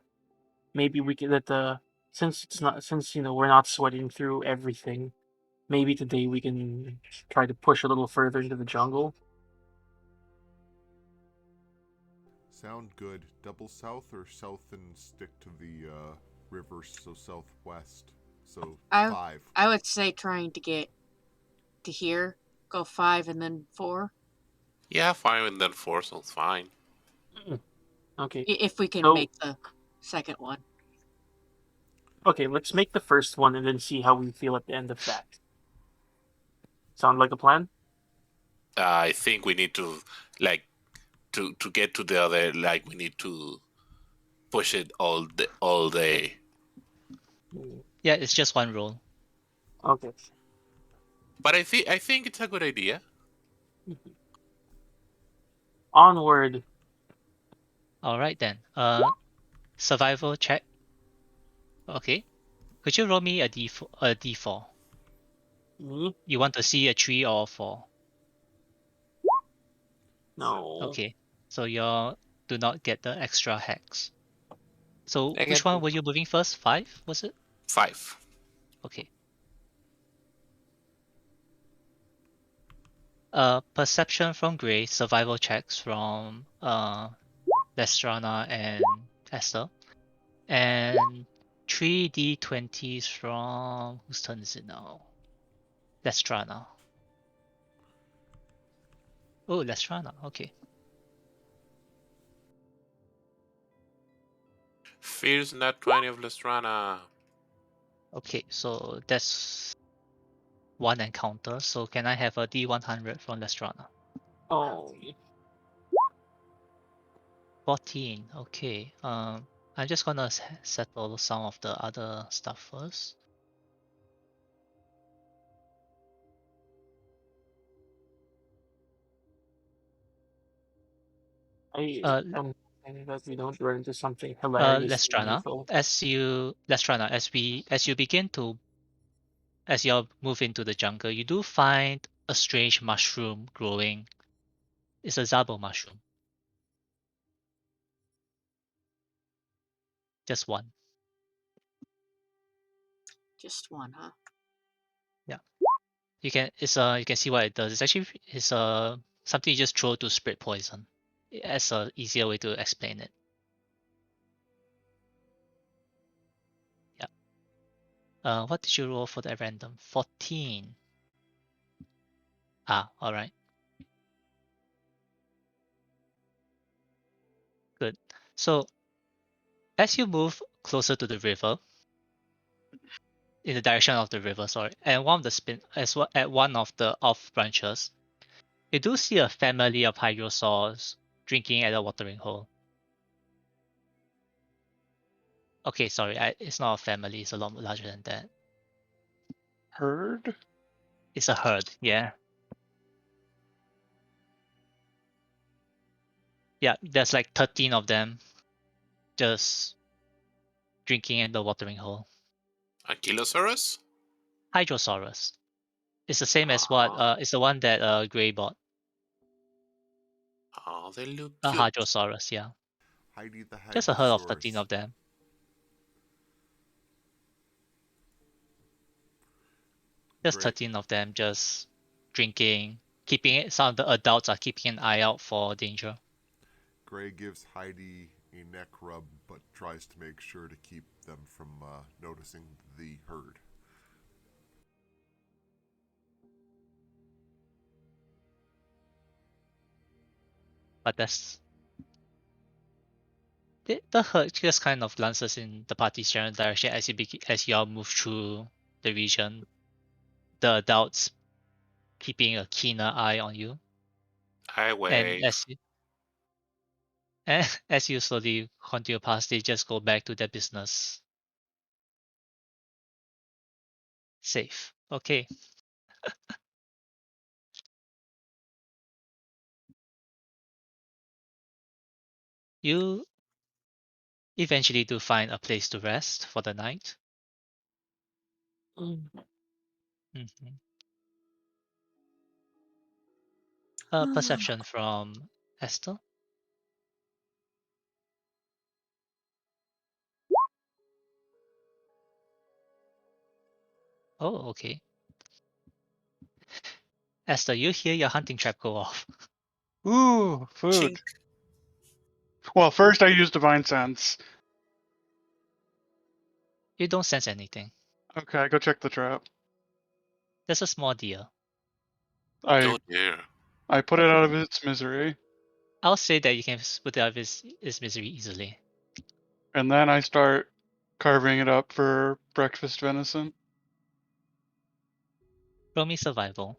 F: maybe we could that since it's not since we're not sweating through everything, maybe today we can try to push a little further into the jungle.
A: Sound good. Double south or south and stick to the river, so southwest. So
D: I
A: 5.
D: I would say trying to get to here, go 5 and then 4.
C: Yeah, 5 and then 4 sounds fine.
F: Okay.
D: If we can
F: So
D: make the second one.
F: okay, let's make the first one and then see how we feel at the end of that. Sound like a plan?
C: I think we need to like to get to the other. Like we need to push it all day.
E: Yeah, it's just one roll.
F: Okay.
C: But I think it's a good idea.
F: Onward.
E: All right then. Survival check. Okay. Could you roll me a d4?
F: Me?
E: You want to see a 3 or a 4?
F: No.
E: Okay. So you do not get the extra hex. So
C: I
E: which
C: get
E: one were you moving first? 5, was it?
C: 5.
E: Okay. Perception from Gray, survival checks from Lestrana and Esther, and 3d20s from whose turn is it now? Lestrana. Oh, Lestrana. Okay.
C: Fierce Nat 20 of Lestrana.
E: Okay, so that's one encounter. So can I have a D100 from Lestrana?
F: Oh,
E: 14. Okay. I'm just gonna settle some of the other stuff first.
F: I
E: Uh,
F: am hoping that we don't run into something hilariously
E: Lestrana,
F: lethal.
E: as you begin to as you move into the jungle, you do find a strange mushroom growing. It's a zabo mushroom. Just one.
D: Just one, huh?
E: Yeah. You can see what it does. It's something you just throw to spread poison. That's a easier way to explain it. Yeah. What did you roll for that random? 14. Ah, alright. Good. So as you move closer to the river, in the direction of the river, sorry, and one of the spin as well at one of the off branches, you do see a family of hydrosaurs drinking at a watering hole. Okay, sorry, it's not a family, it's a lot larger than that.
B: Herd?
E: It's a herd, yeah. Yeah, there's like 13 of them just drinking at the watering hole.
C: Ankylosaurus?
E: Hydrosaurus. It's the same as what
C: Ah,
E: it's the one that Gray bought.
C: oh, they look
E: A
C: cute.
E: Hadrosaurus, yeah.
A: Heidi the
E: Just a herd of 13
A: Hadrosaurus.
E: of them. Just
A: Gray,
E: 13 of them just drinking, keeping it. Some of the adults are keeping an eye out for danger.
A: Gray gives Heidi a neck rub, but tries to make sure to keep them from noticing the herd.
E: But the herd just kind of glances in the party's general direction as you all move through the region. The adults keeping a keener eye on you,
C: I
E: and
C: wave.
E: as you slowly continue past, they just go back to their business. Safe. Okay. You eventually do find a place to rest for the night.
F: Mm.
E: Mhm. Perception from Esther. Oh, okay. Esther, you hear your hunting trap go off.
B: Ooh,
C: Chink.
B: food. Well, first I use Divine Sense.
E: You don't sense anything.
B: Okay, go check the trap.
E: There's a small deer.
B: I
C: Oh dear.
B: I put it out of its misery,
E: I'll say that you can put it out of his misery easily.
B: and then I start carving it up for breakfast venison.
E: Roll me survival.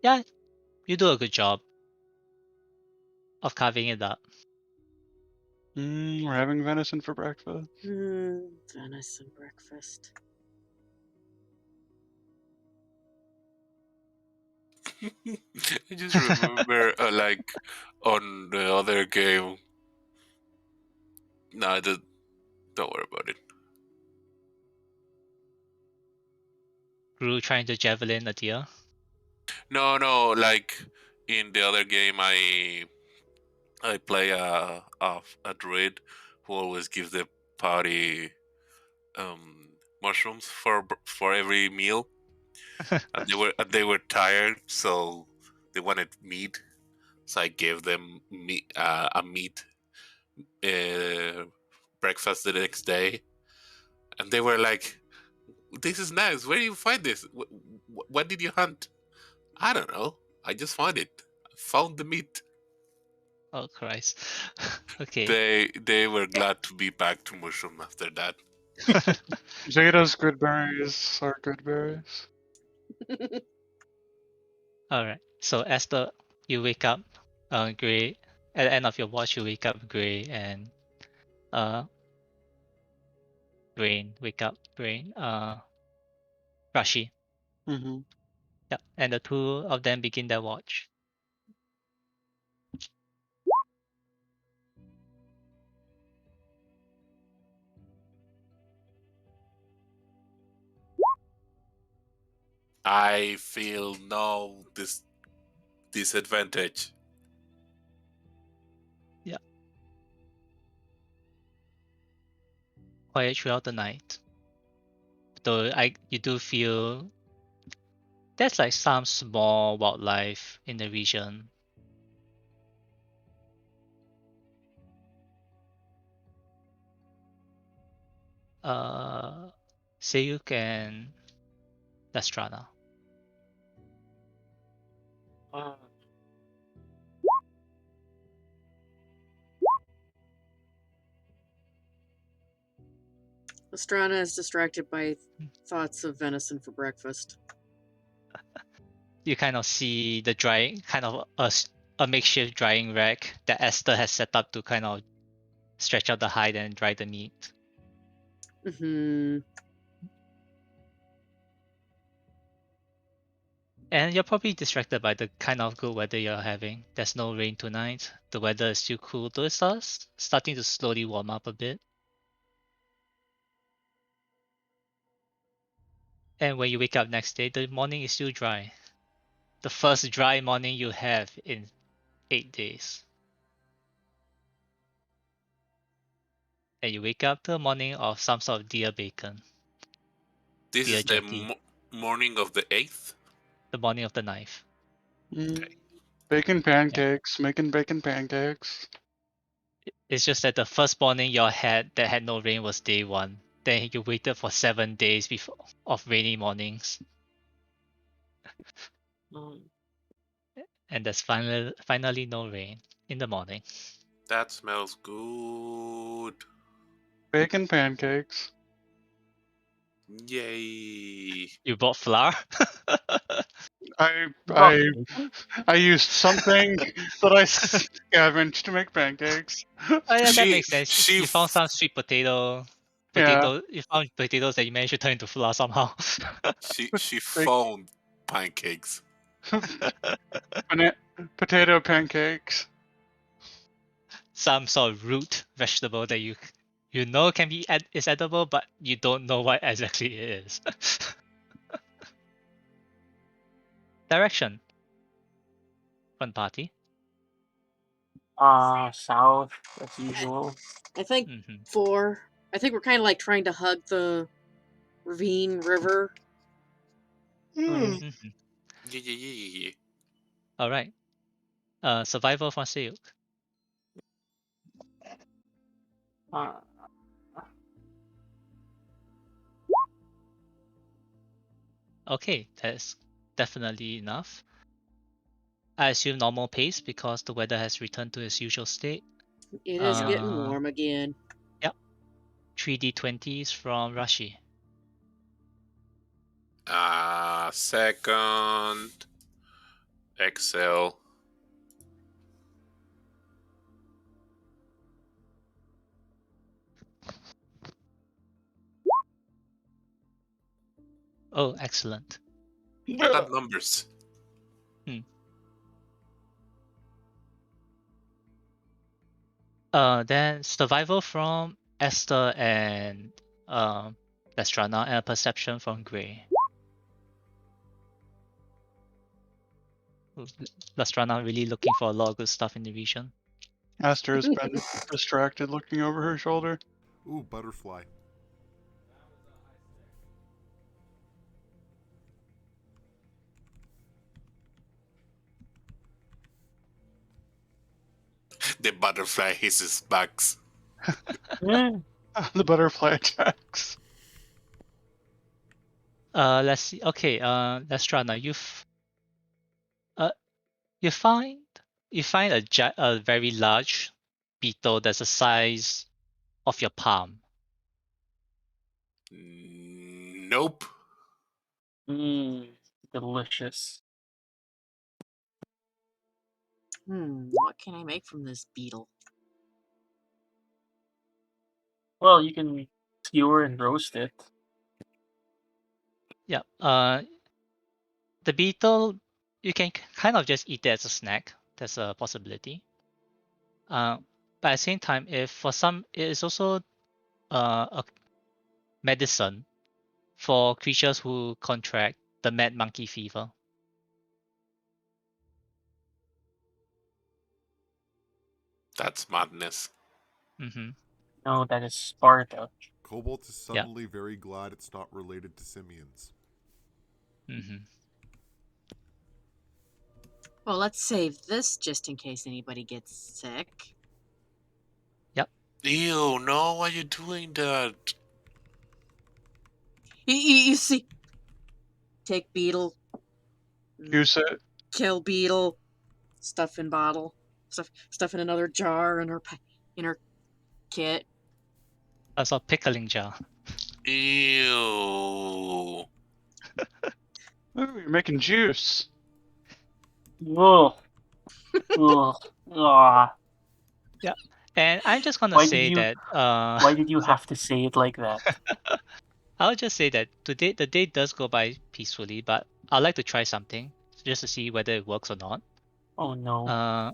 E: Yeah, you do a good job of carving it up.
B: We're having venison for breakfast.
D: Venison breakfast.
C: I just remember, like, on the other game. No, don't worry about it.
E: Gru trying to javelin a deer.
C: No, like, in the other game, I play a druid who always gives the party mushrooms for every meal, and they were tired, so they wanted meat. So I gave them a meat uh, breakfast the next day, and they were like, "This is nice. Where do you find this? What did you hunt?" I don't know. I just found it. I found the meat.
E: Oh Christ. Okay.
C: They were glad to be back to mushroom after that.
B: Jada's good berries are good berries.
E: All right. So Esther, you wake up, Gray. At the end of your watch, you wake up, Gray, and Brain. Wake up, Brain. Rashi.
B: Mm-hmm.
E: Yep. And the two of them begin their watch.
C: I feel no disadvantage.
E: Yeah. Quiet throughout the night. Though you do feel there's like some small wildlife in the region. Sayuk and Lestrana.
F: Uh,
D: Lestrana is distracted by thoughts of venison for breakfast.
E: You kind of see the drying, kind of a makeshift drying rack that Esther has set up to kind of stretch out the hide and dry the meat.
D: Hmm.
E: And you're probably distracted by the kind of good weather you're having. There's no rain tonight. The weather is still cool, though it's starting to slowly warm up a bit. And when you wake up next day, the morning is still dry. The first dry morning you have in 8 days. And you wake up the morning of some sort of deer bacon,
C: This
E: deer
C: is the
E: jerky,
C: morning of the 8th.
E: the morning of the 9th.
B: Mm.
C: Okay.
B: Bacon pancakes, making bacon pancakes.
E: It's just that the first morning you had that had no rain was day 1. Then you waited for 7 days before of rainy mornings,
F: mm,
E: and there's finally no rain in the morning.
C: That smells good.
B: Bacon pancakes.
C: Yay.
E: You bought flour?
B: I
F: you brought
B: I
F: bacon?
B: I used something that I scavenged to make pancakes.
E: Oh yeah, that
C: She
E: makes sense.
C: she
E: You found
C: f-
E: some sweet potato,
B: Yeah,
E: you found potatoes that you managed to turn into flour somehow.
C: she
B: big
C: found pancakes.
B: potato pancakes.
E: Some sort of root vegetable that you know can be is edible, but you don't know what exactly it is. Direction front party.
F: South as usual.
D: I think
E: Hmm.
D: 4. I think we're kind of like trying to hug the ravine river.
F: Mm.
E: Hmm.
C: Yeah, yeah, yeah, yeah, yeah.
E: All right. Survival from Sayuk.
F: Uh,
E: Okay, that's definitely enough. I assume normal pace because the weather has returned to its usual state.
D: It is
F: yep.
D: getting warm again.
E: Yep. 3D20s from Rashi.
C: Second. Excel.
E: Oh, excellent.
C: I got numbers.
E: Hmm. Then survival from Esther and Lestrana, and perception from Gray. Lastrana really looking for a lot of good stuff in the region.
B: Aster has been distracted looking over her shoulder.
A: Ooh, butterfly.
C: The butterfly hisses bugs.
F: Eh,
B: The butterfly attacks.
E: Let's see. Okay, Lastrana, you find a very large beetle that's the size of your palm.
C: Nope.
F: delicious.
D: What can I make from this beetle?
F: Well, you can skewer and roast it.
E: Yeah. The beetle, you can kind of just eat it as a snack. That's a possibility. But at the same time, if for some, it is also a medicine for creatures who contract the mad monkey fever.
C: That's madness.
E: Mm-hmm.
F: No, that is Sparta.
A: Cobalt is
E: Yeah.
A: suddenly very glad it's not related to simians.
E: Mm-hmm.
D: Well, let's save this just in case anybody gets sick.
C: Ew, no, why are you doing that?
D: You see, take beetle,
B: Use it.
D: kill beetle, stuff in bottle, stuff in another jar in her kit.
E: Also, pickling jar.
C: Ew.
B: Ooh, you're making juice.
F: Ugh. Ugh. Ah.
E: Yeah. And I'm just gonna
F: Why did
E: say
F: you?
E: that
F: Why did you
E: so
F: have to say it like that?
E: I'll just say that today the day does go by peacefully, but I'd like to try something just to see whether it works or not.
F: Oh no.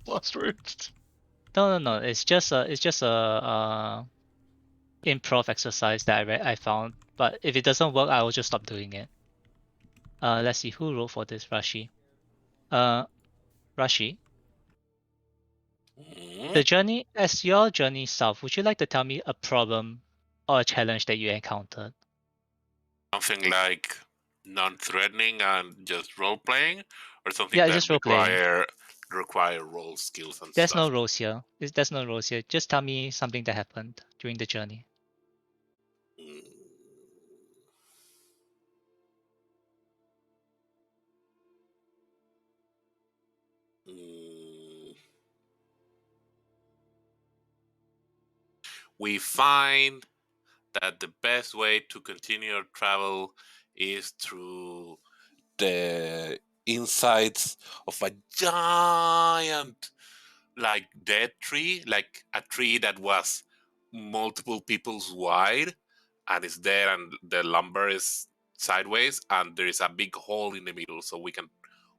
B: Lost words.
E: No. It's just a improv exercise that I found. But if it doesn't work, I will just stop doing it. Let's see who wrote for this. Rashi. Rashi.
C: Mm,
E: As your journey south, would you like to tell me a problem or a challenge that you encountered?
C: Something like non-threatening and just role-playing, or something
E: Yeah,
C: that
E: just role playing.
C: require role skills and
E: There's no
C: stuff.
E: roles here. There's no roles here. Just tell me something that happened during the journey.
C: Mm, mm. We find that the best way to continue our travel is through the insides of a giant, like, dead tree, like a tree that was multiple people's wide, and it's there, and the lumber is sideways, and there is a big hole in the middle, so we can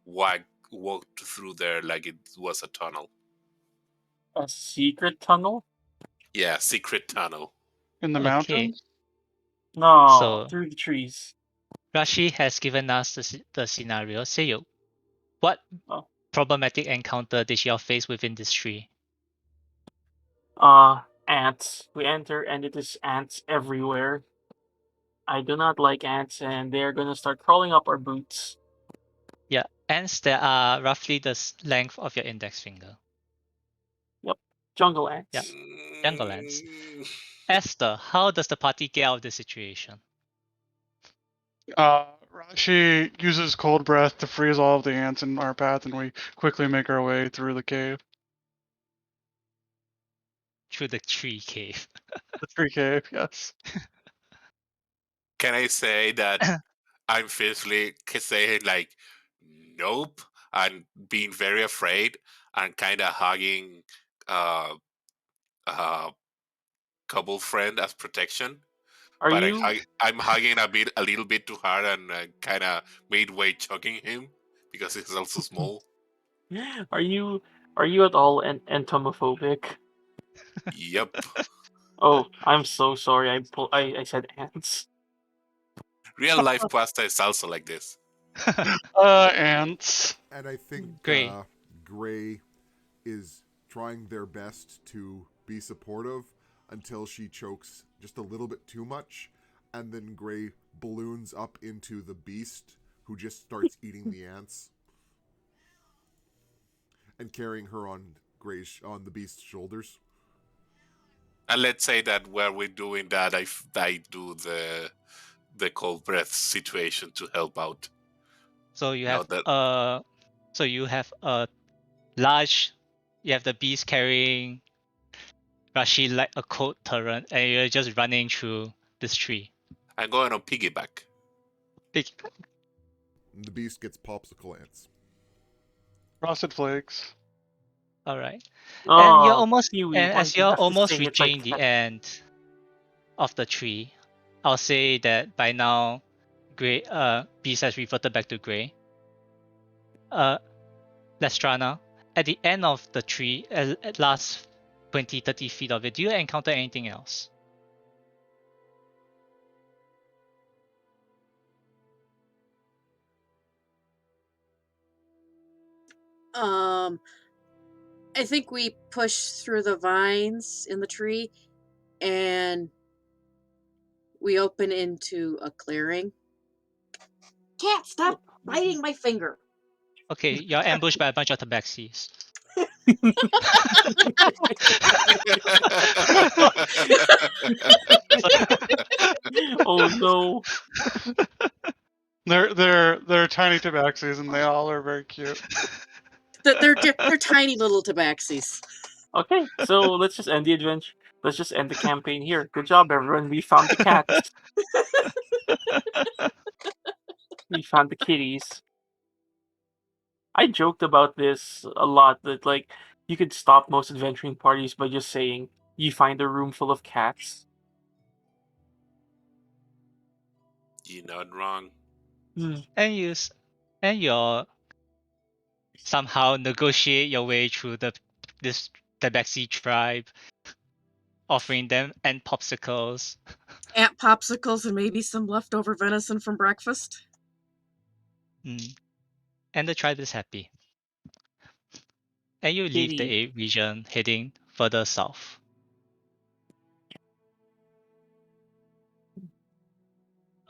C: walk walk through there like it was a tunnel.
F: A secret tunnel?
C: Yeah, secret tunnel.
B: In the
E: Okay,
B: mountains?
F: No,
E: so
F: through the trees.
E: Rashi has given us the scenario. Seiyu, what
F: Oh.
E: problematic encounter did you face within this tree?
F: Ants. We enter and it is ants everywhere. I do not like ants and they're gonna start crawling up our boots.
E: Yeah, ants that are roughly the length of your index finger.
F: Yep. Jungle
E: Yeah,
F: ants.
E: jungle ants.
C: Mm,
E: Esther, how does the party get out of the situation?
B: Rashi uses cold breath to freeze all of the ants in our path, and we quickly make our way through the cave.
E: Through the tree cave.
B: The tree cave, yes.
C: can I say that I'm physically saying like nope and being very afraid and kind of hugging uh uh couple friend as protection,
F: Are
C: but
F: you
C: I'm hugging a little bit too hard and kind of midway choking him because he's also small.
F: are you are you at all entomophobic?
C: Yep.
F: Oh, I'm so sorry. I said ants.
C: Real life pasta is also like this.
B: Ants.
A: And I think
E: Great.
A: Gray is trying their best to be supportive until she chokes just a little bit too much, and then Gray balloons up into the beast, who just starts eating the ants and carrying her on on the beast's shoulders.
C: And let's say that while we're doing that, I do the cold breath situation to help out.
E: So you
C: Now
E: have
C: that
E: so you have a large, you have the beast carrying Rashi like a cold turret, and you're just running through this tree.
C: I'm going on piggyback.
E: Big-
A: And the beast gets popsicle ants.
B: Frosted Flakes.
E: All right, and you're
F: Oh,
E: almost,
F: Kiwi,
E: and
F: why
E: as
F: do you
E: you're
F: have to
E: almost
F: say it like
E: reaching the
F: that?
E: end of the tree, I'll say that by now, Gray beast has reverted back to Gray. Lestrana, at the end of the tree, at last 20-30 feet of it, do you encounter anything else?
D: I think we push through the vines in the tree and we open into a clearing. Cat, stop biting my finger.
E: Okay, you're ambushed by a bunch of tabaxis.
F: Oh no.
B: They're tiny tabaxis and they all are very cute.
D: They're tiny little tabaxis.
F: Okay, so let's just end the adventure. Let's just end the campaign here. Good job, everyone. We found the cats. We found the kitties. I joked about this a lot that like you could stop most adventuring parties by just saying you find a room full of cats.
C: You're not wrong.
E: and you and you somehow negotiate your way through this tabaxi tribe, offering them and popsicles.
D: Ant popsicles and maybe some leftover venison from breakfast.
E: And the tribe is happy. And you leave the
F: Kitty.
E: region heading further south.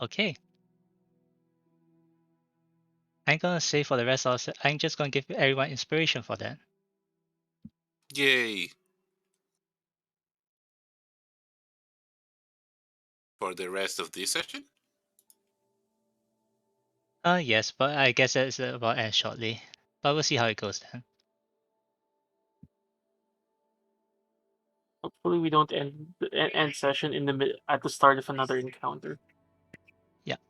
E: Okay. I'm gonna say for the rest of I'm just gonna give everyone inspiration for that.
C: Yay! For the rest of this session?
E: Yes, but I guess that's about end shortly. But we'll see how it goes then.
F: Hopefully we don't end session in at the start of another encounter.
E: Yeah.
F: Famous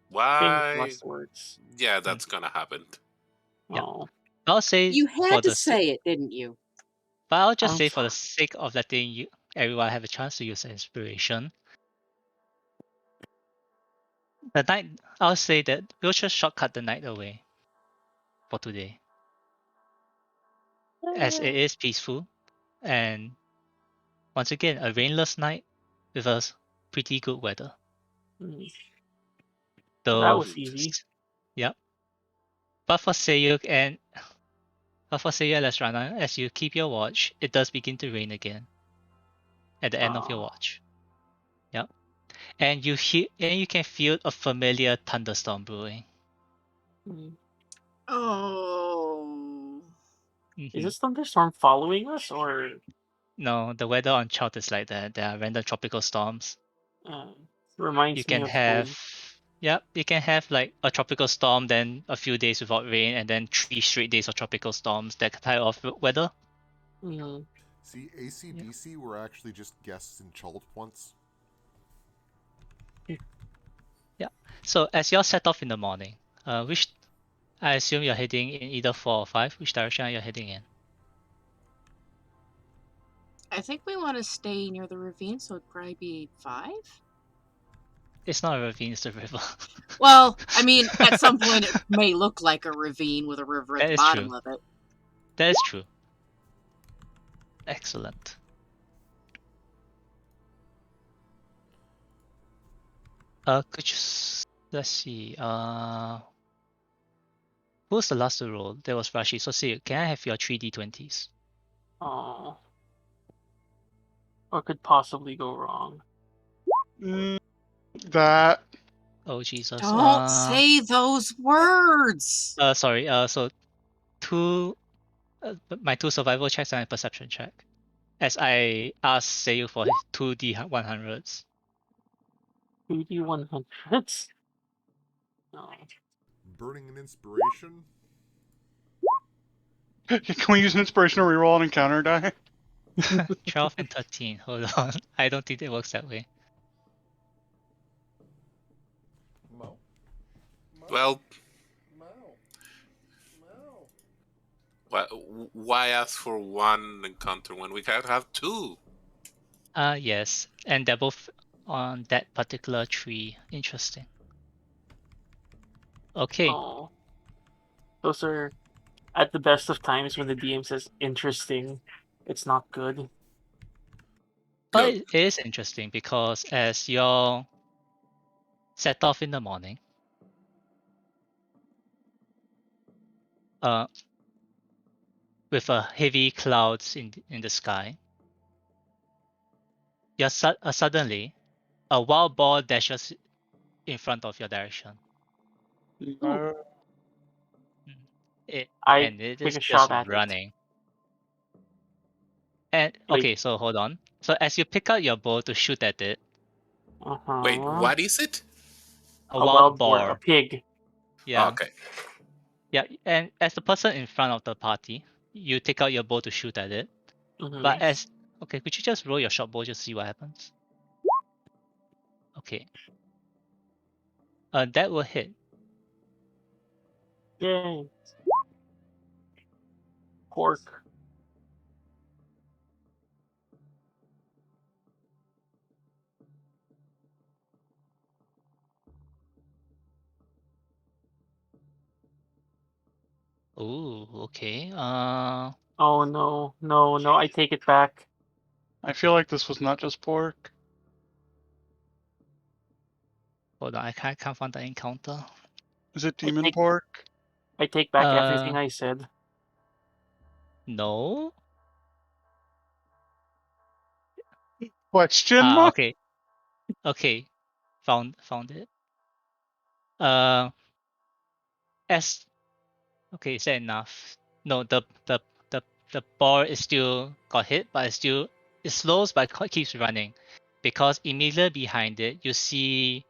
C: Why?
F: last words.
C: Yeah, that's gonna happen.
E: Yeah.
F: Oh,
E: I'll say
D: You
E: for
D: had to
E: the sake,
D: say it, didn't you?
E: but I'll just
F: I'm
E: say for the
F: sorry.
E: sake of letting everyone have a chance to use the inspiration. The night, I'll say that we'll just shortcut the night away for today, as it is peaceful, and once again a rainless night with us pretty good weather.
F: Mm, that
E: Though,
F: was easy.
E: yeah. But for Sayuk and Lesrana, as you keep your watch, it does begin to rain again at the end of your
F: Oh,
E: watch. Yep. And you can feel a familiar thunderstorm brewing.
F: mm.
D: Oh.
F: Is
E: Hmm.
F: this thunderstorm following us or
E: No, the weather on Chart is like that. There are random tropical storms.
F: uh,
E: You
F: reminds me
E: can
F: of
E: have,
F: home?
E: yep, you can have like a tropical storm, then a few days without rain, and then 3 straight days of tropical storms. That type of weather.
F: Mm.
A: See,
E: Yeah.
A: ACDC were actually just guests in Chult once.
E: Yeah. So as you all set off in the morning, which I assume you're heading in either 4 or 5. Which direction are you heading in?
D: I think we want to stay near the ravine, so it'd probably be 5.
E: It's not a ravine, it's a river.
D: Well, I mean, at some point it may look like a ravine with a river at
E: That
D: the
E: is
D: bottom
E: true.
D: of it.
E: That is true. Excellent. Could you let's see. Who's the last to roll? There was Rashi. So see, can I have your 3d20s?
F: Oh. What could possibly go wrong?
B: That.
E: Oh Jesus.
D: Don't say those words.
E: Sorry. So my 2 survival checks and a perception check. As I asked Seiyu for his 2d100s.
F: 2D100s? No.
A: Burning an inspiration.
B: Can we use an inspirational reroll on encounter die?
E: 12 and 13. Hold on. I don't think it works that way.
A: Mo.
C: Well,
A: Mo.
C: why ask for one encounter when we can have two?
E: Yes. And they're both on that particular tree. Interesting. Okay.
F: Oh. Those are at the best of times when the DM says interesting. It's not good.
E: But
C: No.
E: it is interesting because as you're set off in the morning, with a heavy clouds in the sky, you're suddenly a wild boar dashes in front of your direction.
B: Uh,
F: I
E: And it
F: take
E: is
F: a
E: just
F: shot at it.
E: running. And
F: Like-
E: okay, so hold on. So as you pick up your bow to shoot at it,
F: Uh-huh.
C: Wait, what is it?
E: a
F: A
E: wild
F: boar,
E: boar.
F: a pig.
E: Yeah.
C: Okay.
E: Yeah. And as the person in front of the party, you take out your bow to shoot at it.
F: Mhm.
E: But okay, could you just roll your short bow just see what happens? Okay. That will hit.
F: Yay. Pork.
E: Ooh, okay.
F: Oh no, no, I take it back.
B: I feel like this was not just pork.
E: Hold on, I can't find the encounter.
B: Is it
F: I
B: demon
F: take-
B: pork?
F: I take back everything I said.
E: No.
B: Question mark?
E: Okay. Okay. Found it. Uh, as okay, is that enough? No, the ball is still got hit, but it slows but keeps running, because immediately behind it you see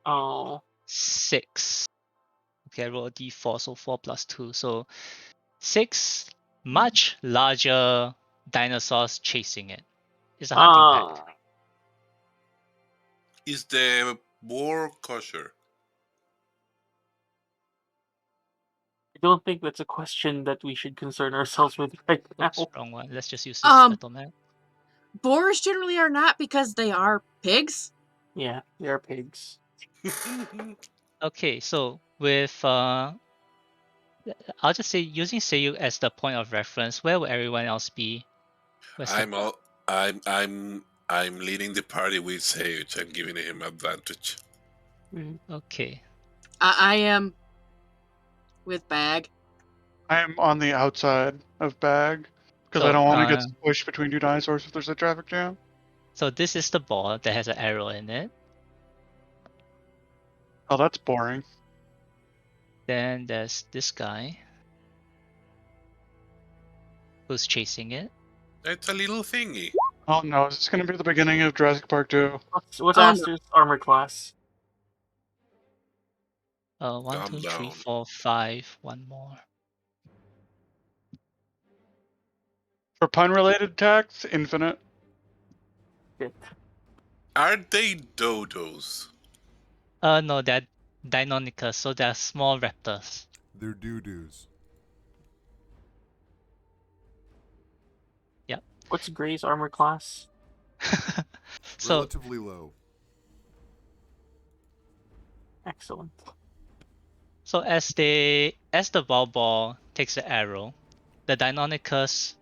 F: Oh.
E: 6. Okay, I roll a d4, so 4 plus 2, so 6 much larger dinosaurs chasing it. It's a hunting pack.
C: Is the boar kosher?
F: I don't think that's a question that we should concern ourselves with right now.
E: Oops, wrong one. Let's just use this battle map.
D: Boars generally are not because they are pigs.
F: Yeah, they are pigs.
E: Okay, so with I'll just say using Seiyu as the point of reference, where will everyone else be?
C: I'm leading the party with Sage. I'm giving him advantage.
E: Okay.
D: I am with Bag.
B: I am on the outside of bag because
E: So,
B: I don't want to get squished between two dinosaurs if there's a traffic jam.
E: So this is the ball that has an arrow in it.
B: Oh, that's boring.
E: Then there's this guy who's chasing it.
C: It's a little thingy.
B: Oh no, is this going to be the beginning of Jurassic Park 2?
F: What's
D: Oh, no.
F: Aster's armor class?
E: 1,
C: Calm
E: 2, 3,
C: down.
E: 4, 5. One more.
B: For pun-related attacks, infinite.
F: Shit.
C: Are they dodos?
E: No, they're Deinonychus, so they're small raptors.
A: They're doo-doos.
E: Yep.
F: What's Gray's armor class?
E: So
A: Relatively low.
F: Excellent.
E: So as the wild ball takes the arrow, the Deinonychus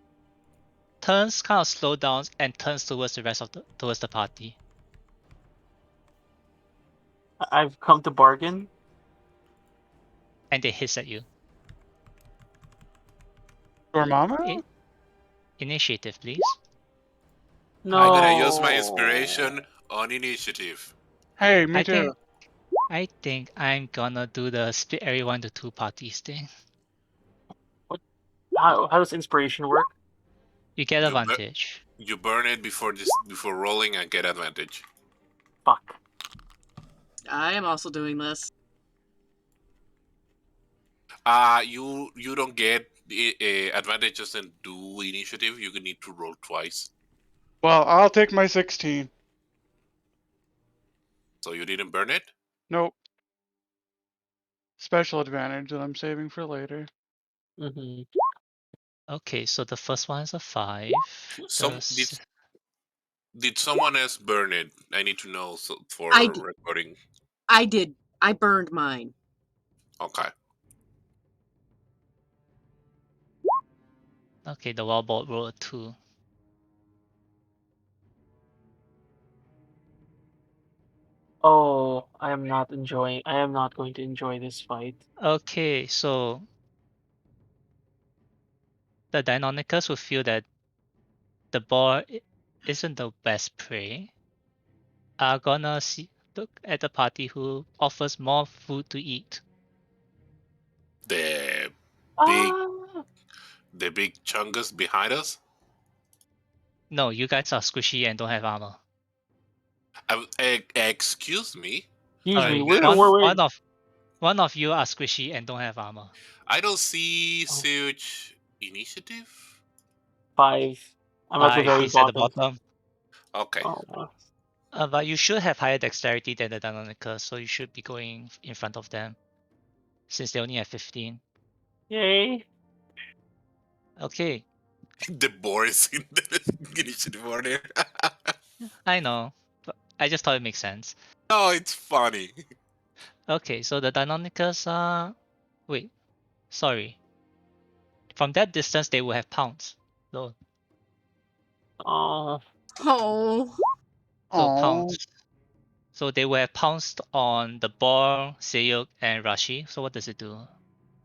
E: turns, kind of slow down and turns towards the party.
F: I've come to bargain.
E: And they hiss at you.
B: Dormammu?
E: Initiative, please.
F: No.
C: I'm gonna use my inspiration on initiative.
B: Hey, me
E: I
B: too.
E: think I'm gonna do the split everyone to 2 parties thing.
F: How does inspiration work?
E: You get
C: You bu-
E: advantage.
C: You burn it before rolling and get advantage.
F: Fuck.
D: I am also doing this.
C: You don't get advantages and do initiative. You need to roll twice.
B: Well, I'll take my 16.
C: So you didn't burn it.
B: Nope. Special advantage that I'm saving for later.
F: Mm-hmm.
E: Okay, so the first one is a 5.
C: Did someone else burn it? I need to know for
D: I did.
C: recording.
D: I did. I burned mine.
C: Okay.
E: Okay, the wild board rolled a 2.
F: Oh, I am not going to enjoy this fight.
E: Okay, so the Deinonychus will feel that the boar isn't the best prey. Are gonna look at the party who offers more food to eat.
C: The big
F: Ah!
C: the big chungus behind us.
E: No, you guys are squishy and don't have armor.
C: Excuse me.
F: Excuse me,
E: Sorry,
F: where,
C: Then
F: where, where?
E: one of you are squishy and don't have armor.
C: I don't see
F: Oh.
C: such initiative.
F: 5. I'm at the
E: 5,
F: very
E: he's at the
F: bottom.
E: bottom.
C: Okay.
F: Oh.
E: But you should have higher dexterity than the Deinonychus, so you should be going in front of them, since they only have 15.
F: Yay.
E: Okay,
C: The boar is in the initiative order.
E: I know, but I just thought it makes sense.
C: No, it's funny.
E: Okay, so the Deinonychus are... Wait, sorry. From that distance, they will have pounds. So
F: Oh.
D: Oh.
B: Oh.
E: pounds. So they will have pounced on the boar, Sayuk, and Rashi. So what does it do?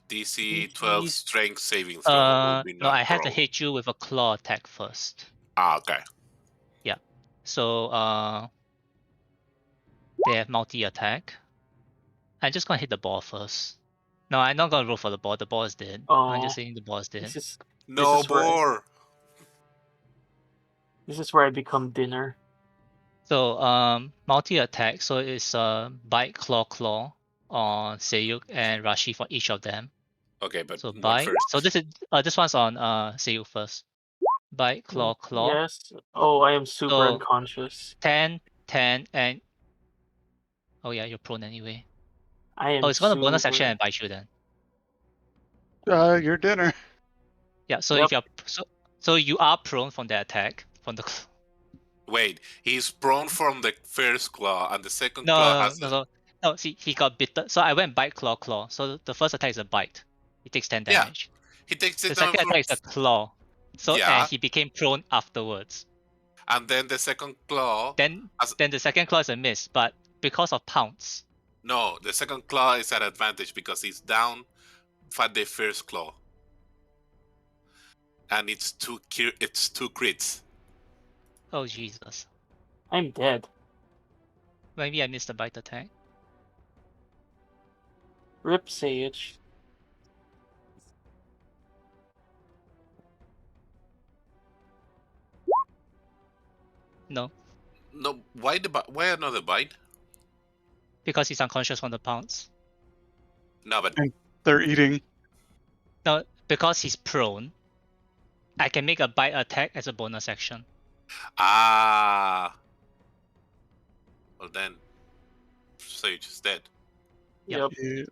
C: DC 12
F: DC.
C: strength saving throw will be
E: No, I have to
C: non-pro.
E: hit you with a claw attack first.
C: Okay.
E: Yeah. So they have multi-attack. I'm just gonna hit the ball first. No, I'm not gonna roll for the ball. The ball is dead. I'm just
F: Oh.
E: saying the ball is dead.
F: This is
C: No
F: where
C: boar.
F: I become dinner.
E: So multi-attack. So it's bite, claw on Sayuk and Rashi for each of them.
C: Okay, but
E: So
C: one
E: bite. So
C: first.
E: this one's on Sayuk first. Bite, claw.
F: Yes. Oh, I am super
E: So
F: unconscious.
E: 10, 10, and oh yeah, you're prone anyway.
F: I
E: Oh,
F: am
E: it's gonna bonus action
F: super.
E: and bite you then.
B: Your dinner.
E: Yeah. So
F: Yep.
E: if you're so you are prone from the attack from the.
C: Wait, he's prone from the first claw, and the second claw
E: No,
C: has
E: no,
C: a...
E: no, no. No, see, he got bitten. So I went bite, claw. So the first attack is a bite. He takes 10
C: Yeah,
E: damage.
C: he takes
E: The
C: it down
E: second
C: from...
E: attack is a claw. So and
C: Yeah,
E: he became prone afterwards.
C: and then the second claw
E: Then
C: has...
E: then the second claw is a miss, but because of pounce.
C: No, the second claw is at advantage because he's down for the first claw. And it's two crits.
E: Oh Jesus.
F: I'm dead.
E: Maybe I missed the bite attack.
F: Rip Sage.
E: No,
C: No, why another bite?
E: because he's unconscious from the pounce.
C: No, but
B: And they're eating.
E: No, because he's prone. I can make a bite attack as a bonus action.
C: well then Sage is dead.
E: Yep.
F: Yep.
B: Yeah.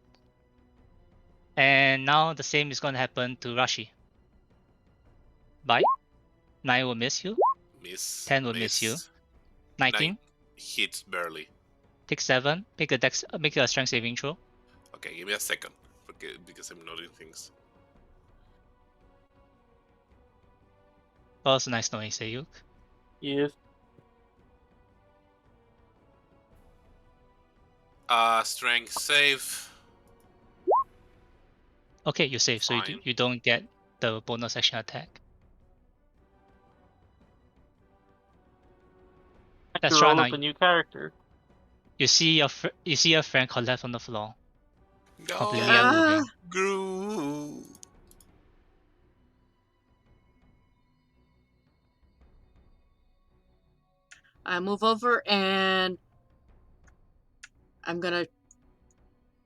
E: And now the same is gonna happen to Rashi. Bite. 9 will miss you.
C: Miss.
E: 10 will miss you. 19.
C: 9 hits barely.
E: Take 7. Make a strength saving throw.
C: Okay, give me a second. Because I'm noting things.
E: That was nice knowing Sayuk.
F: Yes.
C: Strength save.
E: Okay, you save, so
C: Fine.
E: you don't get the bonus action attack. Let's
F: To
E: try
F: roll
E: now.
F: up a new character.
E: You see your friend collapse on the floor, completely
C: No,
E: unmoving.
C: Gru.
D: I move over and I'm gonna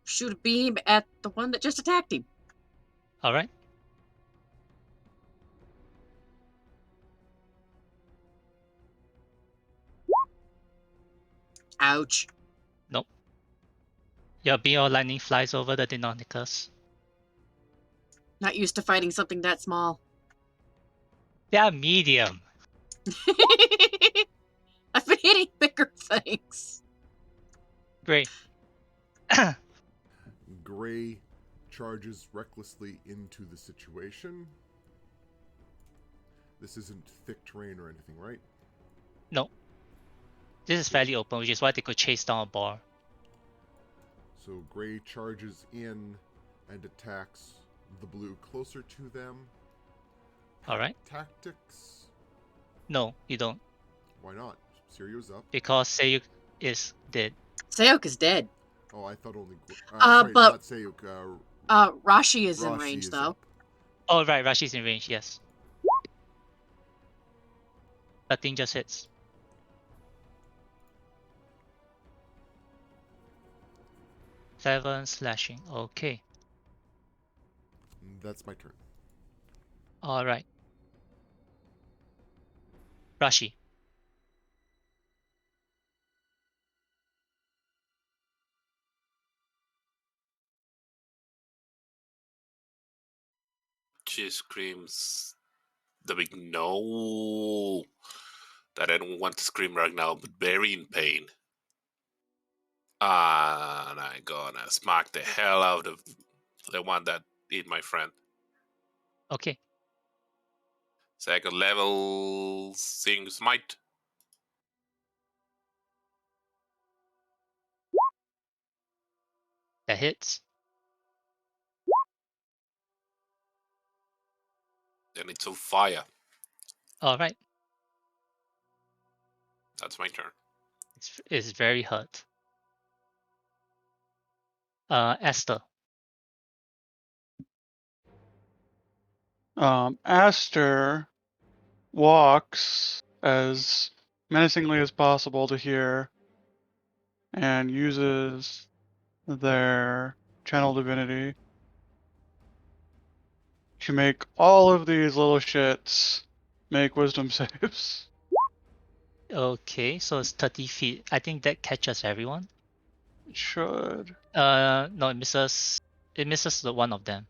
D: shoot a beam at the one that just attacked him.
E: All right.
D: Ouch.
E: Nope. Your beam of lightning flies over the Deinonychus.
D: Not used to fighting something that small.
E: They are medium.
D: I've been hitting bigger things.
E: Great.
A: Gray charges recklessly into the situation. This isn't thick terrain or anything, right?
E: No. This is fairly open, which is why they could chase down a bar.
A: So Gray charges in and attacks the blue closer to them.
E: All right.
A: Tactics?
E: No, you don't,
A: Why not? Sirio's up.
E: because Seiyuk is dead.
D: Sayok is dead.
A: Oh, I thought only.
D: But-
A: not Sayuk.
D: Rashi is in
A: Rashi
D: range
A: is
D: though.
A: up.
E: Oh right, Rashi's in range. Yes. 13 just hits. Seven slashing. Okay.
A: That's my turn.
E: All right. Rashi.
C: She screams the big no. That I don't want to scream right now, but very in pain. And I'm gonna smack the hell out of the one that hit my friend.
E: Okay.
C: Second level Sing Smite.
E: That hits.
C: Then it's on fire.
E: All right.
C: That's my turn.
E: It's very hurt. Esther.
B: Aster walks as menacingly as possible to here and uses their channel divinity to make all of these little shits make wisdom saves.
E: Okay, so it's 30 feet. I think that catches everyone.
B: It should.
E: No, it misses. It misses the one of them.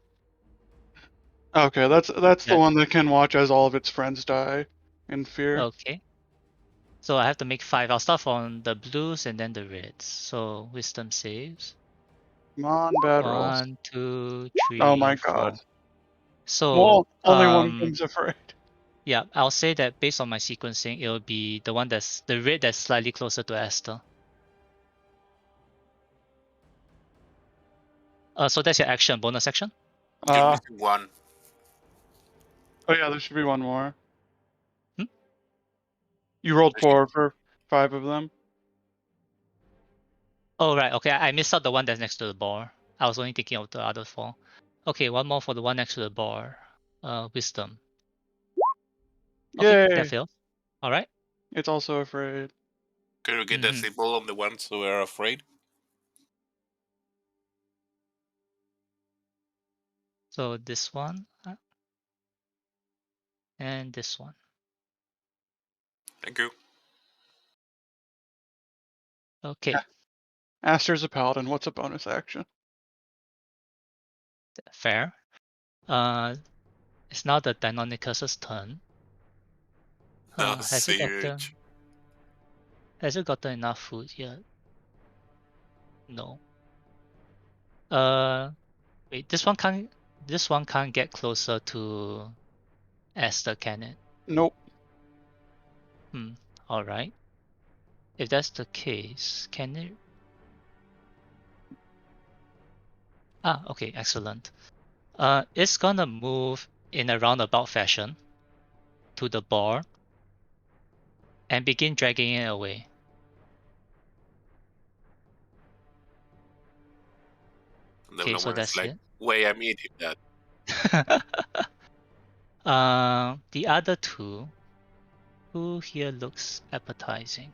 B: Okay, that's the
E: Yeah.
B: one that can watch as all of its friends die in fear.
E: Okay. So I have to make 5. I'll start from the blues and then the reds. So wisdom saves.
B: Come on, bad rolls.
E: 1, 2, 3,
B: Oh my
E: 4.
B: god.
E: So
B: Well, only one of them's afraid.
E: yeah, I'll say that based on my sequencing, it'll be the one that's the red that's slightly closer to Esther. So that's your action, bonus action.
C: You're
B: Oh
C: missing one.
B: yeah, there should be one more.
E: Hmm?
B: You rolled
C: There's
B: 4 for 5 of them.
E: Oh right, okay, I missed out the one that's next to the bar. I was only thinking of the other 4. Okay, one more for the one next to the bar. Wisdom. Okay,
B: Yay!
E: that fails. All right.
B: It's also afraid.
C: Can you get that symbol on the ones who are afraid?
E: So this one and this one.
C: Thank you.
E: Okay,
B: Aster's a paladin. What's a bonus action?
E: fair. It's now the Deinonychus's turn.
C: No,
E: Has it gotten
C: Sage.
E: enough food yet? No. Wait, this one can't get closer to Esther, can it?
B: Nope.
E: All right. If that's the case, can it? Okay, excellent. It's gonna move in a roundabout fashion to the bar and begin dragging it away.
C: And then
E: Okay,
C: no
E: so
C: one is
E: that's
C: like,
E: it.
C: wait, I'm eating that.
E: The other two, who here looks appetizing?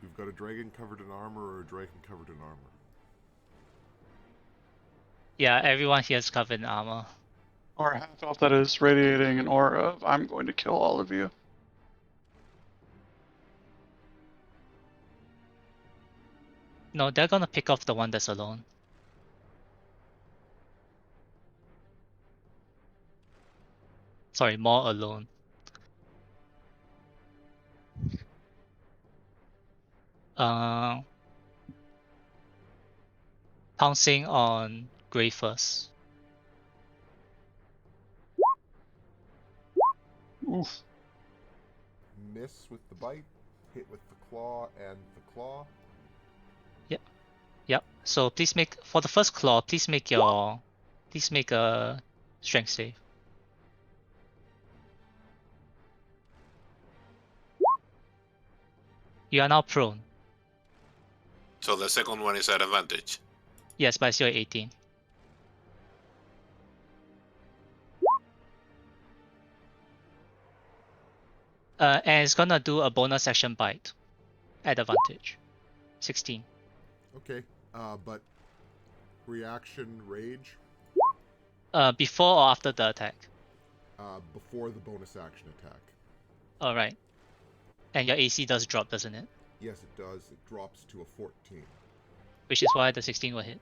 A: You've got a dragon covered in armor or a dragon covered in armor.
E: Yeah, everyone here is covered in armor.
B: Or a half elf that is radiating an aura of I'm going to kill all of you.
E: No, they're gonna pick off the one that's alone. Sorry, more alone. Pouncing on Grey first.
B: Oof.
A: Miss with the bite, hit with the claw and the claw.
E: Yep. So please make for the first claw. Please make a strength save. You are now prone.
C: So the second one is at advantage.
E: Yes, but still 18. And it's gonna do a bonus action bite at advantage. 16.
A: Okay, but reaction rage
E: Before or after the attack?
A: before the bonus action attack.
E: Alright. And your AC does drop, doesn't it?
A: Yes, it does. It drops to a 14.
E: Which is why the 16 will hit.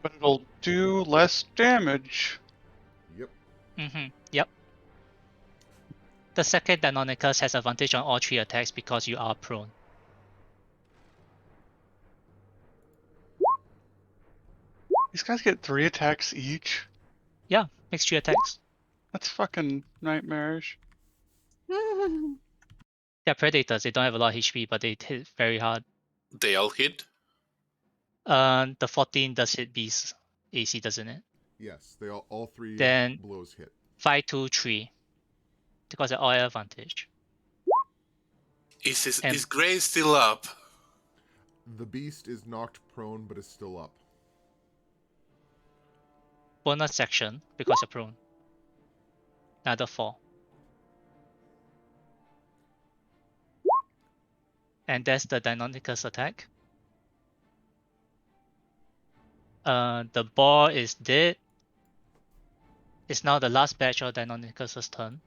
B: But it'll do less damage.
A: Yep.
E: Yep. The second Deinonychus has advantage on all 3 attacks because you are prone.
B: These guys get 3 attacks each.
E: Yeah, makes 3 attacks.
B: That's fucking nightmarish.
E: They're predators, they don't have a lot of HP, but they hit very hard.
C: They all hit?
E: The 14 does hit Beast's AC, doesn't it?
A: Yes, they all three
E: Then
A: blows hit.
E: 5, 2, 3. Because they're all at advantage.
C: Is Gray still up?
A: The beast is knocked prone but is still up.
E: Bonus action, because you're prone. Another 4. And that's the Deinonychus attack. The ball is dead. It's now the last batch of Deinonychus' turn.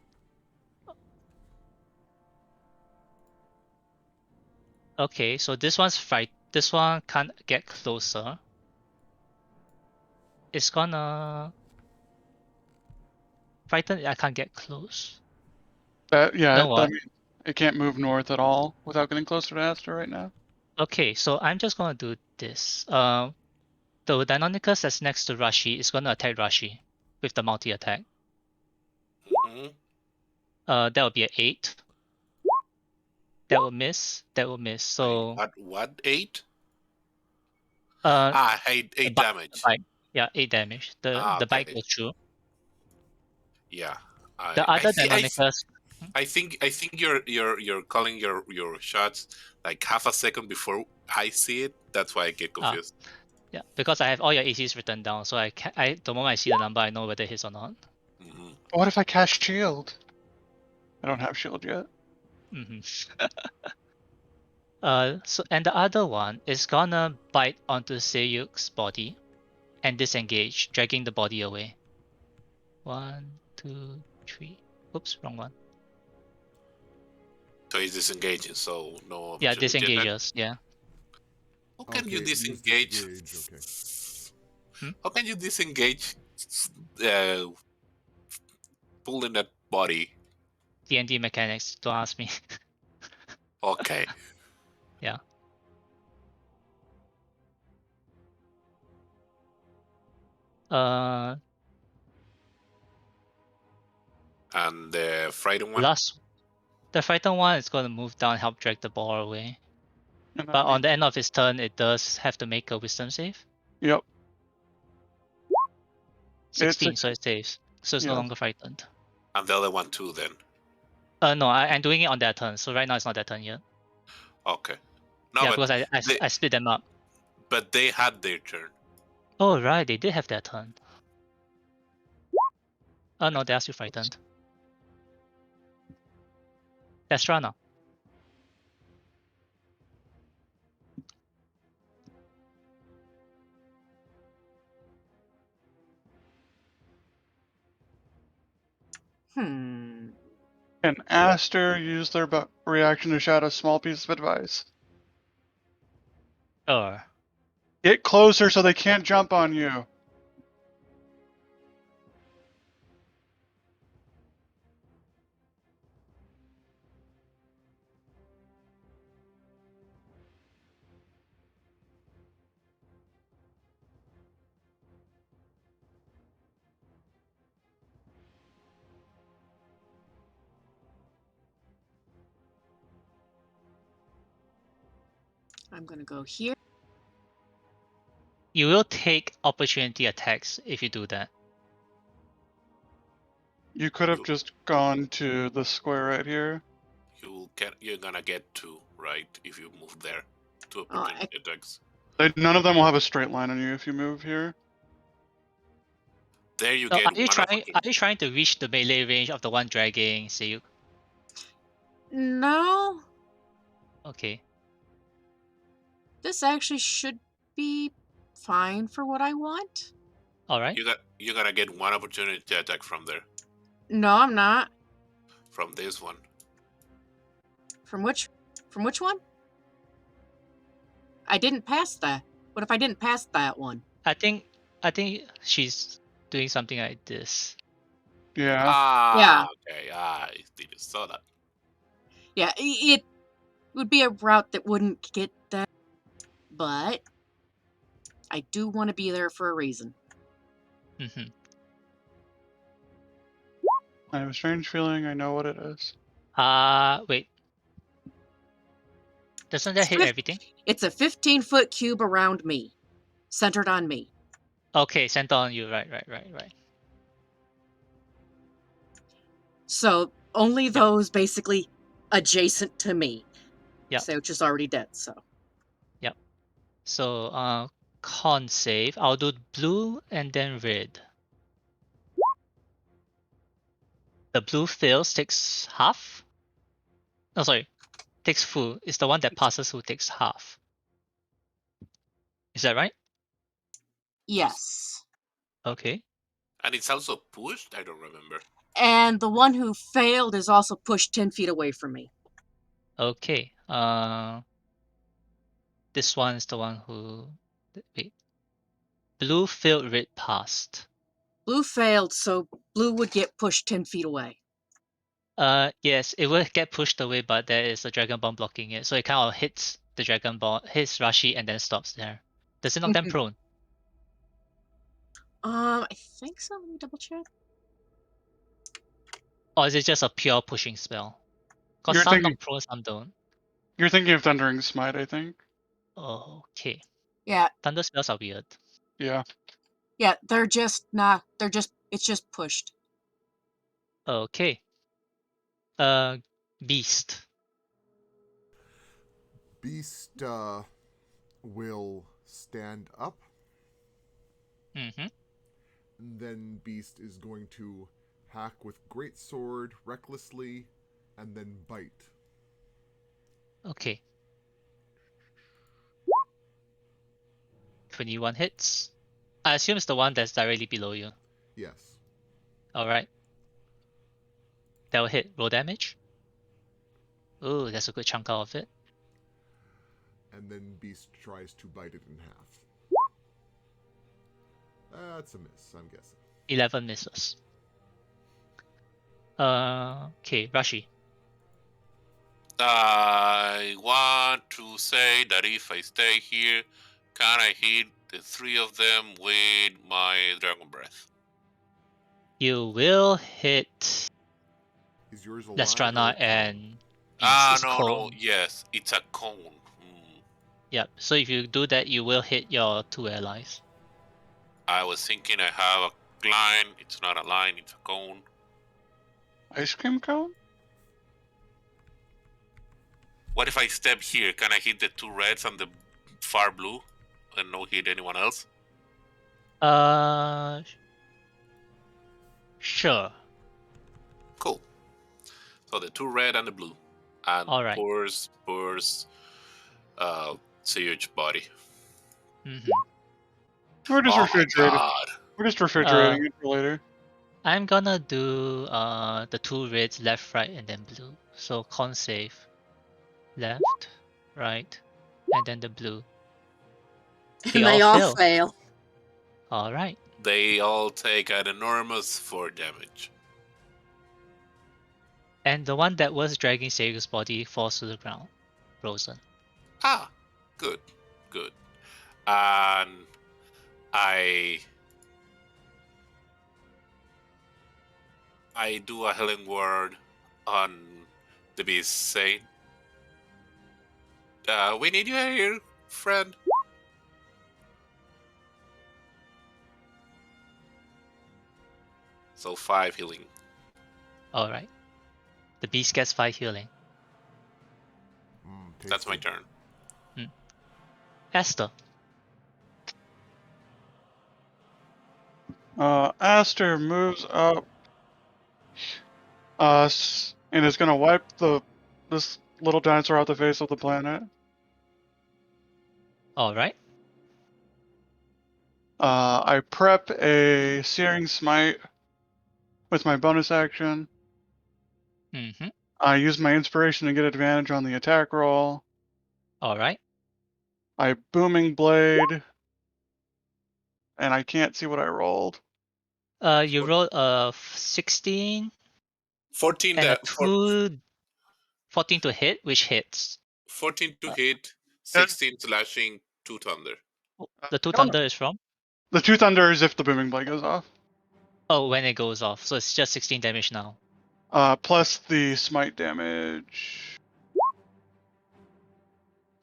E: Okay, so this one can't get closer. It's gonna frighten. I can't get close.
B: Yeah,
E: Know what?
B: that means it can't move north at all without getting closer to Aster right now.
E: Okay, so I'm just gonna do this. The Deinonychus that's next to Rashi is gonna attack Rashi with the multi attack.
C: Hmm.
E: That will be an 8. That will miss. That will miss. So
C: What? 8?
E: uh,
C: 8
E: the
C: damage.
E: bite. Yeah, 8 damage. The bite
C: Okay.
E: goes through.
C: Yeah.
E: The
C: I
E: other
C: see.
E: Deinonychus.
C: I think you're calling your shots like half a second before I see it. That's why I get confused.
E: Yeah, because I have all your ACs written down, so the moment I see the number, I know whether it hits or not.
C: Hmm.
B: What if I cast shield? I don't have shield yet.
E: So and the other one is gonna bite onto Seiyuk's body and disengage, dragging the body away. 1, 2, 3. Oops, wrong one.
C: So he's disengaging. So no
E: Yeah,
C: opportunity attack.
E: disengages. Yeah.
C: How can
A: Okay,
C: you
A: it means
C: disengage?
A: disengage, okay.
C: How can you disengage? Uh, pulling that body.
E: D&D mechanics. Don't ask me.
C: Okay.
E: Yeah.
C: And the frightened one.
E: The frightened one is gonna move down, help drag the ball away.
B: And then
E: But on the end of his turn, it does have to make a wisdom save.
B: Yep.
E: 16, so it saves. So it's no
B: yeah.
E: longer frightened.
C: And the other one too, then.
E: No, I'm doing it on their turn. So right now it's not their turn yet.
C: Okay. No,
E: Yeah,
C: but
E: because I split them up.
C: they had their turn.
E: Oh, right, they did have their turn. Oh, no, they are still frightened. Destra now.
D: Hmm.
B: Can Aster use their reaction to shout a small piece of advice?
E: Sure.
B: Get closer so they can't jump on you.
D: I'm gonna go here.
E: You will take opportunity attacks if you do that.
B: You could have
C: You
B: just gone to the square right here.
C: you're gonna get 2, right? If you move there. 2
D: Oh,
C: opportunity attacks.
B: None of them will have a straight line on you if you move here.
C: There you
E: So
C: get 1
E: are
C: opportunity.
E: you trying to reach the melee range of the one dragging? So you
D: no.
E: okay.
D: This actually should be fine for what I want.
E: Alright.
C: You're gonna get 1 opportunity attack from there.
D: No, I'm not.
C: From this one.
D: From which one? I didn't pass that. What if I didn't pass that one?
E: I think she's doing something like this.
B: Yeah.
C: Ah, okay. I didn't saw that.
D: Yeah, it would be a route that wouldn't get that, but I do want to be there for a reason.
E: Mm-hmm.
B: I have a strange feeling I know what it is.
E: Wait. Doesn't that hit everything?
D: It's a 15-foot cube around me, centered on me.
E: Okay, center on you. Right.
D: So only those basically adjacent to me.
E: Yep.
D: So which is already dead. So
E: So con save. I'll do blue and then red. The blue fails, takes half. No, sorry, takes full. It's the one that passes who takes half. Is that right?
D: yes.
E: Okay.
C: And it's also pushed? I don't remember.
D: And the one who failed is also pushed 10 feet away from me.
E: Okay. This one is the one who. Wait. Blue failed, red passed.
D: Blue failed, so blue would get pushed 10 feet away.
E: Yes, it will get pushed away, but there is a dragon bomb blocking it, so it kind of hits the dragon bomb, hits Rashi, and then stops there. Does it knock them prone?
D: I think so. Let me double check.
E: Or is it just a pure pushing spell? Because
B: You're
E: some
B: thinking
E: knock prone, some don't.
B: you're thinking of Thundering Smite, I think.
E: Okay.
D: Yeah,
E: Thunder spells are weird.
B: Yeah.
D: yeah. They're just not. They're just. It's just pushed.
E: Okay. Beast.
A: Beast will stand up.
E: Mm-hmm.
A: Then Beast is going to hack with Great Sword recklessly and then bite.
E: Okay. 21 hits. I assume it's the one that's directly below you.
A: Yes.
E: Alright. That will hit. Roll damage. Ooh, that's a good chunk out of it.
A: And then Beast tries to bite it in half. That's a miss, I'm guessing.
E: 11 misses. Okay, Rashi.
C: I want to say that if I stay here, can I hit the 3 of them with my Dragon Breath?
E: You will hit
A: Is yours a line or
E: Lestrana
A: a cone?
E: and Beast. It's
C: No,
E: cone.
C: yes, it's a cone.
E: Yep. So if you do that, you will hit your 2 allies.
C: I was thinking I have a line. It's not a line, it's a cone.
B: Ice cream cone?
C: What if I step here? Can I hit the 2 reds and the far blue and no hit anyone else?
E: Sure.
C: Cool. So the 2 red and the blue. And
E: All right.
C: pours Sage body.
E: Mm-hmm.
B: We're just
C: Oh my
B: refrigerating.
C: god.
B: We're just refrigerating it for later.
E: I'm gonna do the 2 reds left, right, and then blue. So con save. Left, right, and then the blue.
D: And they all fail.
E: All right.
C: They all take an enormous 4 damage.
E: And the one that was dragging Seigu's body falls to the ground, frozen.
C: Ah, good, good. And I do a healing word on the beast, saying, "We need you here, friend." So 5 healing.
E: All right. The beast gets 5 healing.
C: That's my
A: Tasty.
C: turn.
E: Esther.
B: Aster moves up, and is gonna wipe this little dinosaur off the face of the planet.
E: All right.
B: I prep a Searing Smite with my bonus action.
E: Mm-hmm.
B: I use my inspiration to get advantage on the attack roll.
E: All right.
B: I Booming Blade, and I can't see what I rolled.
E: You rolled a 16
C: 14
E: and a
C: that
E: 14 to hit, which hits.
C: 14 to
E: Uh,
C: hit, 16 slashing, 2 thunder.
E: the 2
B: No, no.
E: thunder is from?
B: The 2 thunder is if the Booming Blade goes off.
E: Oh, when it goes off. So it's just 16 damage now.
B: Plus the smite damage.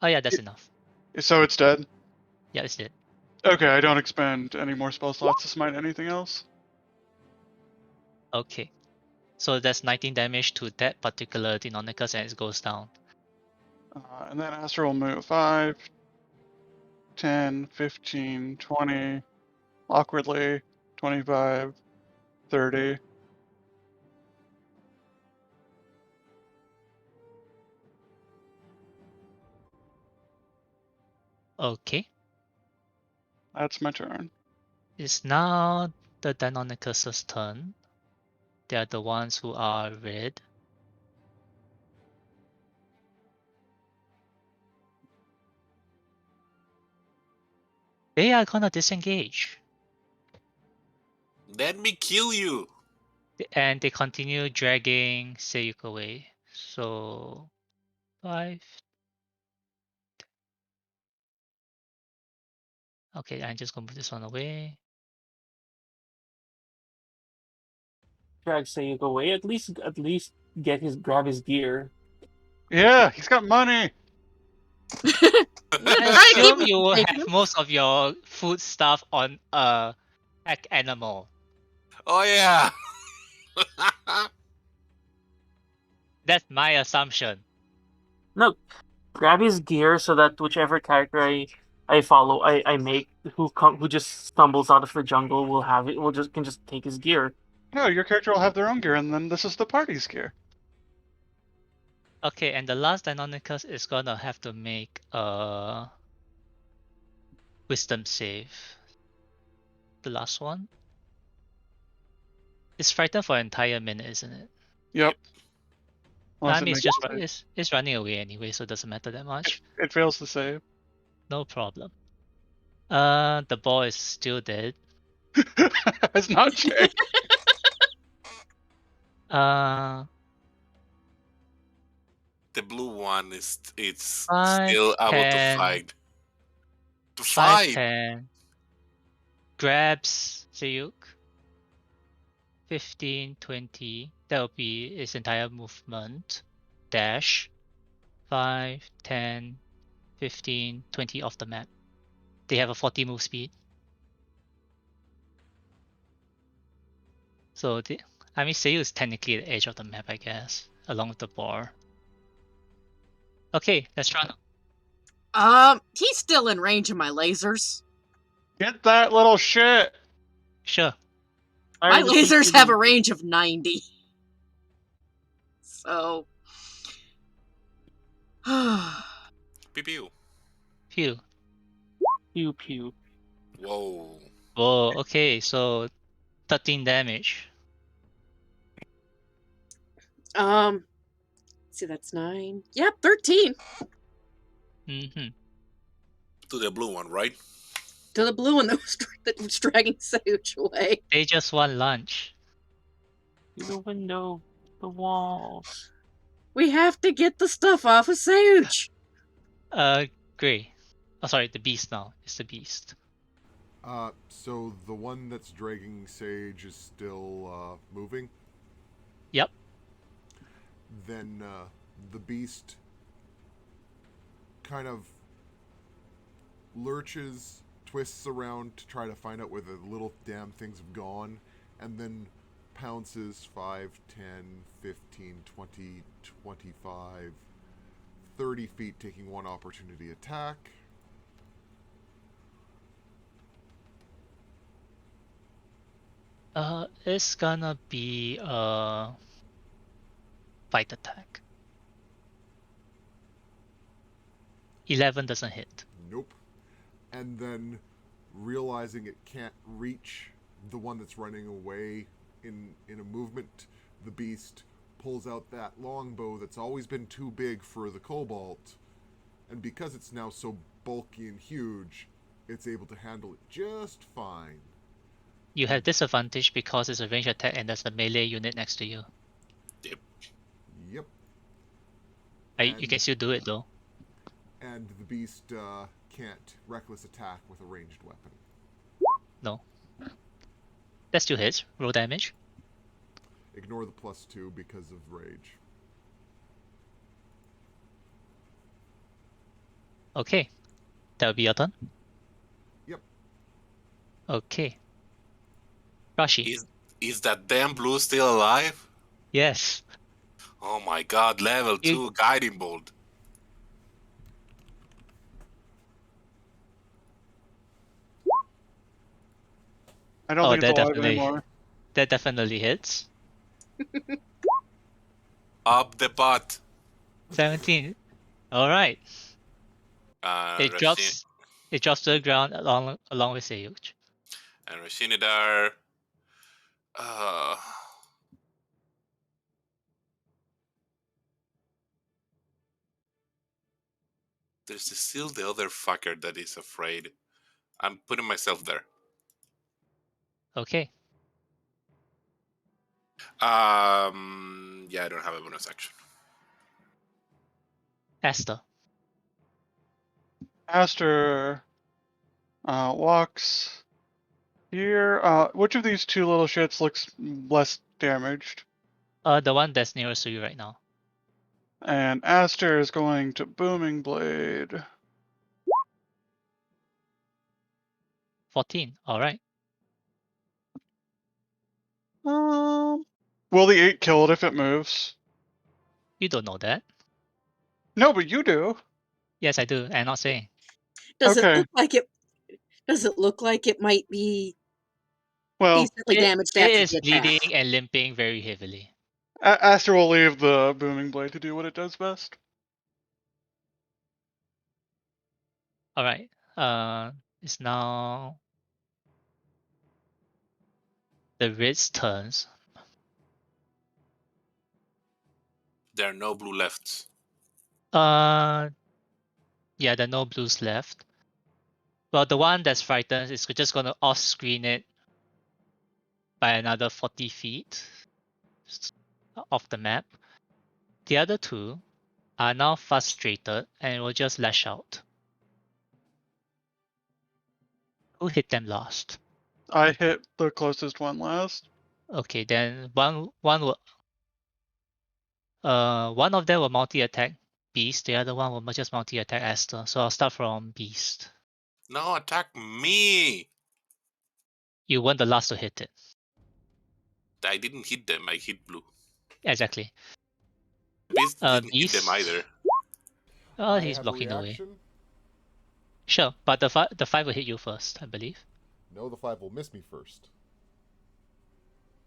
E: Oh yeah, that's enough.
B: So it's dead.
E: Yeah, it's dead.
B: Okay, I don't expend any more spell slots to smite anything else.
E: Okay. So that's 19 damage to that particular Deinonychus and it goes down.
B: And then Aster will move 5, 10, 15, 20, awkwardly, 25, 30.
E: Okay.
B: That's my turn.
E: It's now the Deinonychus' turn. They are the ones who are red. They are gonna disengage.
C: Let me kill you.
E: And they continue dragging Seiyuk away. So 5. Okay, I'm just gonna move this one away.
F: Drag Sayuk away. At least grab his gear.
B: Yeah, he's got money.
E: I
D: Keep
E: assume you will
D: taking
E: have
D: them.
E: most of your food stuff on a animal.
C: Oh yeah.
F: That's
E: my assumption.
F: No, grab his gear so that whichever character I follow, I make who just stumbles out of the jungle will have it. Can just take his gear.
B: No, your character will have their own gear, and then this is the party's gear.
E: Okay, and the last Deinonychus is gonna have to make a wisdom save. The last one. It's frightened for an entire minute, isn't it?
B: Yep.
E: I
B: Unless it
E: mean,
B: makes
E: it's running away anyway, so it doesn't matter that much.
B: it fails to save.
E: No problem. The ball is still dead.
B: It's not changed.
C: The blue one is it's
E: 5,
C: still able to
E: 10,
C: fight. To
E: 5,
C: fight.
E: 10. Grabs Seiyuk. 15, 20. That will be its entire movement. Dash. 5, 10, 15, 20 off the map. They have a 40 move speed. So I mean, Seiyu is technically at the edge of the map, I guess, along with the bar. Okay, let's try.
D: He's still in range of my lasers.
B: Get that little shit.
E: Sure.
D: My
F: Fire the
D: lasers
F: PC
D: have a
F: laser.
D: range of 90. So.
C: Pew pew.
E: Phew.
F: Pew pew.
C: Whoa.
E: Whoa, okay, so 13 damage.
D: See, that's 9. Yep, 13.
E: Mm-hmm.
C: To the blue one, right?
D: To the blue one that was dragging Sage away.
E: They just want lunch.
F: To the window. The walls.
D: We have to get the stuff off of Sage.
E: Gray. Oh, sorry, the beast now. It's the beast.
A: So the one that's dragging Sage is still moving.
E: Yep.
A: Then the beast kind of lurches, twists around to try to find out where the little damn things have gone, and then pounces 5, 10, 15, 20, 25, 30 feet, taking one opportunity attack.
E: It's gonna be fight attack. 11 doesn't hit.
A: Nope. And then realizing it can't reach the one that's running away in a movement, the beast pulls out that longbow that's always been too big for the cobalt, and because it's now so bulky and huge, it's able to handle it just fine.
E: You have disadvantage because it's a range attack and there's a melee unit next to you.
C: Yep.
A: Yep.
E: You can still do it though.
A: And the beast can't reckless attack with a ranged weapon.
E: No. That still hits. Roll damage.
A: Ignore the +2 because of rage.
E: Okay. That'll be your turn.
A: Yep.
E: Okay. Rashi.
C: Is that damn blue still alive?
E: Yes.
C: Oh my god, level 2 guiding bolt.
B: I don't think it's
E: that
B: alive anymore.
E: definitely hits.
C: Up the butt.
E: 17. Alright. It
C: Rashid
E: drops to the ground along with Seyuch.
C: and Rashinidar. There's still the other fucker that is afraid. I'm putting myself there.
E: Okay.
C: Yeah, I don't have a bonus action.
E: Esther.
B: Aster walks here. Which of these two little shits looks less damaged?
E: The one that's nearest to you right now.
B: And Aster is going to Booming Blade.
E: 14. Alright.
B: Will the 8 kill it if it moves?
E: You don't know that.
B: No, but you do.
E: Yes, I do. I'm not saying.
D: Does
B: Okay.
D: it look like it? Does it look like it might be
B: Well,
D: decently damaged
E: It
D: after
E: is
D: the attack?
E: bleeding and limping very heavily.
B: Aster will leave the Booming Blade to do what it does best.
E: Alright. It's now the Ritz turns.
C: There are no blue lefts.
E: Yeah, there are no blues left. Well, the one that's frightened is just gonna off-screen it by another 40 feet off the map. The other two are now frustrated and will just lash out. Who hit them last?
B: I hit the closest one last.
E: Okay, then one of them will multi-attack Beast. The other one will just multi-attack Esther. So I'll start from Beast.
C: No, attack me!
E: You weren't the last to hit it.
C: I didn't hit them. I hit blue.
E: Exactly.
C: Beast didn't hit them
E: Beast.
C: either.
E: Oh,
A: I
E: he's
A: have a
E: blocking the way.
A: reaction.
E: Sure, but the 5 will hit you first, I believe.
A: No, the 5 will miss me first.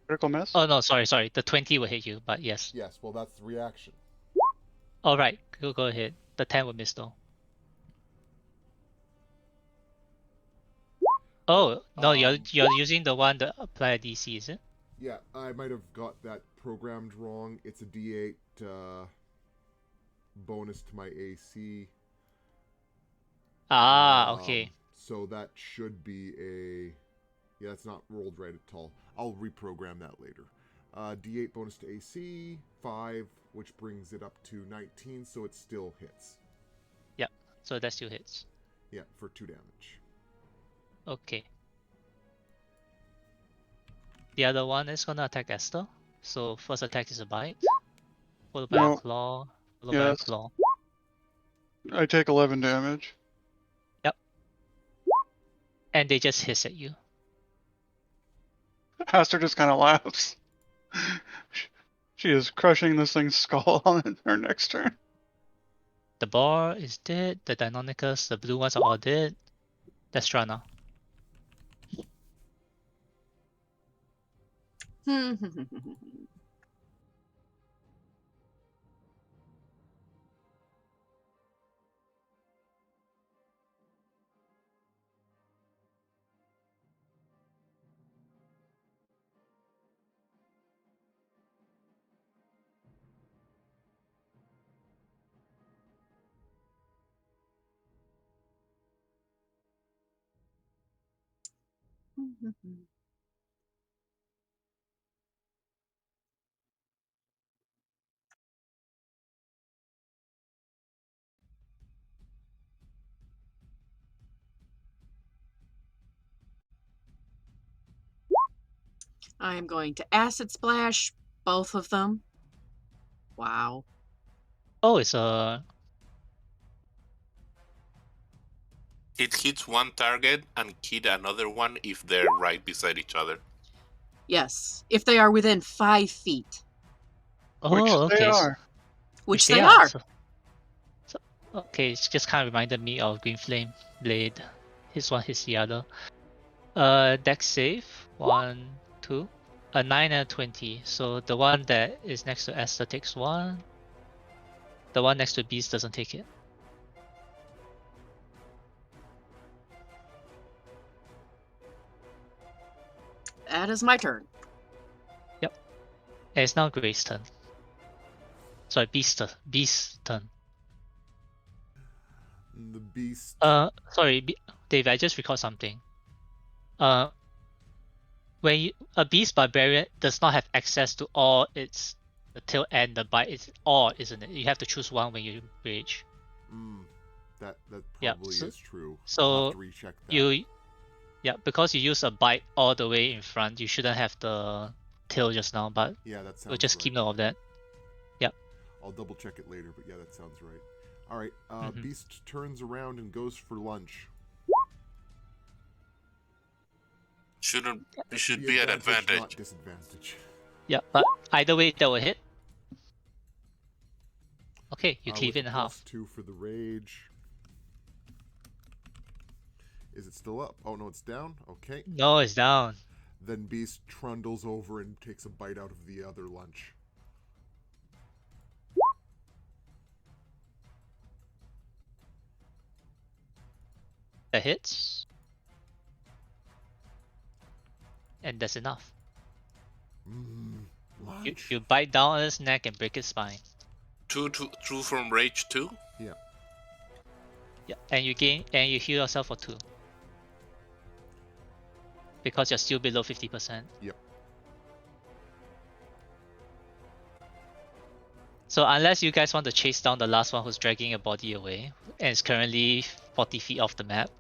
B: Critical miss.
E: Oh no, sorry. The 20 will hit you, but yes.
A: Yes, well, that's the reaction.
E: All right, go ahead. The 10 will miss though. Oh no, you're using the one that apply a DC, is it?
A: Yeah, I might have got that programmed wrong. It's a D8 bonus to my AC.
E: Okay.
A: So that should be a... Yeah, it's not rolled right at all. I'll reprogram that later. D8 bonus to AC, 5, which brings it up to 19, so it still hits.
E: Yeah, so that still hits.
A: Yeah, for 2 damage.
E: Okay. The other one is gonna attack Esther. So first attack is a bite, followed by a claw, followed by a claw.
B: I take 11 damage.
E: Yep. And they just hiss at you.
B: Aster just kind of laughs. She is crushing this thing's skull on her next turn.
E: The bar is dead. The Deinonychus, the blue ones are all dead. That's Strana.
D: I'm going to acid splash both of them. Wow.
E: Oh, it's a...
C: It hits one target and hit another one if they're right beside each other.
D: Yes, if they are within 5 feet.
E: Oh,
B: Which they
E: okay.
B: are.
D: Which they are.
E: So, okay, it's just kind of reminded me of Green Flame Blade. His one hits the other. Dex save. 1, 2. A 9 and a 20. So the one that is next to Esther takes 1. The one next to Beast doesn't take it.
D: That is my turn.
E: Yep. And it's now Grace's turn. Sorry, Beast's turn.
A: The beast...
E: Sorry, Dave, I just recalled something. When a Beast Barbarian does not have access to all its... the tail and the bite, it's all, isn't it? You have to choose one when you rage.
A: That probably is true.
E: So
A: I'll have to recheck that.
E: Because you use a bite all the way in front, you shouldn't have the tail just now, but
A: yeah, that sounds
E: we'll just
A: right.
E: keep note of that. Yep.
A: I'll double check it later, but yeah, that sounds right. Alright, Beast turns around and goes for lunch.
C: It should be an advantage.
A: Not disadvantage.
E: Yeah, but either way that will hit. Okay, you cleave it in half.
A: +2 for the rage. Is it still up? Oh no, it's down. Okay.
E: No, it's down.
A: Then Beast trundles over and takes a bite out of the other lunch.
E: That hits. And that's enough.
A: Lunch.
E: You bite down on his neck and break his spine.
C: Two from rage 2?
A: Yeah.
E: Yeah, and you heal yourself for 2. Because you're still below 50%.
A: Yep.
E: So unless you guys want to chase down the last one who's dragging a body away, and is currently 40 feet off the map.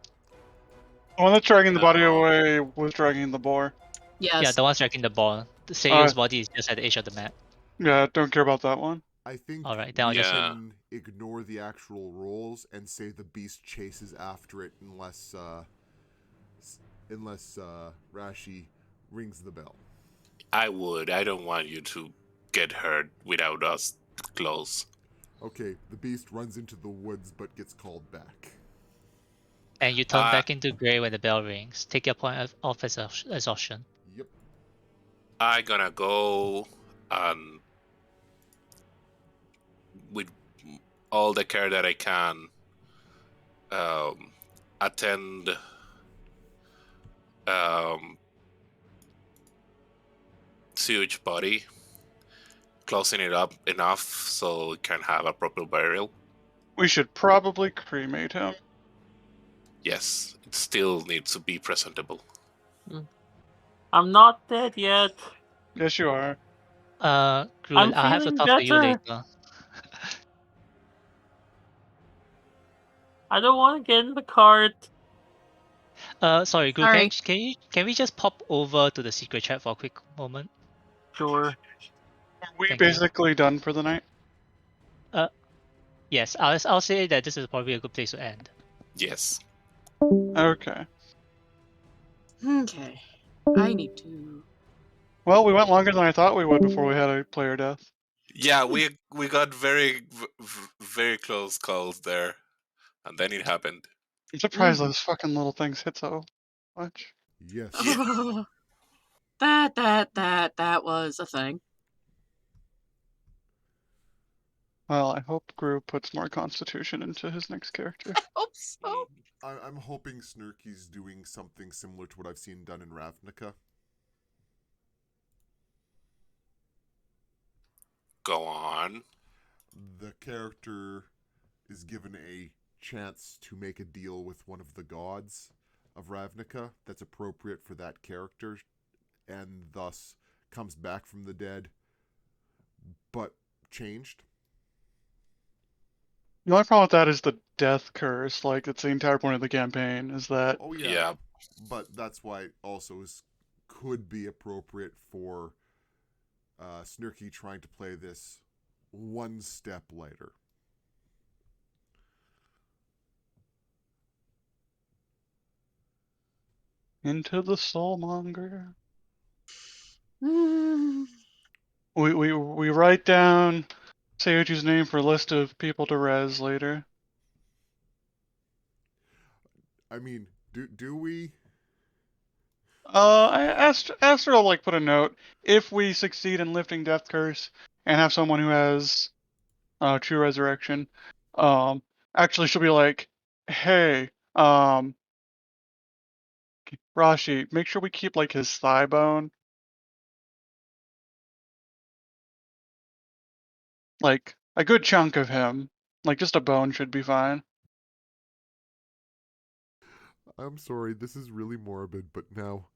B: The one that's dragging the body away was dragging the boar.
D: Yes.
E: Yeah, the one's dragging the ball. The Seiyu's body is just at the edge of the map.
B: Yeah, don't care about that one.
A: I think
E: All right, then I'll
A: we
E: just.
C: Yeah.
A: can ignore the actual rolls and say the beast chases after it unless Rashi rings the bell.
C: I would. I don't want you to get hurt without us close.
A: Okay, the beast runs into the woods but gets called back.
E: And you turn
C: Uh,
E: back into gray when the bell rings. Take your point of exhaustion.
A: Yep.
C: I gonna go and with all the care that I can attend sewage body, closing it up enough so it can have a proper burial.
B: We should probably cremate him.
C: Yes, it still needs to be presentable.
F: I'm not dead yet.
B: Yes, you are.
E: Gruel,
F: I'm
E: I'll have to
F: feeling
E: talk to you
F: better.
E: later.
F: I don't want to get in the cart.
E: Sorry, Gruel,
D: Sorry.
E: can we just pop over to the secret chat for a quick moment?
F: Sure.
B: Are we
E: Thank you.
B: basically done for the night?
E: Yes, I'll say that this is probably a good place to end.
C: Yes.
B: Okay.
D: Okay. I need to.
B: Well, we went longer than I thought we would before we had a player death.
C: Yeah, we got very close calls there, and then it happened.
B: I'm surprised those fucking little things hit so much.
A: Yes.
C: Yeah.
D: That was a thing.
B: Well, I hope Gru puts more constitution into his next character.
D: Hope so.
A: I'm hoping Snurky's doing something similar to what I've seen done in Ravnica.
C: Go on.
A: The character is given a chance to make a deal with one of the gods of Ravnica that's appropriate for that character, and thus comes back from the dead, but changed.
B: The only problem with that is the death curse. Like, it's the entire point of the campaign, is that...
A: Oh yeah,
C: Yeah.
A: but that's why it also could be appropriate for Snurky trying to play this one step later.
B: Into the Soulmonger.
D: Mm.
B: We write down Seiuchi's name for a list of people to res later.
A: I mean, do we?
B: I asked her to like put a note if we succeed in lifting Death Curse and have someone who has True Resurrection. Actually, she'll be like, "Hey, Rashi, make sure we keep like his thigh bone, like a good chunk of him, like just a bone should be fine."
A: I'm sorry, this is really morbid, but now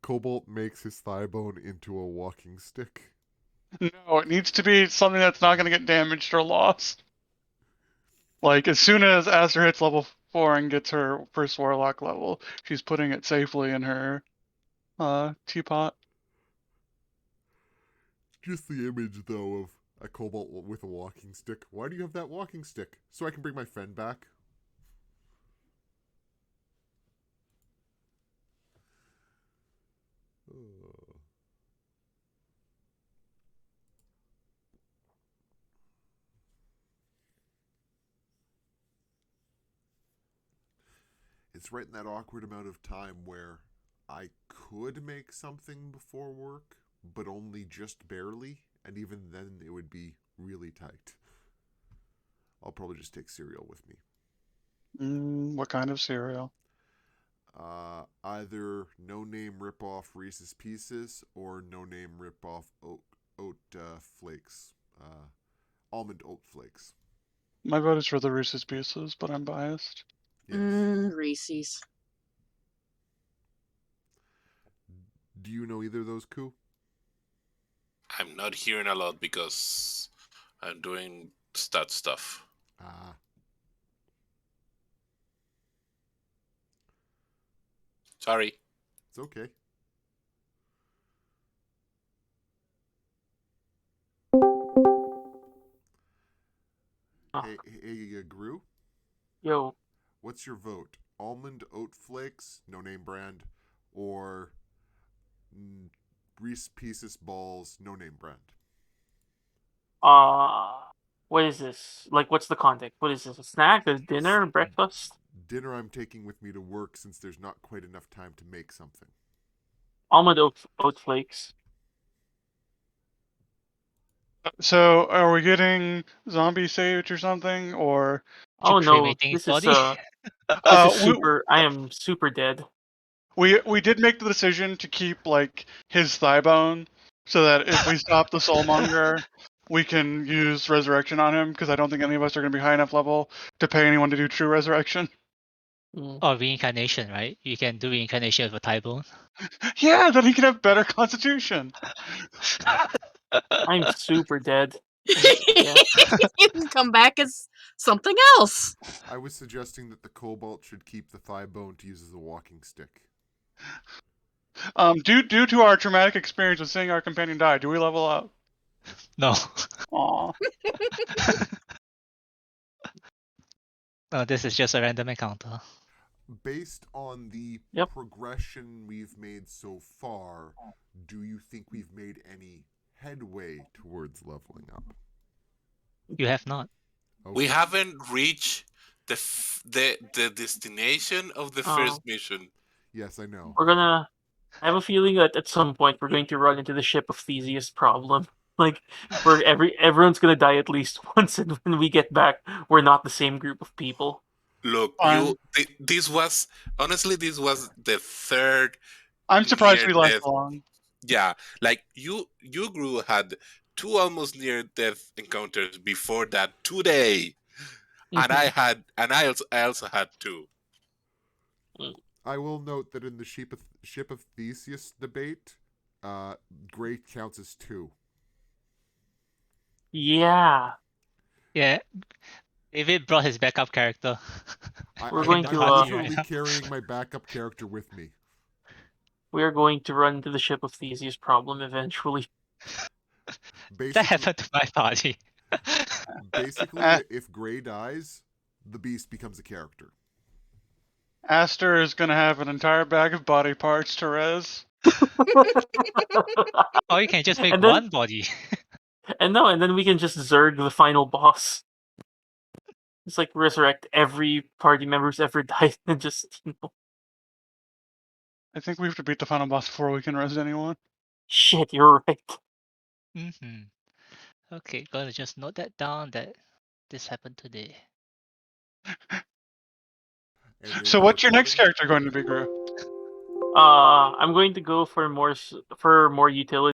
A: Cobalt makes his thigh bone into a walking stick.
B: No, it needs to be something that's not going to get damaged or lost. Like, as soon as Aster hits level 4 and gets her first Warlock level, she's putting it safely in her teapot.
A: Just the image, though, of a Cobalt with a walking stick. Why do you have that walking stick? So I can bring my friend back? It's right in that awkward amount of time where I could make something before work, but only just barely, and even then it would be really tight. I'll probably just take cereal with me.
B: What kind of cereal?
A: Either no-name rip-off Reese's Pieces or no-name rip-off oat flakes. Almond oat flakes.
B: My vote is for the Reese's Pieces, but I'm biased.
A: Yes.
D: Reese's.
A: Do you know either of those, Koo?
C: I'm not hearing a lot because I'm doing stat stuff.
A: Ah.
C: Sorry.
A: It's okay. Hey, Gru,
F: Yo,
A: what's your vote? Almond oat flakes, no name brand, or Reese Pieces balls, no name brand?
F: what is this? Like, what's the context? What is this? A snack? A dinner? Breakfast?
A: Dinner I'm taking with me to work since there's not quite enough time to make something.
F: Almond oat flakes.
B: So, are we getting zombie sage or something, or
F: Oh no,
E: cremating his
F: this is
E: body?
F: this is
B: we
F: super. I am super dead.
B: we did make the decision to keep like his thigh bone, so that if we stop the soulmonger, we can use resurrection on him. Because I don't think any of us are going to be high enough level to pay anyone to do true resurrection.
F: Mm.
E: Or reincarnation, right? You can do reincarnation of a thigh bone.
B: Yeah, then he can have better constitution.
F: I'm super dead. Yeah.
D: You can come back as something else.
A: I was suggesting that the kobold should keep the thigh bone to use as a walking stick.
B: Due to our traumatic experience of seeing our companion die, do we level up?
E: No.
B: Aw.
E: No, this is just a random encounter.
A: Based on the
F: Yep.
A: progression we've made so far, do you think we've made any headway towards leveling up?
E: You have not.
A: Okay.
C: We haven't reached the destination of the first mission.
A: Yes, I know.
F: We're gonna. I have a feeling that at some point we're going to run into the ship of Theseus problem. Like, where everyone's gonna die at least once, and when we get back, we're not the same group of people.
C: Look,
B: I'm
C: this was honestly this was the third
B: surprised we
C: near
B: last
C: death.
B: long.
C: Yeah, like you Gru had two almost near death encounters before that today, and
F: Mhm.
C: I also had two.
A: I will note that in the ship of Theseus debate, Gray counts as 2.
F: Yeah,
E: Yeah. David brought his backup character.
F: We're
A: I'm,
F: going
E: in the
A: I'm
F: to
E: party right
A: literally
E: now.
A: carrying my backup character with me.
F: we are going to run into the ship of Theseus problem eventually.
E: That
A: Basically,
E: happened to my party.
A: if Gray dies, the beast becomes a character.
B: Aster is gonna have an entire bag of body parts to res.
E: Or you can just make
F: And then
E: one body.
F: and then we can just Zerg the final boss. It's like resurrect every party member who's ever died and just
B: I think we have to beat the final boss before we can res anyone.
F: shit. You're right.
E: Mm-hmm. Okay, gotta just note that down that this happened today.
A: And in
B: So,
A: the
B: what's your next
A: recording,
B: character going to be, Gru?
F: I'm going to go for more utility.